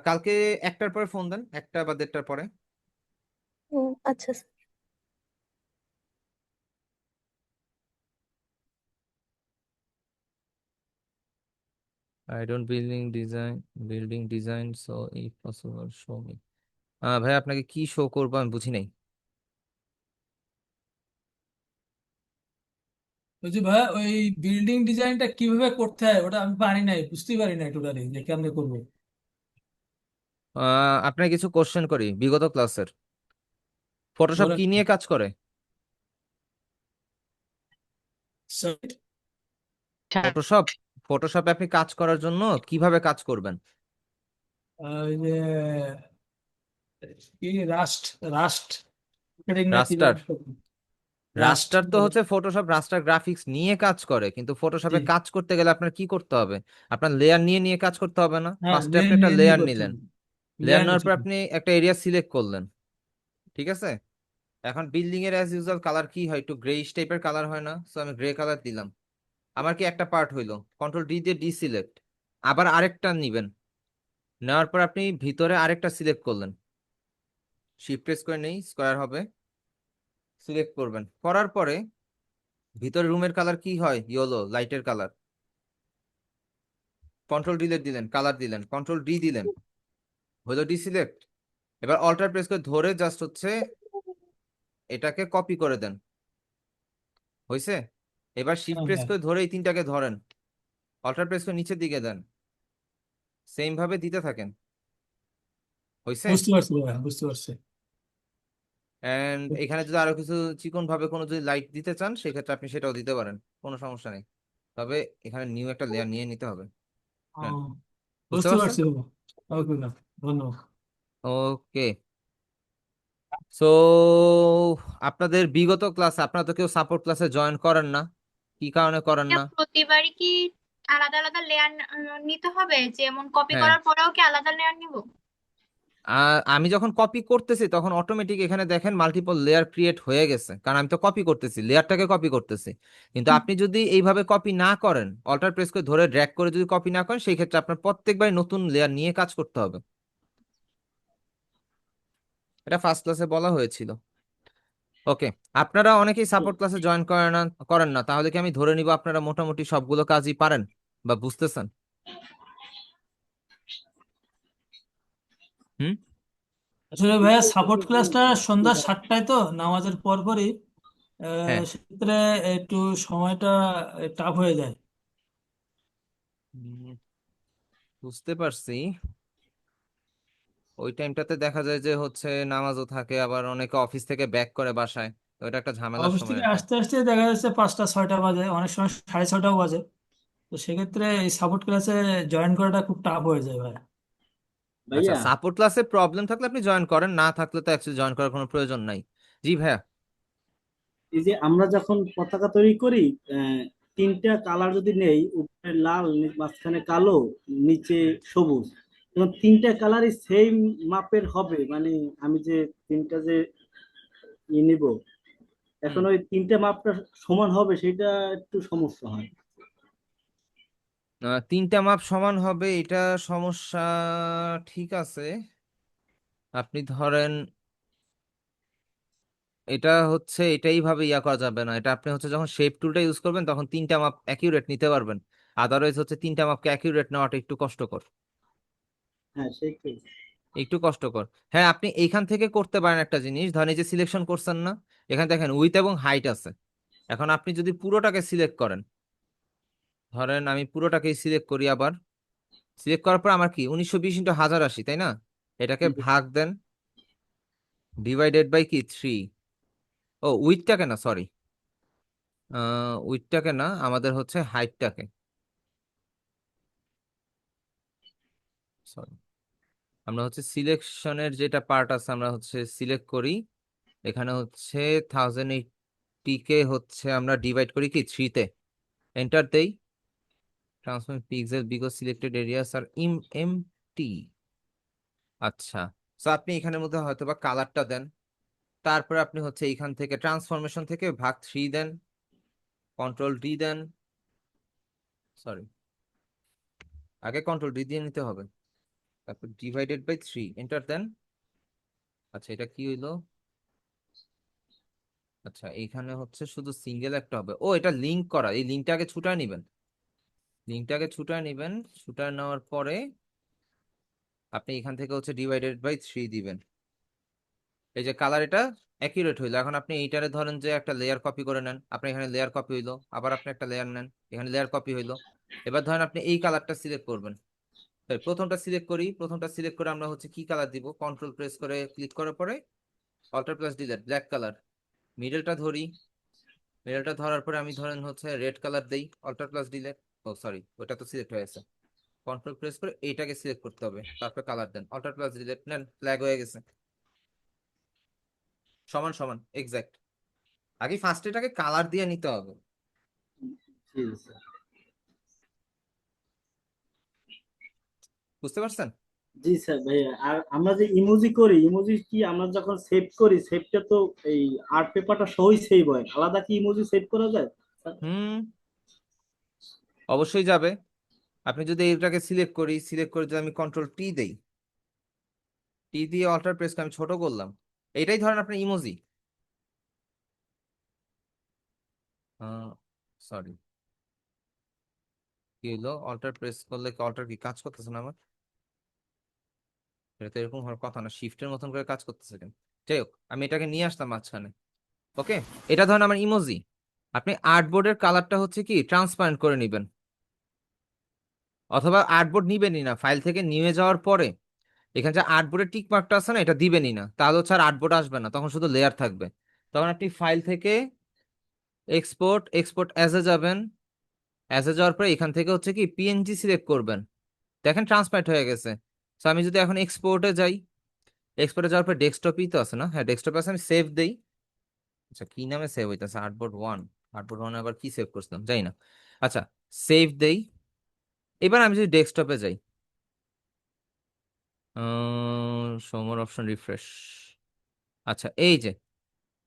A: কালকে 1টার পরে ফোন দেন, 1টা বা 1:30টার পরে।
G: ও আচ্ছা sir.
A: I don't building design so if possible show me. ভাই, আপনাকে কি শো করবো আমি বুঝি নাই।
C: বলছি ভাই, ওই বিল্ডিং ডিজাইনটা কিভাবে করতে হয় ওটা আমি পারি নাই, বুঝতেই পারি না টোটালি যে কেমনে করবো।
A: আপনার কিছু কোশ্চেন করি বিগত ক্লাসের। ফটোশপ
C: বলেন
A: কি নিয়ে কাজ করে?
C: স্যার।
A: ফটোশপ, ফটোশপে আপনি কাজ করার জন্য কিভাবে কাজ করবেন?
C: ওই যে কি রাস্ট, রাস্ট না কি
A: রাস্টার।
C: যেন একটা- রাস্ট।
A: রাস্টার তো হচ্ছে ফটোশপ রাস্টার গ্রাফিক্স নিয়ে কাজ করে, কিন্তু
C: জি।
A: ফটোশপে কাজ করতে গেলে আপনার কি করতে হবে? আপনার লেয়ার নিয়ে নিয়ে কাজ করতে হবে না?
C: হ্যাঁ,
A: ফার্স্টে
C: নিয়ে
A: আপনি একটা
C: নিয়ে নিয়ে
A: লেয়ার
C: করতে
A: নিলেন,
C: হবে।
A: লেয়ার
C: লেয়ার
A: নেওয়ার
C: নিচ্ছি।
A: পর আপনি একটা এরিয়া সিলেক্ট করলেন। ঠিক আছে, এখন বিল্ডিং এর অ্যাজ ইউজুয়াল কালার কি হয়, একটু গ্রেইশ টাইপের কালার হয় না? সো আমি গ্রে কালার দিলাম। আমার কি একটা পার্ট হইলো, কন্ট্রোল ডি দিয়ে ডিসিলেক্ট, আবার আরেকটা নিবেন, নেওয়ার পর আপনি ভিতরে আরেকটা সিলেক্ট করলেন, শিফট প্রেস করে নেই, স্কয়ার হবে, সিলেক্ট করবেন, করার পরে ভিতরে রুমের কালার কি হয়, ইয়েলো লাইটের কালার, কন্ট্রোল ডিলেট দিলেন, কালার দিলেন, কন্ট্রোল ডি দিলেন, হলো ডিসিলেক্ট। এবার অল্টার প্রেস করে ধরে জাস্ট হচ্ছে এটাকে কপি করে দেন, হয়েছে? এবার শিফট
C: হ্যাঁ
A: প্রেস
C: হ্যাঁ,
A: করে ধরে এই তিনটাকে ধরেন, অল্টার প্রেস করে নিচের দিকে দেন, সেম ভাবে দিতে থাকেন, হয়েছে?
C: বুঝতে পারছি ভাই, বুঝতে পারছি।
A: এন্ড এখানে যদি আরো কিছু চিকন ভাবে কোনো যদি লাইট দিতে চান, সেক্ষেত্রে আপনি সেটাও দিতে পারেন, কোনো সমস্যা নেই। তবে এখানে নিউ একটা লেয়ার নিয়ে নিতে হবে।
C: ও,
A: হ্যাঁ, বুঝতে
C: বুঝতে
A: পারছেন?
C: পারছি ভাই। ওকে ভাই, ধন্যবাদ।
A: ওকে, সো আপনাদের বিগত ক্লাসে আপনারা তো কেউ সাপোর্ট ক্লাসে জয়েন করেন না, কি কারণে করেন
H: এটা
A: না?
H: প্রতিবারই কি আলাদা আলাদা লেয়ার নিতে হবে? যেমন কপি
A: হ্যাঁ,
H: করার পরেও কি আলাদা লেয়ার নিব?
A: আমি যখন কপি করতেছি তখন অটোমেটিক এখানে দেখেন মাল্টিপল লেয়ার ক্রিয়েট হয়ে গেছে, কারণ আমি তো কপি করতেছি, লেয়ারটাকে কপি করতেছি। কিন্তু আপনি যদি এইভাবে কপি না করেন, অল্টার প্রেস করে ধরে ড্র্যাগ করে যদি কপি না করেন, সেই ক্ষেত্রে আপনার প্রত্যেকবার নতুন লেয়ার নিয়ে কাজ করতে হবে। এটা ফার্স্ট ক্লাসে বলা হয়েছিল। ওকে, আপনারা অনেকেই সাপোর্ট ক্লাসে জয়েন করেন না, তাহলে কি আমি ধরে নিব আপনারা মোটামুটি সবগুলো কাজই পারেন বা বুঝতেছেন? হুম।
C: আসলে ভাইয়া সাপোর্ট ক্লাসটা সন্ধ্যা 7টায়, তো নামাজের পর পরই
A: হ্যাঁ।
C: সেক্ষেত্রে একটু সময়টা টাফ হয়ে যায়।
A: উম, বুঝতে পারছি। ওই টাইমটাতে দেখা যায় যে হচ্ছে নামাজও থাকে, আবার অনেকে অফিস থেকে ব্যাক করে বাসায়, তো এটা একটা ঝামেলার
C: অফিস
A: সময়
C: থেকে
A: আর কি।
C: আসতে আসতে দেখা যাচ্ছে 5টা 6টা বাজে, অনেক সময় 6:30টাও বাজে। তো সেক্ষেত্রে এই সাপোর্ট ক্লাসে জয়েন করাটা খুব টাফ হয়ে যায় ভাই।
A: আচ্ছা,
I: ভাইয়া,
A: সাপোর্ট ক্লাসে প্রবলেম থাকলে আপনি জয়েন করেন, না থাকলে তো অ্যাকচুয়ালি জয়েন করার কোনো প্রয়োজন নাই। জি ভাইয়া।
I: এই যে আমরা যখন পতাকা তৈরি করি, আহ, তিনটা কালার যদি নেই, উপরে লাল, মাঝখানে কালো, নিচে সবুজ, এবং তিনটা কালারই সেম মাপের হবে, মানে আমি যে তিনটা যে নিব,
A: হুম।
I: এখন ওই তিনটা মাপটা সমান হবে, সেটা একটু সমস্যা হয়।
A: তিনটা মাপ সমান হবে এটা সমস্যা, ঠিক আছে। আপনি ধরেন এটা হচ্ছে এটাই ভাবে ইয়া করা যাবে না, এটা আপনি হচ্ছে যখন শেপ টুলটা ইউজ করবেন তখন তিনটা মাপ অ্যাকিউরেট নিতে পারবেন, আদারওয়াইজ হচ্ছে তিনটা মাপকে অ্যাকিউরেট নেওয়াটা একটু কষ্টকর।
I: হ্যাঁ, সেইটাই।
A: একটু কষ্টকর। হ্যাঁ, আপনি এইখান থেকে করতে পারেন একটা জিনিস, ধরেন এই যে সিলেকশন করছেন না, এখানে দেখেন উইথ এবং হাইট আছে। এখন আপনি যদি পুরোটাকে সিলেক্ট করেন, ধরেন আমি পুরোটাকেই সিলেক্ট করি, আবার সিলেক্ট করার পর আমার কি 1920 × 1080, তাই না? এটাকে ভাগ দেন, ডিভাইডেড বাই কি 3। ও উইথটাকে না, সরি, উইথটাকে না, আমাদের হচ্ছে হাইটটাকে, সরি। আমরা হচ্ছে সিলেকশনের যেটা পার্ট আছে আমরা হচ্ছে সিলেক্ট করি, এখানে হচ্ছে 1080 কে হচ্ছে আমরা ডিভাইড করি কি 3-তে, এন্টার দেই। Transform pixel because selected areas আর এমটি। আচ্ছা, সো আপনি এখানের মধ্যে হয়তো বা কালারটা দেন, তারপরে আপনি হচ্ছে এইখান থেকে ট্রান্সফরমেশন থেকে ভাগ 3 দেন, কন্ট্রোল ডি দেন, সরি, আগে কন্ট্রোল ডি দিয়ে নিতে হবে, তারপর ডিভাইডেড বাই 3 এন্টার দেন। আচ্ছা, এটা কি হইলো? আচ্ছা, এইখানে হচ্ছে শুধু সিঙ্গেল একটা হবে, ও এটা লিংক করা, এই লিঙ্কটা আগে ছুটায় নিবেন, লিঙ্কটাকে ছুটায় নিবেন, ছুটায় নেওয়ার পরে আপনি এখান থেকে হচ্ছে ডিভাইডেড বাই 3 দিবেন। এই যে কালার এটা অ্যাকিউরেট হইলো। এখন আপনি এইটারে ধরেন যে একটা লেয়ার কপি করে নেন, আপনি এখানে লেয়ার কপি হইলো, আবার আপনি একটা লেয়ার নেন, এখানে লেয়ার কপি হইলো। এবার ধরেন আপনি এই কালারটা সিলেক্ট করবেন, প্রথমটা সিলেক্ট করি, প্রথমটা সিলেক্ট করে আমরা হচ্ছে কি কালার দিব, কন্ট্রোল প্রেস করে ক্লিক করার পরে alter plus delete, black colour. মিডলটা ধরি, মিডলটা ধরার পরে আমি ধরেন হচ্ছে রেড কালার দেই, alter plus delete. Oh sorry, ওটা তো সিলেক্ট হয়ে গেছে, কন্ট্রোল প্রেস করে এইটাকে সিলেক্ট করতে হবে, তারপরে কালার দেন, অল্টার প্লাস ডিলিট, নেন, ফ্ল্যাগ হয়ে গেছে, সমান সমান এক্সাক্ট। আগে ফার্স্ট এটাকে কালার দিয়ে নিতে হবে,
I: জি স্যার।
A: বুঝতে পারছেন?
I: জি স্যার ভাইয়া, আর আমরা যে ইমোজি করি, ইমোজি কি আমরা যখন সেভ করি, সেভটা তো এই আর্ট পেপারটা সহই সেভ হয়, আলাদা কি ইমোজি সেভ করা যায় স্যার?
A: হুম, অবশ্যই যাবে। আপনি যদি এটাকে সিলেক্ট করি, সিলেক্ট করে যদি আমি কন্ট্রোল টি দেই, টি দিয়ে অল্টার প্রেস আমি ছোট করলাম, এটাই ধরেন আপনার ইমোজি। সরি, কি হলো, অল্টার প্রেস করলে কি অল্টার কি কাজ করতেছে না আমার? এটা তো এরকম হওয়ার কথা না, শিফটের মতন করে কাজ করতেছে কেন? যাই হোক, আমি এটাকে নিয়ে আসলাম মাঝখানে। ওকে, এটা ধরেন আমার ইমোজি। আপনি আর্টবোর্ডের কালারটা হচ্ছে কি ট্রান্সপারেন্ট করে নিবেন, অথবা আর্টবোর্ড নিবেনই না, ফাইল থেকে নিয়ে যাওয়ার পরে এখানে যে আর্টবোর্ডের টিক মার্কটা আছে না, এটা দিবেনই না, তাহলে হচ্ছে আর আর্টবোর্ড আসবে না, তখন শুধু লেয়ার থাকবে। তখন আপনি ফাইল থেকে এক্সপোর্ট, এক্সপোর্ট অ্যাজ এ যাবেন, অ্যাজ এ যাওয়ার পরে এখান থেকে হচ্ছে কি পিএনজি সিলেক্ট করবেন, দেখেন ট্রান্সপারেন্ট হয়ে গেছে। তো আমি যদি এখন এক্সপোর্টে যাই, এক্সপোর্টে যাওয়ার পর ডেস্কটপই তো আছে না, হ্যাঁ ডেস্কটপে আছে, আমি সেভ দেই, আচ্ছা কি নামে সেভ হইতেছে? আর্টবোর্ড 1। আর্টবোর্ড 1 আবার কি সেভ করছিলাম জানি না। আচ্ছা সেভ দেই। এবার আমি যদি ডেস্কটপে যাই, সমর অপশন রিফ্রেশ। আচ্ছা এই যে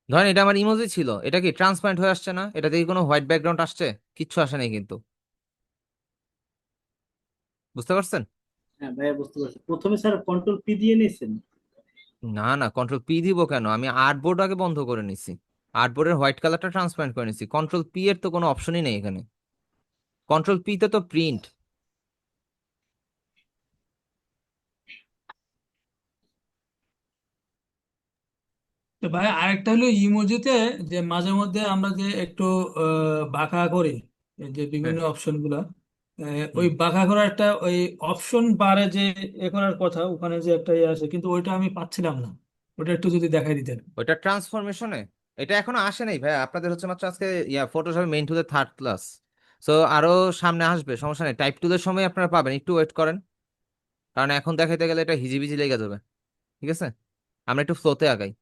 A: ধরেন এটা আমার ইমোজি ছিল, এটা কি ট্রান্সপারেন্ট হয়ে আসছে না? এটা থেকে কোনো হোয়াইট ব্যাকগ্রাউন্ড আসছে? কিচ্ছু আসে নাই কিন্তু, বুঝতে পারছেন?
I: হ্যাঁ ভাইয়া বুঝতে পারছি, প্রথমে স্যার কন্ট্রোল পি দিয়ে নিয়েছেন।
A: না না, কন্ট্রোল পি দিব কেন? আমি আর্টবোর্ড আগে বন্ধ করে নিছি, আর্টবোর্ডের হোয়াইট কালারটা ট্রান্সপারেন্ট করে নিছি। কন্ট্রোল পি এর তো কোনো অপশনই নেই এখানে। কন্ট্রোল পি তে তো প্রিন্ট।
C: তো ভাই আরেকটা হলো ইমোজিতে, যে মাঝে মধ্যে আমরা যে একটু বাঁকা করি, এই যে
A: হ্যাঁ।
C: বিভিন্ন অপশন গুলা, ওই
A: হুম।
C: বাঁকা করার একটা ওই অপশন বারে যে করার কথা, ওখানে যে একটা ইয়ে আছে, কিন্তু ওইটা আমি পাচ্ছিলাম না। ওটা একটু যদি দেখাই দিতেন।
A: ওইটা ট্রান্সফরমেশনে, এটা এখনো আসে নাই ভাই। আপনাদের হচ্ছে মাত্র আজকে ফটোশপে মেইন টুলের 3rd ক্লাস। সো আরো সামনে আসবে, সমস্যা নেই। টাইপ টুলের সময় আপনারা পাবেন, একটু ওয়েট করেন, কারণ এখন দেখাইতে গেলে এটা হিজিবিজি লেগে যাবে। ঠিক আছে, আমরা একটু ফ্লোতে আগাই।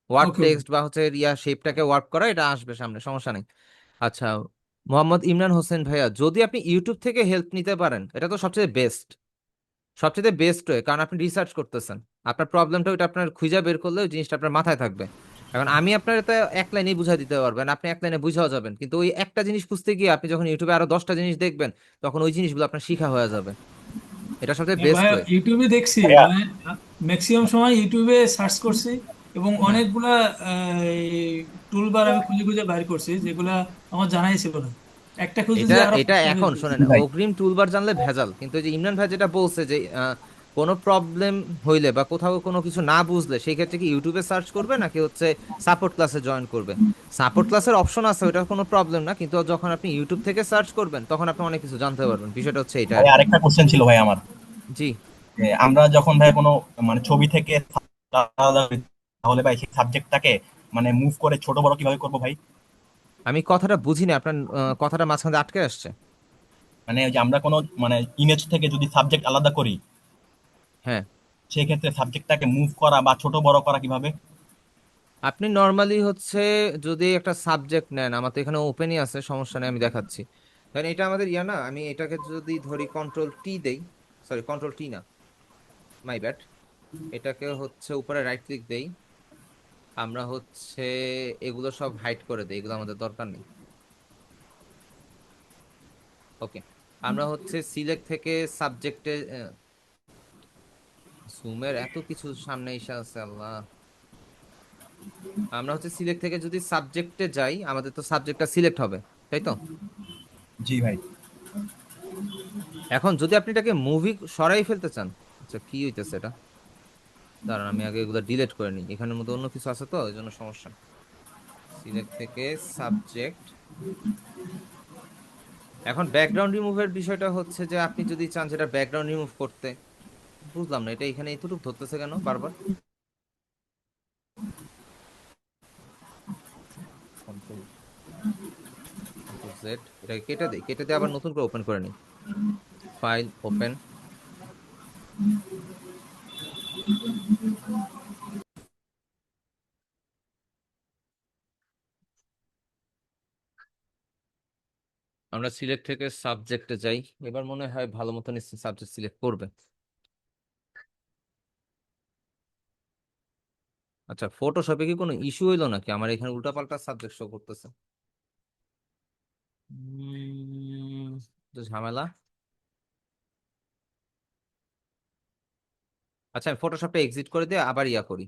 A: ওয়ার্ড
C: ওকে ওকে।
A: টেক্সট বা হচ্ছে শেপটাকে ওয়ার্ক করা, এটা আসবে সামনে, সমস্যা নেই। আচ্ছা মোহাম্মদ ইমরান হোসেন ভাইয়া, যদি আপনি ইউটিউব থেকে হেল্প নিতে পারেন এটা তো সবচেয়ে বেস্ট, সবচেয়ে বেস্ট হয়, কারণ আপনি রিসার্চ করতেছেন। আপনার প্রবলেমটা ওইটা আপনার খুঁজে বের করলে ওই জিনিসটা আপনার মাথায় থাকবে। এখন আমি আপনার এটা এক লাইনেই বুঝাই দিতে পারবেন, আপনি এক লাইনে বুঝাও যাবেন, কিন্তু ওই একটা জিনিস খুঁজতে গিয়ে আপনি যখন ইউটিউবে আরো 10টা জিনিস দেখবেন, তখন ওই জিনিসগুলো আপনার শিখা হয়ে যাবে। এটা সবচেয়ে
C: হ্যাঁ
A: বেস্ট
C: ভাইয়া,
A: ওয়ে।
C: ইউটিউবে দেখছি,
B: ভাইয়া
C: মানে ম্যাক্সিমাম সময় ইউটিউবে সার্চ করছি, এবং
A: হ্যাঁ,
C: অনেকগুলা টুল বার আমি খুঁজে খুঁজে বাইর করছি, যেগুলা আমার জানাই ছিল না। একটা খুঁজতে
A: এটা
C: যে আরো
A: এটা
C: 5টা বের
A: এখন
C: করছি।
A: শোনেন,
B: ভাই,
A: অগ্রিম টুলবার জানলে ভেজাল, কিন্তু এই যে ইমরান ভাই যেটা বলছে যে কোনো প্রবলেম হইলে বা কোথাও কোনো কিছু না বুঝলে সেই ক্ষেত্রে কি ইউটিউবে সার্চ করবে নাকি হচ্ছে সাপোর্ট ক্লাসে জয়েন করবে? সাপোর্ট ক্লাসের অপশন আছে, ওটা কোনো প্রবলেম না, কিন্তু যখন আপনি ইউটিউব থেকে সার্চ করবেন তখন আপনি অনেক কিছু জানতে পারবেন। বিষয়টা হচ্ছে এটা
B: ভাই
A: আর কি।
B: আরেকটা কোশ্চেন ছিল ভাই আমার।
A: জি।
B: যে আমরা যখন ভাই কোনো মানে ছবি থেকে আলাদা করি, তাহলে ভাই সেই সাবজেক্টটাকে মানে মুভ করে ছোট বড় কিভাবে করবো ভাই?
A: আমি কথাটা বুঝিনি আপনার, কথাটা মাঝখানে আটকে আসছে।
B: মানে ওই যে আমরা কোনো মানে ইমেজ থেকে যদি সাবজেক্ট আলাদা করি,
A: হ্যাঁ,
B: সেই ক্ষেত্রে সাবজেক্টটাকে মুভ করা বা ছোট বড় করা কিভাবে?
A: আপনি নর্মালি হচ্ছে যদি একটা সাবজেক্ট নেন, আমার তো এখানে ওপেনই আছে, সমস্যা নেই, আমি দেখাচ্ছি। কারণ এটা আমাদের না, আমি এটাকে যদি ধরি কন্ট্রোল টি দেই, সরি কন্ট্রোল টি না, মাই ব্যাড। এটাকে হচ্ছে উপরে রাইট ক্লিক দেই, আমরা হচ্ছে এগুলো সব হাইড করে দেই, এগুলো আমাদের দরকার নেই। ওকে, আমরা হচ্ছে সিলেক্ট থেকে সাবজেক্টে, জুমের এত কিছু সামনে এসে আছে আল্লাহ। আমরা হচ্ছে সিলেক্ট থেকে যদি সাবজেক্টে যাই, আমাদের তো সাবজেক্টটা সিলেক্ট হবে, তাই তো?
B: জি ভাই।
A: এখন যদি আপনি এটাকে মুভি সরাই ফেলতে চান, আচ্ছা কি হইতেছে এটা, দাঁড়ান আমি আগে এগুলো ডিলিট করে নিই, এখানের মধ্যে অন্য কিছু আছে তো এই জন্য সমস্যা। সিলেক্ট থেকে সাবজেক্ট। এখন ব্যাকগ্রাউন্ড রিমুভের বিষয়টা হচ্ছে যে আপনি যদি চান যেটা ব্যাকগ্রাউন্ড রিমুভ করতে, বুঝলাম না এটা এখানে এতটুকু ধরতেছে কেন বারবার। কন্ট্রোল কন্ট্রোল জেড, এটাকে কেটে দেই, কেটে দিয়ে আবার নতুন করে ওপেন করে নিই। File open. আমরা সিলেক্ট থেকে সাবজেক্টে যাই, এবার মনে হয় ভালো মতন সাবজেক্ট সিলেক্ট করবে। আচ্ছা ফটোশপে কি কোনো ইস্যু হইলো নাকি, আমার এখানে উল্টাপাল্টা সাবজেক্ট শো করতেছে? তো ঝামেলা। আচ্ছা আমি ফটোশপটা এক্সিট করে দিয়ে আবার করি।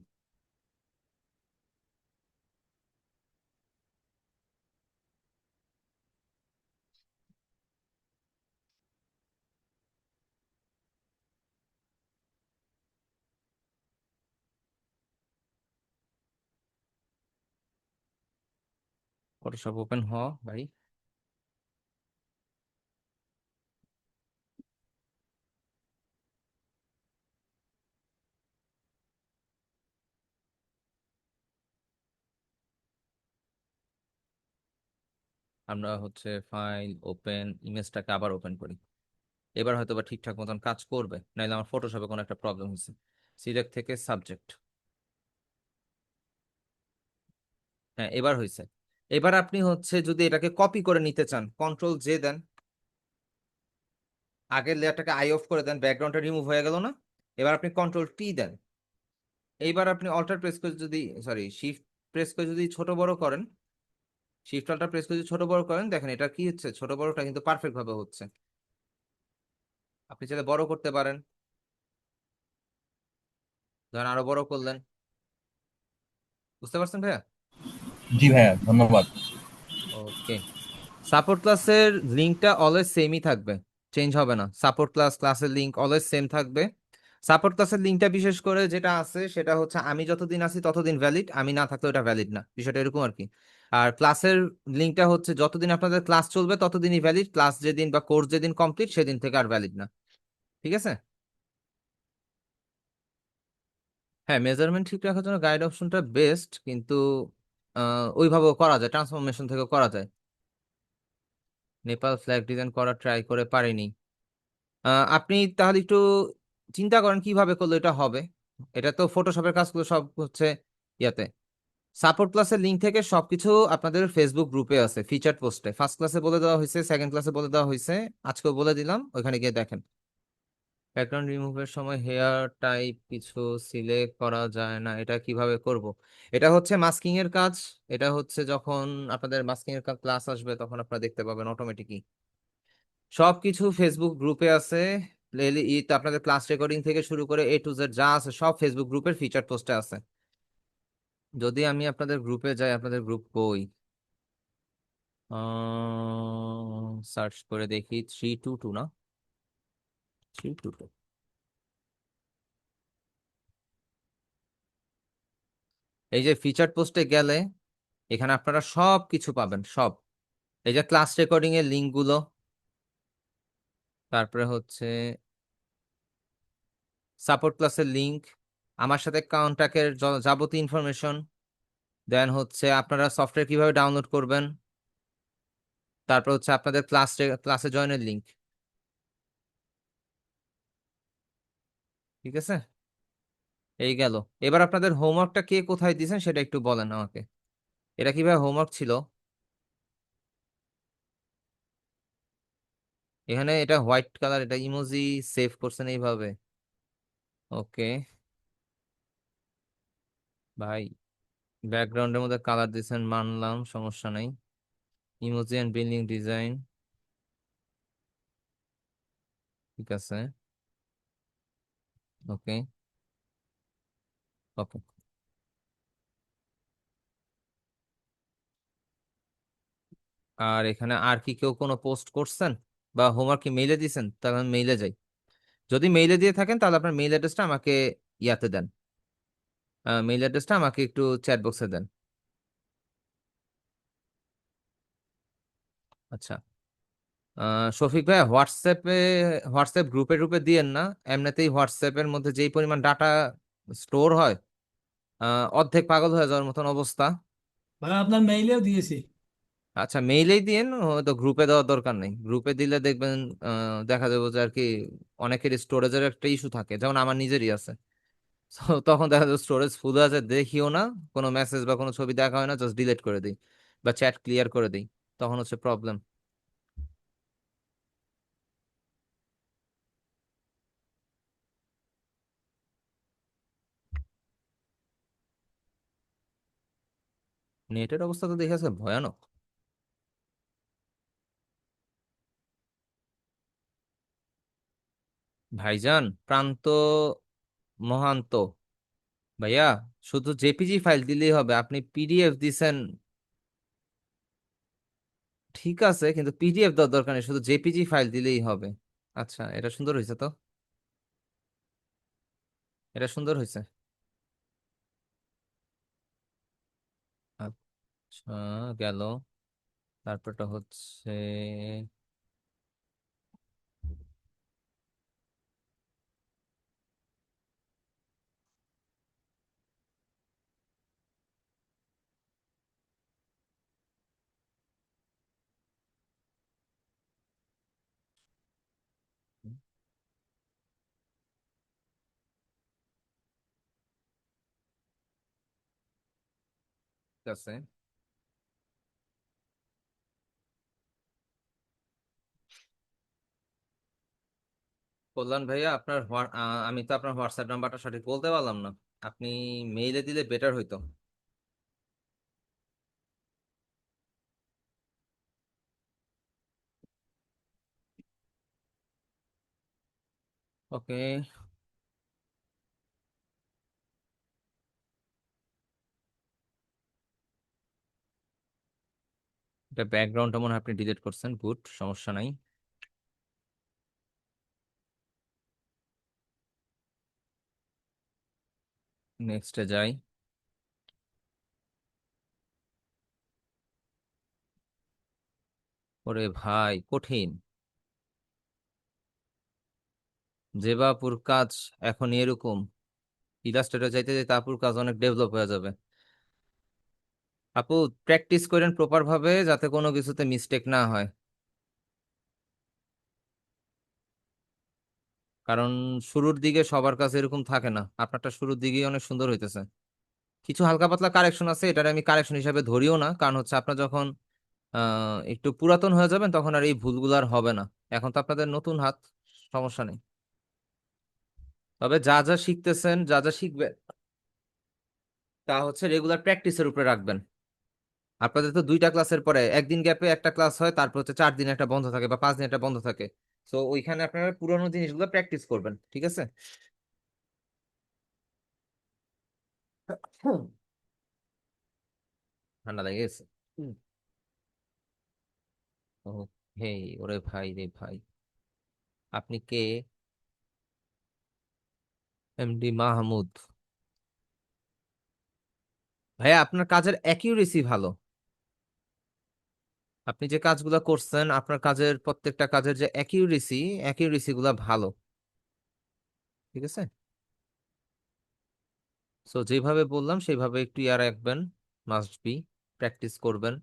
A: ফটোশপ ওপেন হ ভাই। আমরা হচ্ছে ফাইল ওপেন, ইমেজটাকে আবার ওপেন করি। এবার হয়তো বা ঠিকঠাক মতন কাজ করবে, নাইলে আমার ফটোশপে কোনো একটা প্রবলেম হয়েছে। সিলেক্ট থেকে সাবজেক্ট। হ্যাঁ, এবার হয়েছে। এবার আপনি হচ্ছে যদি এটাকে কপি করে নিতে চান, কন্ট্রোল জে দেন, আগের লেয়ারটাকে আই অফ করে দেন, ব্যাকগ্রাউন্ডটা রিমুভ হয়ে গেল না? এবার আপনি কন্ট্রোল টি দেন। এইবার আপনি অল্টার প্রেস করে যদি, সরি, শিফট প্রেস করে যদি ছোট বড় করেন, শিফট অল্টার প্রেস করে যদি ছোট বড় করেন, দেখেন এটা কি হচ্ছে, ছোট বড়টা কিন্তু পারফেক্ট ভাবে হচ্ছে। আপনি চাইলে বড় করতে পারেন, ধরেন আরো বড় করলেন। বুঝতে পারছেন ভাইয়া?
B: জি ভাইয়া, ধন্যবাদ।
A: ওকে। সাপোর্ট ক্লাসের লিঙ্কটা অলওয়েজ সেমই থাকবে, চেঞ্জ হবে না। সাপোর্ট ক্লাসের লিঙ্ক অলওয়েজ সেম থাকবে। সাপোর্ট ক্লাসের লিঙ্কটা বিশেষ করে যেটা আছে সেটা হচ্ছে আমি যতদিন আছি ততদিন ভ্যালিড, আমি না থাকলে ওটা ভ্যালিড না, বিষয়টা এরকম আর কি। আর ক্লাসের লিঙ্কটা হচ্ছে যতদিন আপনাদের ক্লাস চলবে ততদিনই ভ্যালিড, ক্লাস যেদিন বা কোর্স যেদিন কমপ্লিট সেদিন থেকে আর ভ্যালিড না। ঠিক আছে? হ্যাঁ, মেজারমেন্ট ঠিক রাখার জন্য গাইড অপশনটা বেস্ট, কিন্তু ওইভাবেও করা যায়, ট্রান্সফরমেশন থেকে করা যায়। নেপাল ফ্ল্যাগ ডিজাইন করা ট্রাই করে পারিনি। আপনি তাহলে একটু চিন্তা করেন কিভাবে করলে এটা হবে। এটা তো ফটোশপের কাজগুলো সব হচ্ছে ইয়াতে। সাপোর্ট ক্লাসের লিঙ্ক থেকে সবকিছু আপনাদের ফেসবুক গ্রুপে আছে, ফিচার পোস্টে ফার্স্ট ক্লাসে বলে দেওয়া হয়েছে, সেকেন্ড ক্লাসে বলে দেওয়া হয়েছে, আজকেও বলে দিলাম, ওইখানে গিয়ে দেখেন। ব্যাকগ্রাউন্ড রিমুভের সময় হেয়ার টাইপ কিছু সিলেক্ট করা যায় না, এটা কিভাবে করব? এটা হচ্ছে মাস্কিং এর কাজ। এটা হচ্ছে যখন আপনাদের মাস্কিং এর ক্লাস আসবে তখন আপনারা দেখতে পাবেন অটোমেটিকই। সবকিছু ফেসবুক গ্রুপে আছে। আপনাদের ক্লাস রেকর্ডিং থেকে শুরু করে এ টু জেড যা আছে সব ফেসবুক গ্রুপের ফিচার পোস্টে আছে। যদি আমি আপনাদের গ্রুপে যাই, আপনাদের গ্রুপ কই, সার্চ করে দেখি, 322 না, 322। এই যে ফিচার পোস্টে গেলে এখানে আপনারা সব কিছু পাবেন, সব। এই যে ক্লাস রেকর্ডিং এর লিঙ্ক গুলো, তারপরে হচ্ছে সাপোর্ট ক্লাসের লিঙ্ক, আমার সাথে কন্ট্যাক্টের যাবতীয় ইনফরমেশন, দেন হচ্ছে আপনারা সফটওয়্যার কিভাবে ডাউনলোড করবেন, তারপর হচ্ছে আপনাদের ক্লাসে জয়েনের লিংক। ঠিক আছে? এই গেল। এবার আপনাদের হোমওয়ার্কটা কে কোথায় দিয়েছেন সেটা একটু বলেন আমাকে। এটা কিভাবে হোমওয়ার্ক ছিল? এখানে এটা হোয়াইট কালার, এটা ইমোজি সেভ করছেন এইভাবে। ওকে ভাই, ব্যাকগ্রাউন্ডের মধ্যে কালার দিয়েছেন মানলাম, সমস্যা নাই। ইমোজি এন্ড বিল্ডিং ডিজাইন, ঠিক আছে। ওকে ওকে। আর এখানে আর কি কেউ কোনো পোস্ট করছেন বা হোমওয়ার্ক কি মেইলে দিয়েছেন? তাহলে আমি মেইলে যাই। যদি মেইলে দিয়ে থাকেন তাহলে আপনার মেইল অ্যাড্রেসটা আমাকে ইয়াতে দেন, মেইল অ্যাড্রেসটা আমাকে একটু চ্যাট বক্সে দেন। আচ্ছা। শফিক ভাই, হোয়াটসঅ্যাপ গ্রুপে গ্রুপে দিয়েন না। এমনিতেই হোয়াটসঅ্যাপের মধ্যে যেই পরিমাণ ডাটা স্টোর হয়, অর্ধেক পাগল হয়ে যাওয়ার মতন অবস্থা।
C: ভাই আপনার মেইলেও দিয়েছি।
A: আচ্ছা, মেইলেই দিয়েন, তো গ্রুপে দেওয়ার দরকার নেই। গ্রুপে দিলে দেখবেন দেখা যাবে যে আর কি অনেকের স্টোরেজের একটা ইস্যু থাকে, যেমন আমার নিজেরই আছে। তো তখন দেখা যাবে স্টোরেজ ফুল আছে, দেখিও না, কোনো মেসেজ বা কোনো ছবি দেখা হয় না, জাস্ট ডিলিট করে দিই বা চ্যাট ক্লিয়ার করে দিই, তখন হচ্ছে প্রবলেম। নেটের অবস্থা তো দেখে আছে ভয়ানক। ভাইজান প্রান্ত মহান্ত, ভাইয়া শুধু জেপিজি ফাইল দিলেই হবে? আপনি পিডিএফ দিছেন, ঠিক আছে, কিন্তু পিডিএফ দেওয়ার দরকার নেই, শুধু জেপিজি ফাইল দিলেই হবে। আচ্ছা, এটা সুন্দর হয়েছে তো, এটা সুন্দর হয়েছে। আচ্ছা, গেল। তারপরটা হচ্ছে ঠিক আছে। কল্যাণ ভাইয়া, আপনার আমি তো আপনার হোয়াটসঅ্যাপ নাম্বারটা সঠিক বলতে পারলাম না, আপনি মেইলে দিলে বেটার হইতো। ওকে, এটা ব্যাকগ্রাউন্ডটা মনে হয় আপনি ডিলিট করছেন, গুড, সমস্যা নাই। নেক্সটে যাই। ওরে ভাই কঠিন, যে বাপুর কাজ এখন এরকম, ইলাস্ট্রেটর যাইতে যাইতে আপুর কাজ অনেক ডেভেলপ হয়ে যাবে। আপু প্র্যাকটিস করেন প্রপার ভাবে, যাতে কোনো কিছুতে মিস্টেক না হয়, কারণ শুরুর দিকে সবার কাছে এরকম থাকে না, আপনারটা শুরুর দিকেই অনেক সুন্দর হইতেছে। কিছু হালকা পাতলা কারেকশন আছে, এটা আমি কারেকশন হিসাবে ধরিও না, কারণ হচ্ছে আপনার যখন একটু পুরাতন হয়ে যাবেন তখন আর এই ভুলগুলো আর হবে না। এখন তো আপনাদের নতুন হাত, সমস্যা নেই। তবে যা যা শিখতেছেন, যা যা শিখবেন, তা হচ্ছে রেগুলার প্র্যাকটিসের উপরে রাখবেন। আপনাদের তো 2টা ক্লাসের পরে একদিন গ্যাপে একটা ক্লাস হয়, তারপর হচ্ছে 4 দিন একটা বন্ধ থাকে বা 5 দিন একটা বন্ধ থাকে। তো ওইখানে আপনারা পুরোনো জিনিসগুলো প্র্যাকটিস করবেন, ঠিক আছে? হুম। ঠান্ডা লেগে গেছে। হুম। ও, হেই ওরে ভাই রে ভাই, আপনি কে? এমডি মাহমুদ। ভাইয়া আপনার কাজের অ্যাকিউরেসি ভালো, আপনি যে কাজগুলো করছেন আপনার কাজের প্রত্যেকটা কাজের যে অ্যাকিউরেসি গুলা ভালো, ঠিক আছে? সো যেভাবে বললাম সেইভাবে একটু ইয়ার রাখবেন, মাস্ট বি, প্র্যাকটিস করবেন।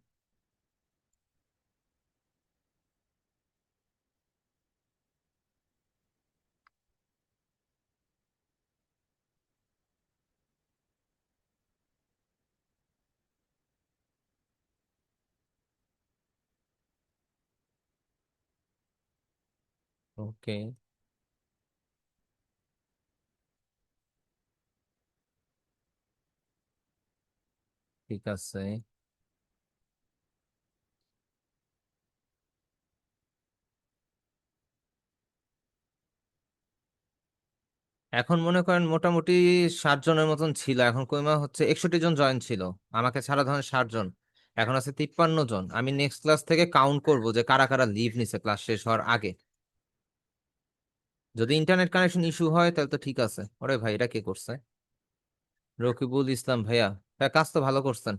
A: ওকে, ঠিক আছে। এখন মনে করেন মোটামুটি 60 জনের মতন ছিল, এখন কইমা হচ্ছে 61 জন জয়েন ছিল, আমাকে ছাড়া ধরেন 60 জন, এখন আছে 53 জন। আমি নেক্সট ক্লাস থেকে কাউন্ট করব যে কারা কারা লিভ নিছে ক্লাস শেষ হওয়ার আগে। যদি ইন্টারনেট কানেকশন ইস্যু হয় তাহলে তো ঠিক আছে। ওরে ভাই, এটা কে করছে? রকিবুল ইসলাম ভাইয়া, ভাইয়া কাজ তো ভালো করছেন,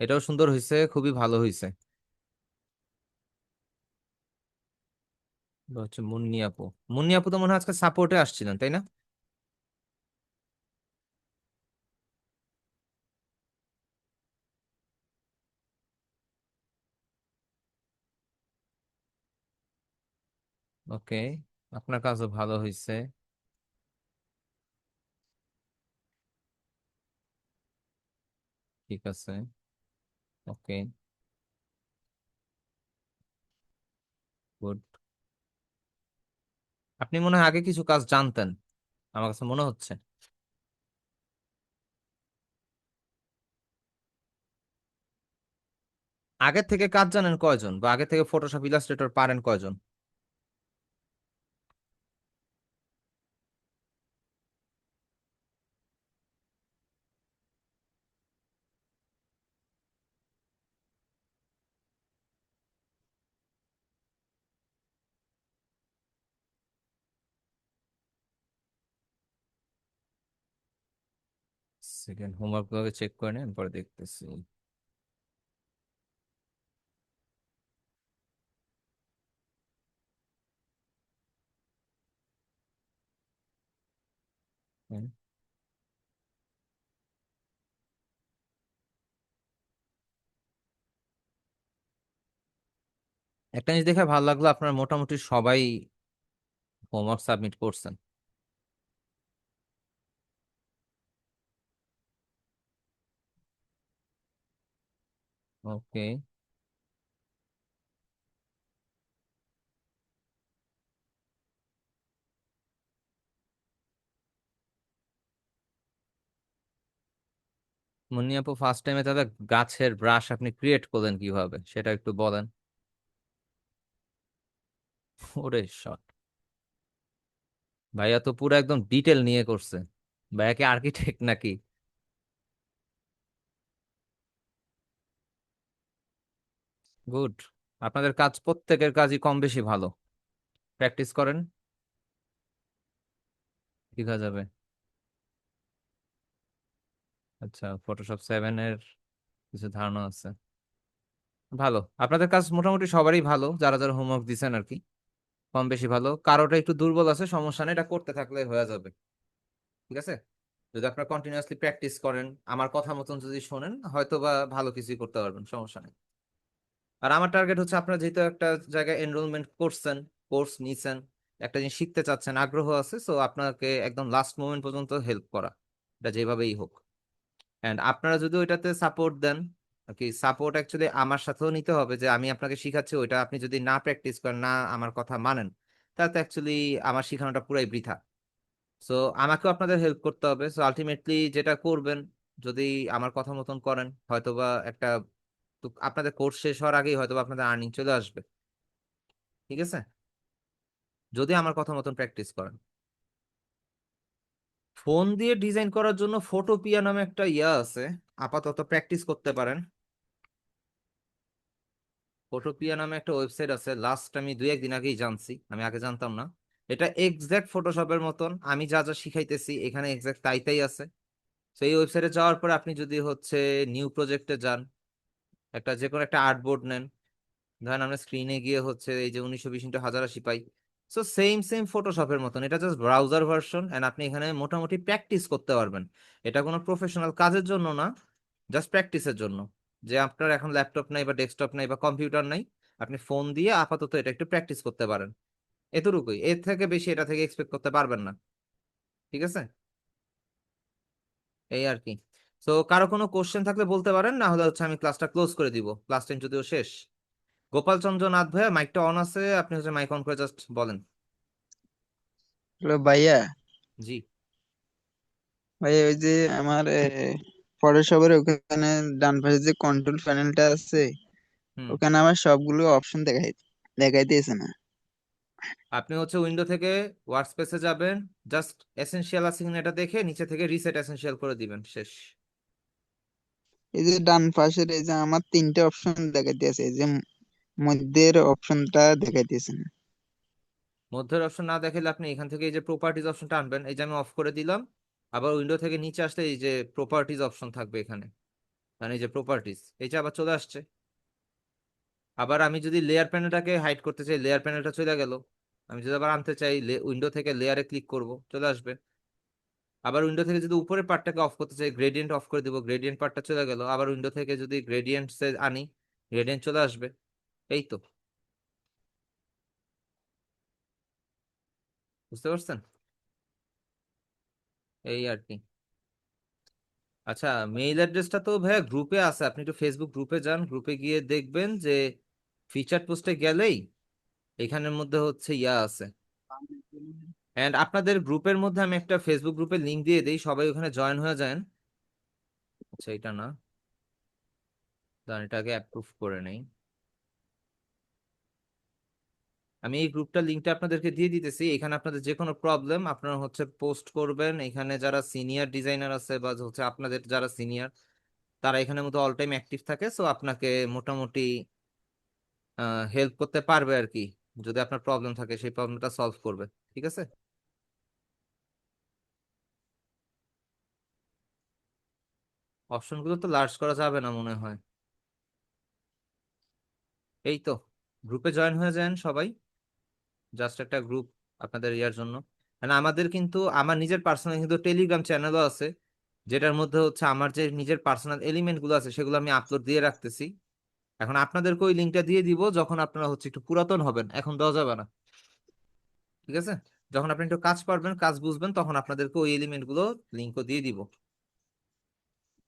A: এটাও সুন্দর হয়েছে, খুবই ভালো হয়েছে। এটা হচ্ছে মুন্নি আপু। মুন্নি আপু তো মনে হয় আজকে সাপোর্টে আসছিলেন, তাই না? ওকে, আপনার কাজও ভালো হয়েছে, ঠিক আছে। ওকে, গুড। আপনি মনে হয় আগে কিছু কাজ জানতেন, আমার কাছে মনে হচ্ছে। আগে থেকে কাজ জানেন কয়জন, বা আগে থেকে ফটোশপ ইলাস্ট্রেটর পারেন কয়জন? সেকেন্ড হোমওয়ার্ক গুলোকে চেক করে নেন, পরে দেখতেছি। হুম। একটা জিনিস দেখে ভালো লাগলো, আপনার মোটামুটি সবাই হোমওয়ার্ক সাবমিট করছেন। ওকে, মুন্নি আপু, ফার্স্ট টাইমে তাহলে গাছের ব্রাশ আপনি ক্রিয়েট করলেন কিভাবে সেটা একটু বলেন। ওরে শট, ভাইয়া তো পুরো একদম ডিটেল নিয়ে করছে। ভাইয়া কি আর্কিটেক্ট নাকি? গুড। আপনাদের কাজ, প্রত্যেকের কাজই কম বেশি ভালো। প্র্যাকটিস করেন, শিখা যাবে। আচ্ছা, ফটোশপ 7 এর কিছু ধারণা আছে। ভালো, আপনাদের কাজ মোটামুটি সবারই ভালো, যারা যারা হোমওয়ার্ক দিচ্ছেন আর কি, কম বেশি ভালো। কারোটা একটু দুর্বল আছে, সমস্যা নেই, এটা করতে থাকলে হয়ে যাবে। ঠিক আছে, যদি আপনারা কন্টিনিউয়াসলি প্র্যাকটিস করেন, আমার কথা মতন যদি শোনেন, হয়তো বা ভালো কিছুই করতে পারবেন, সমস্যা নেই। আর আমার টার্গেট হচ্ছে, আপনারা যেহেতু একটা জায়গায় এনরোলমেন্ট করছেন, কোর্স নিছেন, একটা জিনিস শিখতে চাচ্ছেন, আগ্রহ আছে, সো আপনাকে একদম লাস্ট মোমেন্ট পর্যন্ত হেল্প করা, এটা যেভাবেই হোক। এন্ড আপনারা যদি ওইটাতে সাপোর্ট দেন আর কি, সাপোর্ট অ্যাকচুয়ালি আমার সাথেও নিতে হবে, যে আমি আপনাকে শিখাচ্ছি, ওইটা আপনি যদি না প্র্যাকটিস করেন, না আমার কথা মানেন, তাতে অ্যাকচুয়ালি আমার শিখানোটা পুরাই বৃথা। সো আমাকেও আপনাদের হেল্প করতে হবে। সো আলটিমেটলি যেটা করবেন, যদি আমার কথা মতন করেন, হয়তোবা একটা, তো আপনাদের কোর্স শেষ হওয়ার আগেই হয়তোবা আপনাদের আর্নিং চলে আসবে। ঠিক আছে, যদি আমার কথা মতন প্র্যাকটিস করেন। ফোন দিয়ে ডিজাইন করার জন্য ফটোপিয়া নামে একটা ইয়া আছে, আপাতত প্র্যাকটিস করতে পারেন। ফটোপিয়া নামে একটা ওয়েবসাইট আছে, লাস্ট আমি 2-1 দিন আগেই জানছি, আমি আগে জানতাম না। এটা এক্সাক্ট ফটোশপের মতন, আমি যা যা শিখাইতেছি এখানে এক্সাক্ট তাই তাই আছে। তো এই ওয়েবসাইটে যাওয়ার পরে আপনি যদি হচ্ছে নিউ প্রজেক্টে যান, একটা যে কোনো একটা আর্টবোর্ড নেন, ধরেন আমরা স্ক্রিনে গিয়ে হচ্ছে এই যে 1920x1080 পাই। সো সেম সেম ফটোশপের মতন, এটা জাস্ট ব্রাউজার ভার্সন, এন্ড আপনি এখানে মোটামুটি প্র্যাকটিস করতে পারবেন। এটা কোনো প্রফেশনাল কাজের জন্য না, জাস্ট প্র্যাকটিসের জন্য। যে আপনার এখন ল্যাপটপ নাই বা ডেস্কটপ নাই বা কম্পিউটার নাই, আপনি ফোন দিয়ে আপাতত এটা একটু প্র্যাকটিস করতে পারেন, এতটুকুই, এর থেকে বেশি এটা থেকে এক্সপেক্ট করতে পারবেন না। ঠিক আছে, এই আর কি। তো কারো কোনো কোশ্চেন থাকলে বলতে পারেন, না হলে হচ্ছে আমি ক্লাসটা ক্লোজ করে দিব, ক্লাস টাইম যদিও শেষ। গোপাল চন্দ্র নাথ ভাইয়া, মাইকটা অন আছে, আপনি হচ্ছে মাইক অন করে জাস্ট বলেন।
J: হ্যালো ভাইয়া।
A: জি।
J: ভাইয়া ওই যে আমার ফটোশপের ওখানে ডান পাশে যে কন্ট্রোল প্যানেলটা আছে,
A: হুম।
J: ওখানে আমার সবগুলো অপশন দেখাইতেছে না।
A: আপনি হচ্ছে উইন্ডো থেকে ওয়ার্কস্পেসে যাবেন, জাস্ট এসেনশিয়াল আছে কিনা এটা দেখে নিচে থেকে রিসেট এসেনশিয়াল করে দিবেন, শেষ।
J: এই যে ডান পাশের এই যে আমার 3টে অপশন দেখাইতেছে, এই যে মধ্যের অপশনটা দেখাইতেছে না।
A: মধ্যের অপশন না দেখালে আপনি এখান থেকে এই যে প্রপার্টিজ অপশনটা আনবেন, এই যে আমি অফ করে দিলাম। আবার উইন্ডো থেকে নিচে আসলে এই যে প্রপার্টিজ অপশন থাকবে এখানে, মানে এই যে প্রপার্টিজ, এই যে আবার চলে আসছে। আবার আমি যদি লেয়ার প্যানেলটাকে হাইড করতে চাই, লেয়ার প্যানেলটা চলে গেল। আমি যদি আবার আনতে চাই, উইন্ডো থেকে লেয়ারে ক্লিক করব, চলে আসবে। আবার উইন্ডো থেকে যদি উপরের পার্টটাকে অফ করতে চাই, গ্রেডিয়েন্ট অফ করে দিব, গ্রেডিয়েন্ট পার্টটা চলে গেল। আবার উইন্ডো থেকে যদি গ্রেডিয়েন্টস আনি, গ্রেডিয়েন্ট চলে আসবে। এই তো, বুঝতে পারছেন, এই আর কি। আচ্ছা, মেইল অ্যাড্রেসটা তো ভাইয়া গ্রুপে আছে, আপনি একটু ফেসবুক গ্রুপে যান, গ্রুপে গিয়ে দেখবেন যে ফিচার পোস্টে গেলেই এখানের মধ্যে হচ্ছে ইয়া আছে। এন্ড আপনাদের গ্রুপের মধ্যে আমি একটা ফেসবুক গ্রুপের লিংক দিয়ে দিই, সবাই ওখানে জয়েন হয়ে যান। আচ্ছা, এটা না, দাঁড়ান এটাকে অ্যাপ্রুভ করে নেই। আমি এই গ্রুপটার লিঙ্কটা আপনাদেরকে দিয়ে দিতেছি, এখানে আপনাদের যে কোনো প্রবলেম আপনারা হচ্ছে পোস্ট করবেন। এখানে যারা সিনিয়র ডিজাইনার আছে বা হচ্ছে আপনাদের যারা সিনিয়র, তারা এখানের মধ্যে অল টাইম অ্যাক্টিভ থাকে, সো আপনাকে মোটামুটি হেল্প করতে পারবে আর কি। যদি আপনার প্রবলেম থাকে, সেই প্রবলেমটা সলভ করবে। ঠিক আছে, অপশনগুলো তো লার্জ করা যাবে না মনে হয়। এই তো, গ্রুপে জয়েন হয়ে যান সবাই, জাস্ট একটা গ্রুপ আপনাদের ইয়ার জন্য। মানে আমাদের কিন্তু, আমার নিজের পার্সোনাল কিন্তু টেলিগ্রাম চ্যানেলও আছে, যেটার মধ্যে হচ্ছে আমার যে নিজের পার্সোনাল এলিমেন্ট গুলো আছে সেগুলো আমি আপলোড দিয়ে রাখতেছি। এখন আপনাদেরকে ওই লিঙ্কটা দিয়ে দিব, যখন আপনারা হচ্ছে একটু পুরাতন হবেন, এখন দেওয়া যাবে না। ঠিক আছে, যখন আপনি একটু কাজ পারবেন, কাজ বুঝবেন, তখন আপনাদেরকে ওই এলিমেন্ট গুলো লিঙ্কও দিয়ে দিব।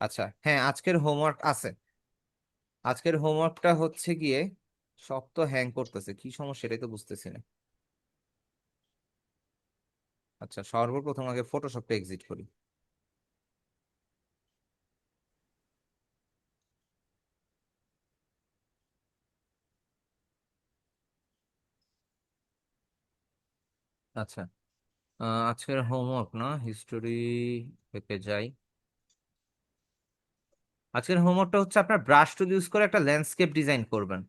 A: আচ্ছা হ্যাঁ, আজকের হোমওয়ার্ক আছে। আজকের হোমওয়ার্কটা হচ্ছে গিয়ে, সব তো হ্যাং করতেছে, কি সমস্যা এটাই তো বুঝতেছি না। আচ্ছা, সর্বপ্রথম আগে ফটোশপটা এক্সিট করি। আচ্ছা, আজকের হোমওয়ার্ক না, হিস্টোরি থেকে যাই। আজকের হোমওয়ার্কটা হচ্ছে আপনার ব্রাশ টুল ইউজ করে একটা ল্যান্ডস্কেপ ডিজাইন করবেন।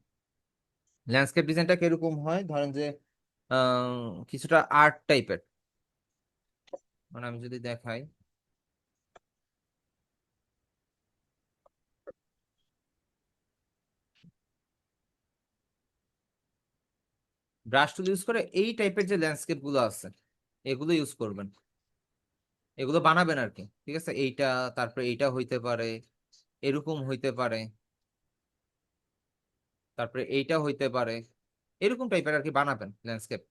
A: ল্যান্ডস্কেপ ডিজাইনটা কিরকম হয়, ধরেন যে কিছুটা আর্ট টাইপের, মানে আমি যদি দেখাই, ব্রাশ টুল ইউজ করে এই টাইপের যে ল্যান্ডস্কেপ গুলো আছে এগুলো ইউজ করবেন, এগুলো বানাবেন আর কি। ঠিক আছে, এইটা, তারপরে এইটা হইতে পারে, এরকম হইতে পারে, তারপরে এইটা হইতে পারে, এরকম টাইপের আর কি বানাবেন ল্যান্ডস্কেপ।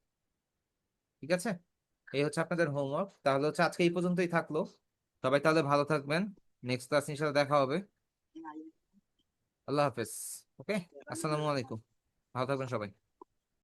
A: ঠিক আছে, এই হচ্ছে আপনাদের হোমওয়ার্ক। তাহলে হচ্ছে আজকে এই পর্যন্তই থাকলো। সবাই তাহলে ভালো থাকবেন, নেক্সট ক্লাস ইনশাআল্লাহ দেখা হবে। আল্লাহ হাফেজ। ওকে, আসসালামু আলাইকুম, ভালো থাকবেন সবাই।